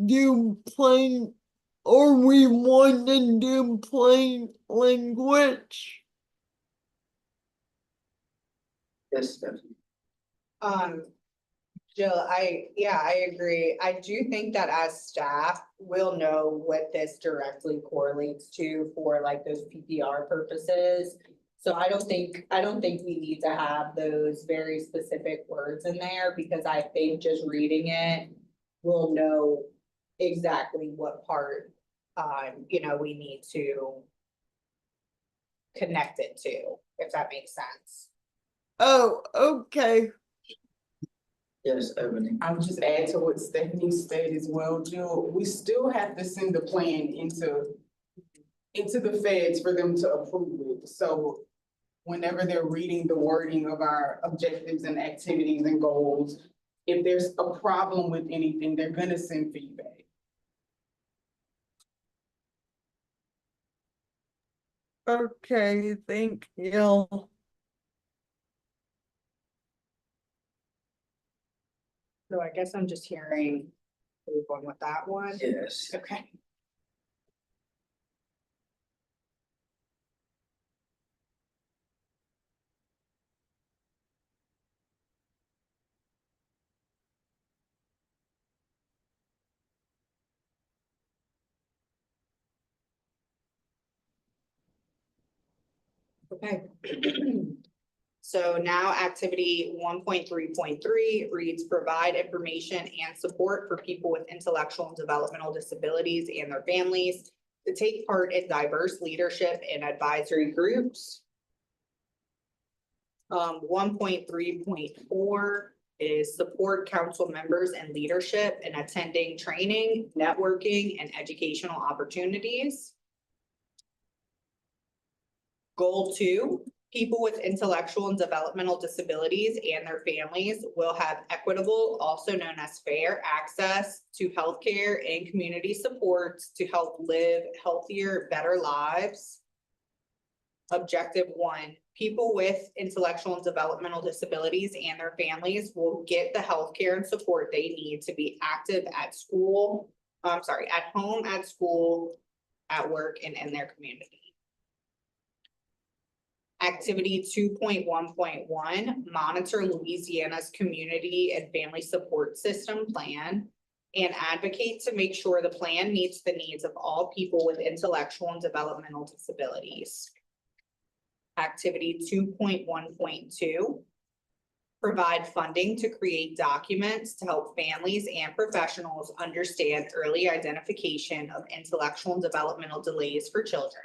do plain, or we want to do plain language.
Yes, Stephanie.
Jill, I agree. I do think that as staff, we'll know what this directly correlates to for like those PPR purposes. So I don't think we need to have those very specific words in there, because I think just reading it, we'll know exactly what part, we need to connect it to, if that makes sense.
Oh, okay.
Yes, Ebony.
I'll just add to what Stephanie said as well, Jill. We still have to send the plan into the feds for them to approve it. So whenever they're reading the wording of our objectives and activities and goals, if there's a problem with anything, they're gonna send feedback.
Okay, thank you.
So I guess I'm just hearing move on with that one.
Yes.
Okay. Okay. So now activity 1.3.3 reads provide information and support for people with intellectual and developmental disabilities and their families to take part in diverse leadership and advisory groups. 1.3.4 is support council members and leadership in attending training, networking, and educational opportunities. Goal 2, people with intellectual and developmental disabilities and their families will have equitable, also known as fair, access to healthcare and community supports to help live healthier, better lives. Objective 1, people with intellectual and developmental disabilities and their families will get the healthcare and support they need to be active at school, at home, at school, at work, and in their community. Activity 2.1.1, monitor Louisiana's community and family support system plan and advocate to make sure the plan meets the needs of all people with intellectual and developmental disabilities. Activity 2.1.2, provide funding to create documents to help families and professionals understand early identification of intellectual and developmental delays for children.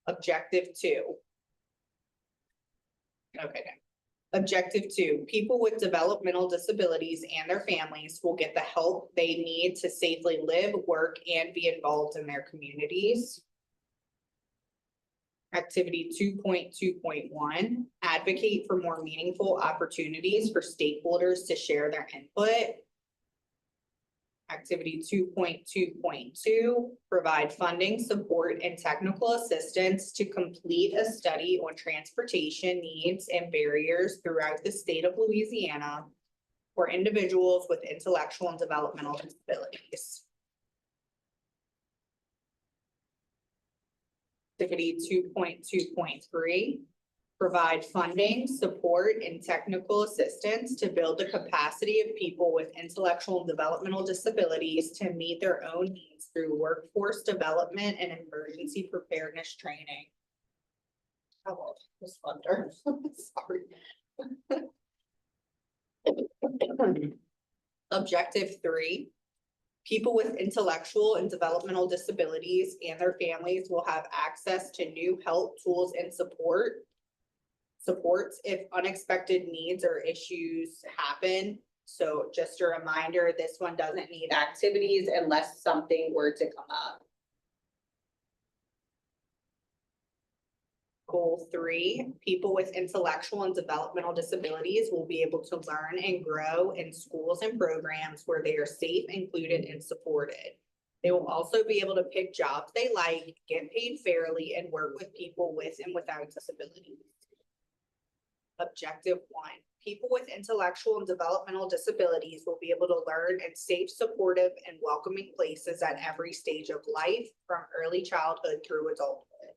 Objective 2. Okay. Objective 2, people with developmental disabilities and their families will get the help they need to safely live, work, and be involved in their communities. Activity 2.2.1, advocate for more meaningful opportunities for stakeholders to share their input. Activity 2.2.2, provide funding, support, and technical assistance to complete a study on transportation needs and barriers throughout the state of Louisiana for individuals with intellectual and developmental disabilities. Activity 2.2.3, provide funding, support, and technical assistance to build the capacity of people with intellectual and developmental disabilities to meet their own needs through workforce development and emergency preparedness training. Oh, this thunder. Sorry. Objective 3, people with intellectual and developmental disabilities and their families will have access to new help, tools, and supports if unexpected needs or issues happen. So just a reminder, this one doesn't need activities unless something were to come up. Goal 3, people with intellectual and developmental disabilities will be able to learn and grow in schools and programs where they are safe, included, and supported. They will also be able to pick jobs they like, get paid fairly, and work with people with and without disabilities. Objective 1, people with intellectual and developmental disabilities will be able to learn in safe, supportive, and welcoming places at every stage of life, from early childhood through adulthood.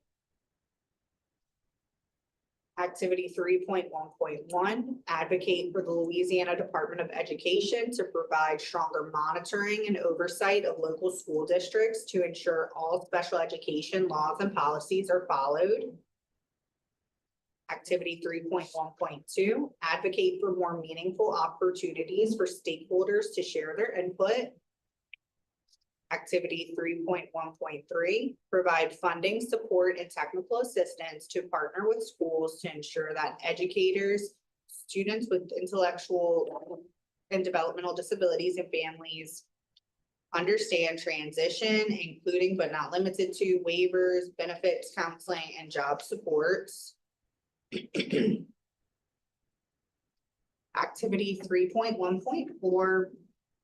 Activity 3.1.1, advocate for the Louisiana Department of Education to provide stronger monitoring and oversight of local school districts to ensure all special education laws and policies are followed. Activity 3.1.2, advocate for more meaningful opportunities for stakeholders to share their input. Activity 3.1.3, provide funding, support, and technical assistance to partner with schools to ensure that educators, students with intellectual and developmental disabilities, and families understand transition, including but not limited to waivers, benefits, counseling, and job supports. Activity 3.1.4,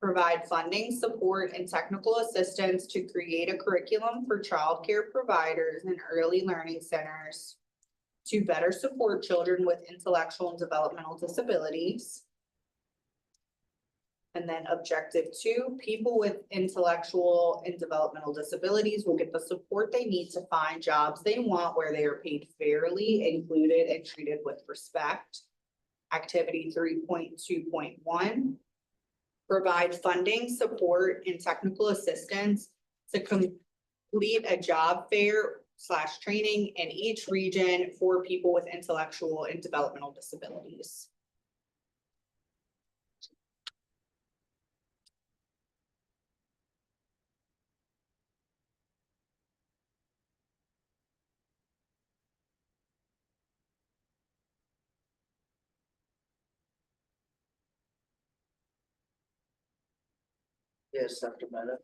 provide funding, support, and technical assistance to create a curriculum for childcare providers and early learning centers to better support children with intellectual and developmental disabilities. And then objective 2, people with intellectual and developmental disabilities will get the support they need to find jobs they want where they are paid fairly, included, and treated with respect. Activity 3.2.1, provide funding, support, and technical assistance to complete a job fair / training in each region for people with intellectual and developmental disabilities.
Yes, Dr. Meta.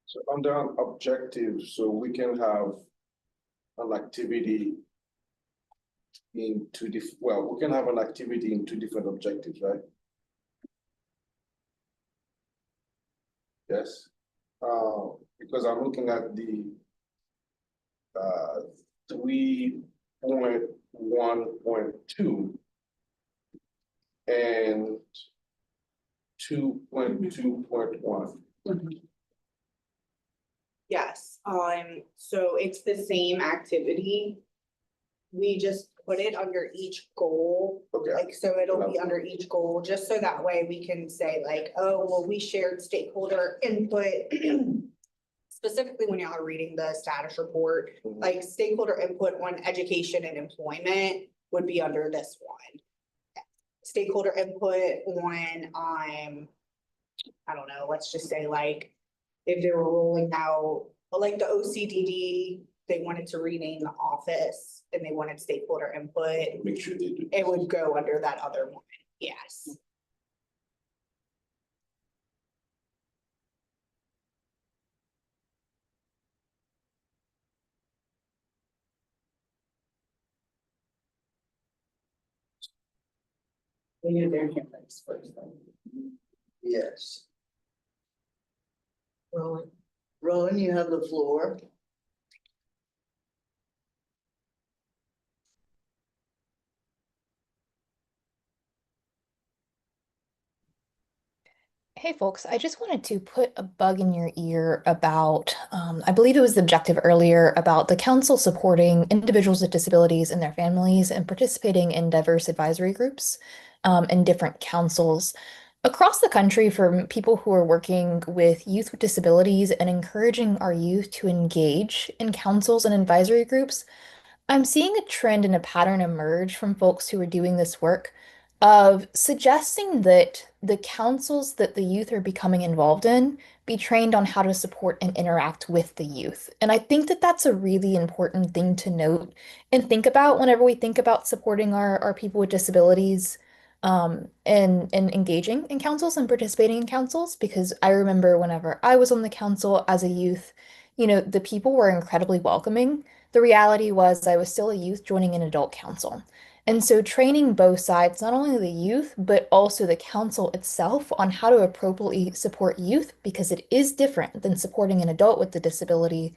So under objectives, so we can have an activity in we can have an activity in 2 different objectives, right? Yes, because I'm looking at the 3.1.2 and 2.2.1.
Yes, so it's the same activity. We just put it under each goal.
Okay.
Like, so it'll be under each goal, just so that way we can say like, oh, well, we shared stakeholder input. Specifically when y'all are reading the status report, like stakeholder input on education and employment would be under this one. Stakeholder input on, I don't know, let's just say like, if they were rolling out, like the OCDD, they wanted to rename the office and they wanted stakeholder input,
Make sure they do.
it would go under that other one, yes.
They need their hand raised first.
Yes.
Rowan,
Rowan, you have the floor.
Hey folks, I just wanted to put a bug in your ear about, I believe it was the objective earlier about the council supporting individuals with disabilities and their families and participating in diverse advisory groups and different councils across the country for people who are working with youth with disabilities and encouraging our youth to engage in councils and advisory groups. I'm seeing a trend and a pattern emerge from folks who are doing this work of suggesting that the councils that the youth are becoming involved in be trained on how to support and interact with the youth. And I think that that's a really important thing to note and think about whenever we think about supporting our people with disabilities and engaging in councils and participating in councils. Because I remember whenever I was on the council as a youth, you know, the people were incredibly welcoming. The reality was I was still a youth joining an adult council. And so training both sides, not only the youth, but also the council itself on how to appropriately support youth, because it is different than supporting an adult with a disability,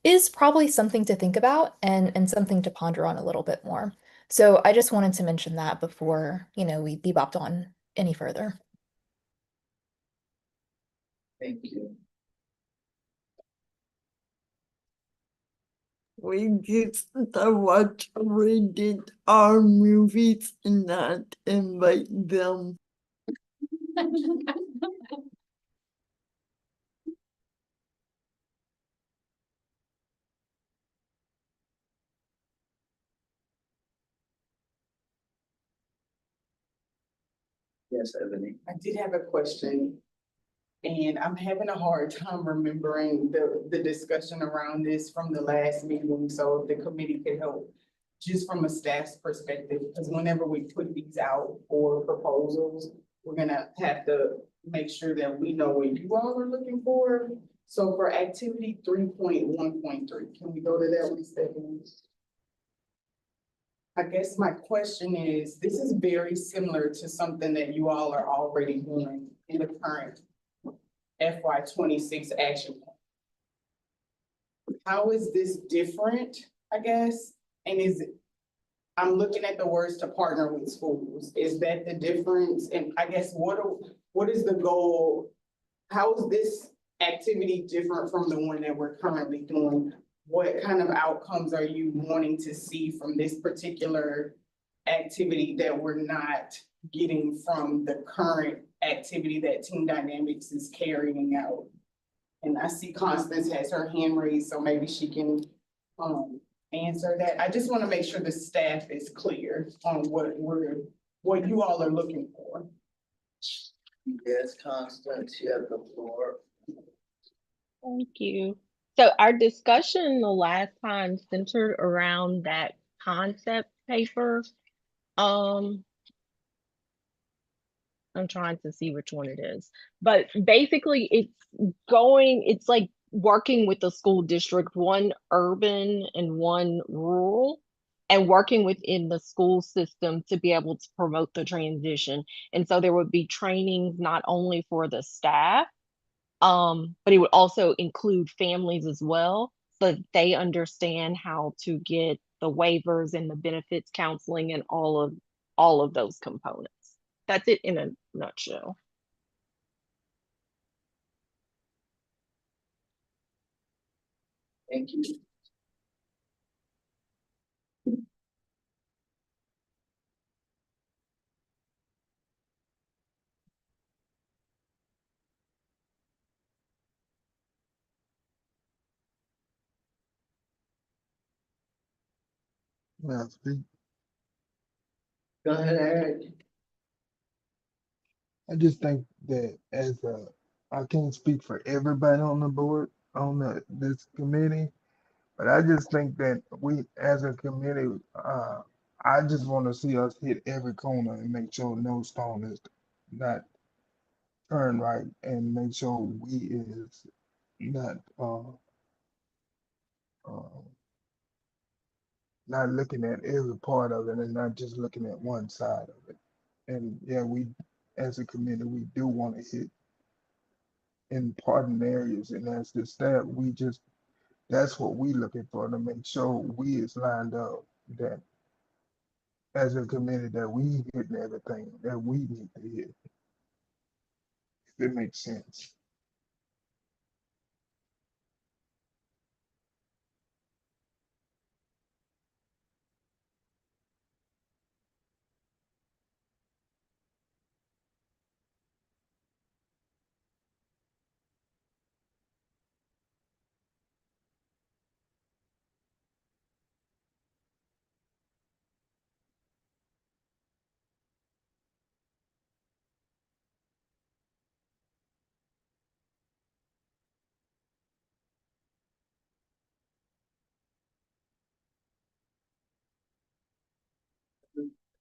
is probably something to think about and something to ponder on a little bit more. So I just wanted to mention that before, you know, we bebopped on any further.
Thank you.
We get to watch rated R movies and not invite them.
Yes, Ebony.
I did have a question. And I'm having a hard time remembering the discussion around this from the last meeting, so if the committee could help. Just from a staff's perspective, because whenever we put these out for proposals, we're gonna have to make sure that we know what you all are looking for. So for activity 3.1.3, can we go to that one, Stephanie? I guess my question is, this is very similar to something that you all are already doing in the current FY 26 action plan. How is this different, I guess? And I'm looking at the words to partner with schools. Is that the difference? And I guess what is the goal? How is this activity different from the one that we're currently doing? What kind of outcomes are you wanting to see from this particular activity that we're not getting from the current activity that Team Dynamics is carrying out? And I see Constance has her hand raised, so maybe she can, answer that. I just want to make sure the staff is clear on what you all are looking for.
Yes, Constance, you have the floor.
Thank you. So our discussion the last time centered around that concept paper. I'm trying to see which one it is, but basically it's like working with the school district, one urban and one rural, and working within the school system to be able to promote the transition. And so there would be trainings not only for the staff, but it would also include families as well, so that they understand how to get the waivers and the benefits counseling and all of those components. That's it in a nutshell.
Thank you.
May I speak?
Go ahead, Eric.
I just think that I can't speak for everybody on the board, on this committee, but I just think that we, as a committee, I just want to see us hit every corner and make sure no stone is not turned right, and make sure we is not, uh, not looking at every part of it and not just looking at one side of it. And yeah, we, as a committee, we do want to hit important areas, and as the staff, that's what we looking for, to make sure we is lined up, that as a committee that we hitting everything that we need to hit. If it makes sense.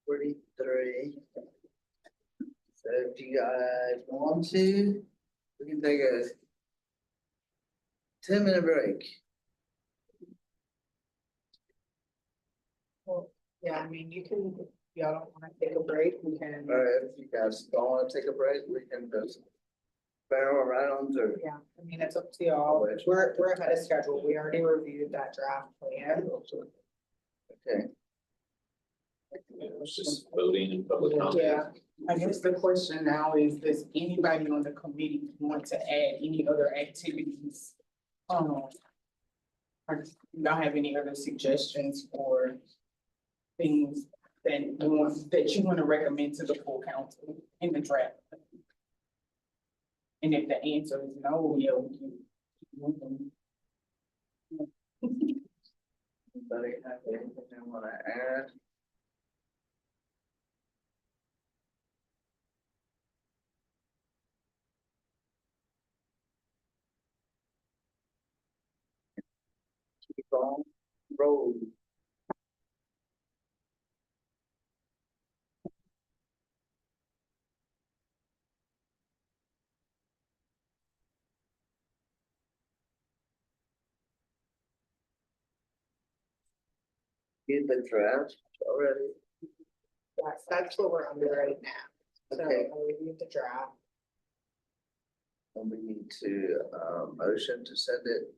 $43. So if you guys want to, we can take a 10-minute break.
Well, yeah, I mean, you can, if y'all don't wanna take a break, we can.
Or if you guys don't wanna take a break, we can just barrel right on through.
Yeah, I mean, it's up to y'all. We're ahead of schedule. We already reviewed that draft plan.
Okay.
It was just voting and public comment.
Yeah, I guess the question now is, does anybody on the committee want to add any other activities? Or do y'all have any other suggestions or things that you want to recommend to the full council in the draft? And if the answer is no, yeah, we can keep moving.
Anybody have anything they wanna add? Keep on rolling. Get the draft already.
That's what we're under right now. So
Okay.
I reviewed the draft.
And we need to, motion to send it.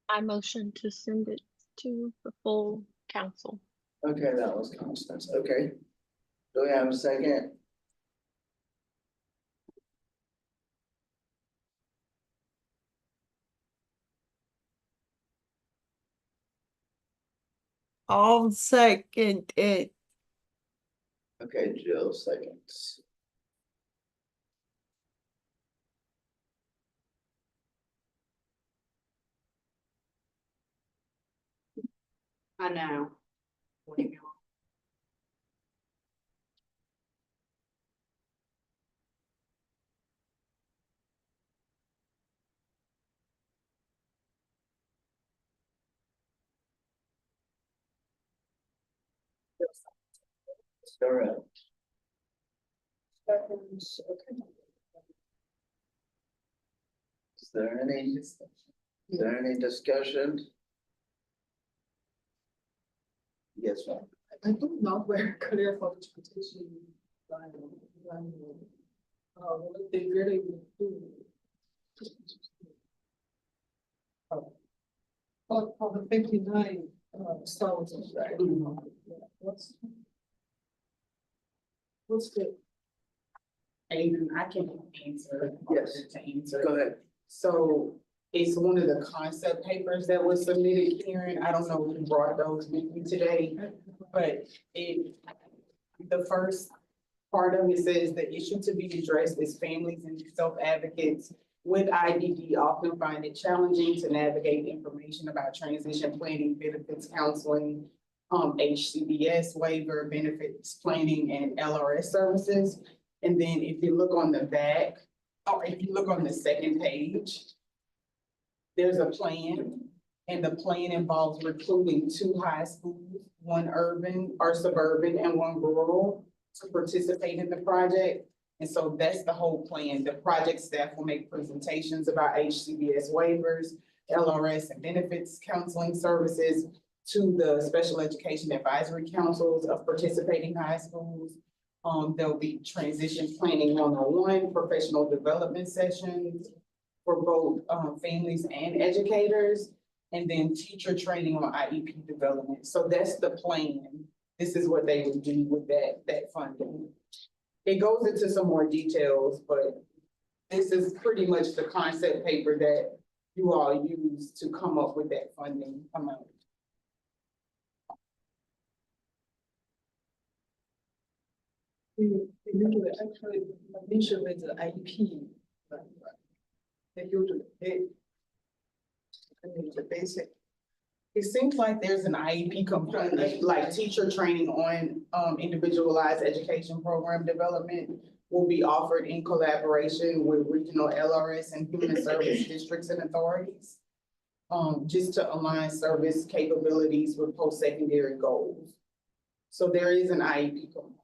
I motion to send it to the full council.
Okay, that was Constance. Okay. Do we have a second?
I'll second it.
Okay, Jill, seconds.
I know.
Correct.
Seconds, okay.
Is there any discussion? Yes, ma'am.
I do not very clear for the transition line. What they really would do. For the 59, thousand, right? Yeah, What's the?
Aiden, I can answer.
Yes.
To answer.
Go ahead.
So it's one of the concept papers that was submitted, Karen. I don't know if you brought those with you today, but the first part of it says the issue to be addressed is families and self-advocates with IDD often find it challenging to navigate information about transition planning, benefits counseling, HCBS waiver, benefits planning, and LRS services. And then if you look on the back, or if you look on the second page, there's a plan, and the plan involves recruiting 2 high schools, 1 urban or suburban and 1 rural, to participate in the project. And so that's the whole plan. The project staff will make presentations about HCBS waivers, LRS and benefits counseling services to the special education advisory councils of participating high schools. There'll be transition planning 101, professional development sessions for both families and educators, and then teacher training on IEP development. So that's the plan. This is what they would do with that funding. It goes into some more details, but this is pretty much the concept paper that you all use to come up with that funding amount.
We usually actually mention with the IEP. They usually, I mean, the basic.
It seems like there's an IEP component, like teacher training on individualized education program development will be offered in collaboration with regional LRS and human service districts and authorities. Just to align service capabilities with post-secondary goals. So there is an IEP component.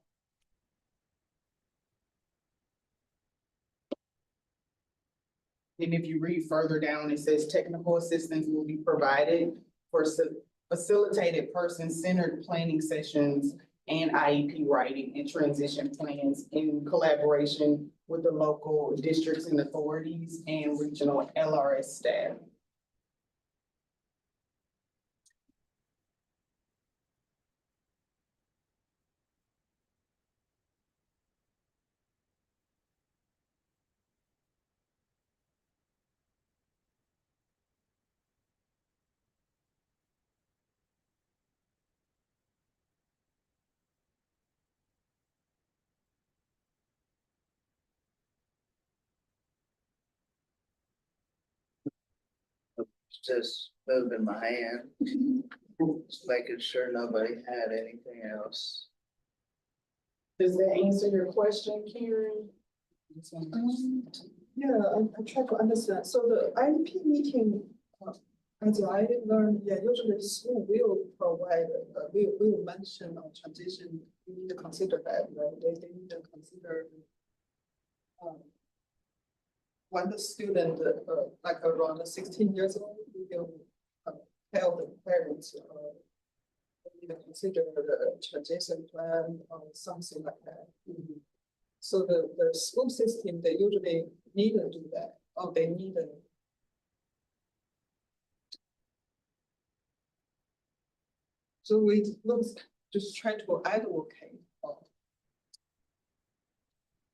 And if you read further down, it says technical assistance will be provided for facilitated person-centered planning sessions and IEP writing and transition plans in collaboration with the local districts and authorities and regional LRS staff.
Just moving my hand, just making sure nobody had anything else.
Does that answer your question, Karen?
Yeah, I try to understand. So the IEP meeting, as I learned, yeah, usually school will provide, will mention on transition. We need to consider that, right? They need to consider. When the student, like around 16 years old, we will tell the parents, we need to consider the transition plan or something like that. So the school system, they usually need to do that, or they need to. So we look, just try to advocate.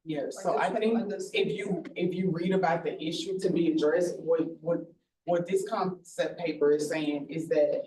Yeah, so I think if you read about the issue to be addressed, what this concept paper is saying is that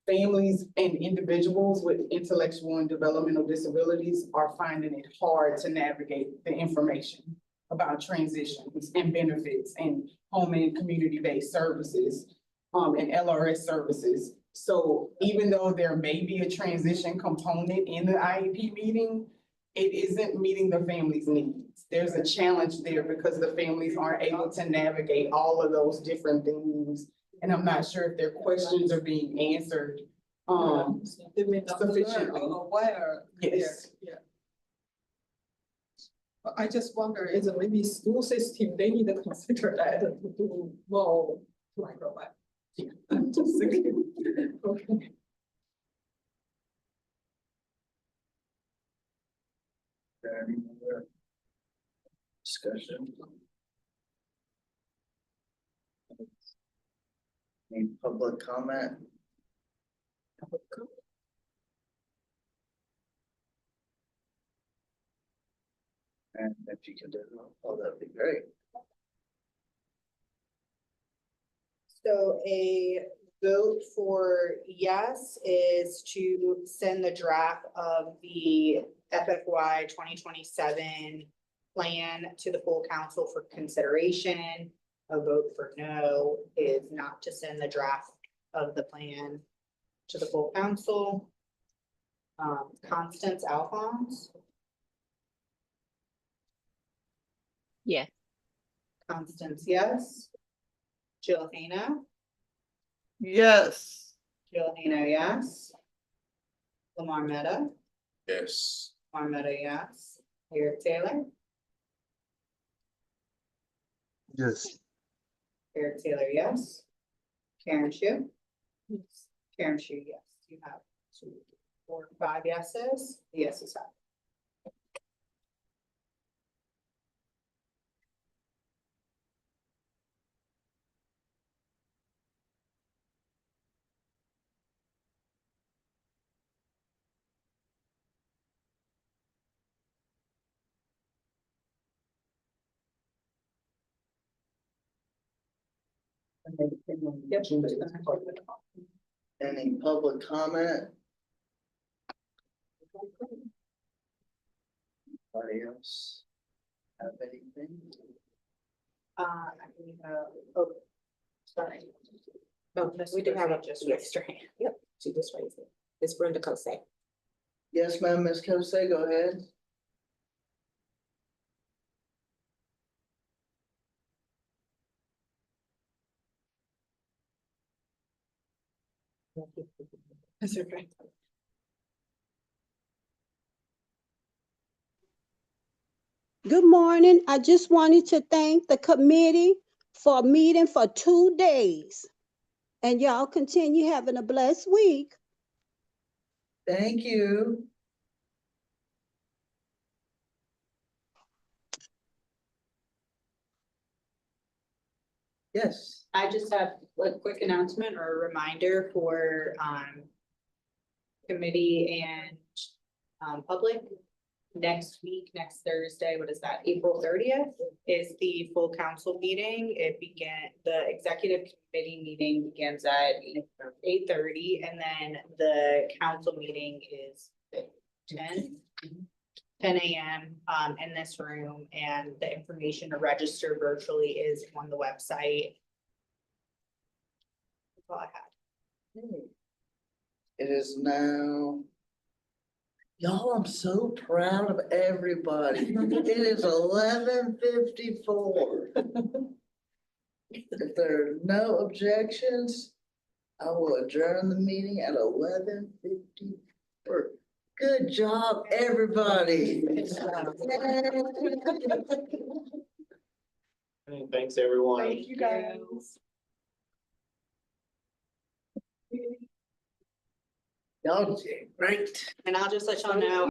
families and individuals with intellectual and developmental disabilities are finding it hard to navigate the information about transitions and benefits and home and community-based services, and LRS services. So even though there may be a transition component in the IEP meeting, it isn't meeting the family's needs. There's a challenge there because the families aren't able to navigate all of those different things. And I'm not sure if their questions are being answered,
They may not learn
sufficiently.
or aware.
Yes.
Yeah. I just wonder, is it maybe school system, they need to consider that to do more like provide. I'm just thinking, okay.
There any other discussion? Any public comment? And if you could do, oh, that'd be great.
So a vote for yes is to send the draft of the FFY 2027 plan to the full council for consideration. A vote for no is not to send the draft of the plan to the full council. Constance Alphonse,
Yes.
Constance, yes. Jill Hano,
Yes.
Jill Hano, yes. Lamar Meta,
Yes.
Lamar Meta, yes. Eric Taylor,
Yes.
Eric Taylor, yes. Karen Shu, Karen Shu, yes. You have 2, 4, 5 yeses. The yeses have.
Any public comment? Anybody else have anything?
Oh, sorry.
No, we do have a,
Just
yes,
raised her hand.
yep, she just raised it. It's Brenda Cossack.
Yes, ma'am, Ms. Kosei, go ahead.
That's okay.
Good morning. I just wanted to thank the committee for meeting for 2 days. And y'all continue having a blessed week.
Thank you. Yes.
I just have a quick announcement or a reminder for committee and public. Next week, next Thursday, what is that, April 30th is the full council meeting. The executive committee meeting begins at 8:30 and then the council meeting is 10 a.m. In this room, and the information to register virtually is on the website. That's all I had.
It is now. Y'all, I'm so proud of everybody. It is 11:54. If there are no objections, I will adjourn the meeting at 11:54. Good job, everybody.
Thanks, everyone.
Thank you, guys.
Y'all did great.
And I'll just let y'all know,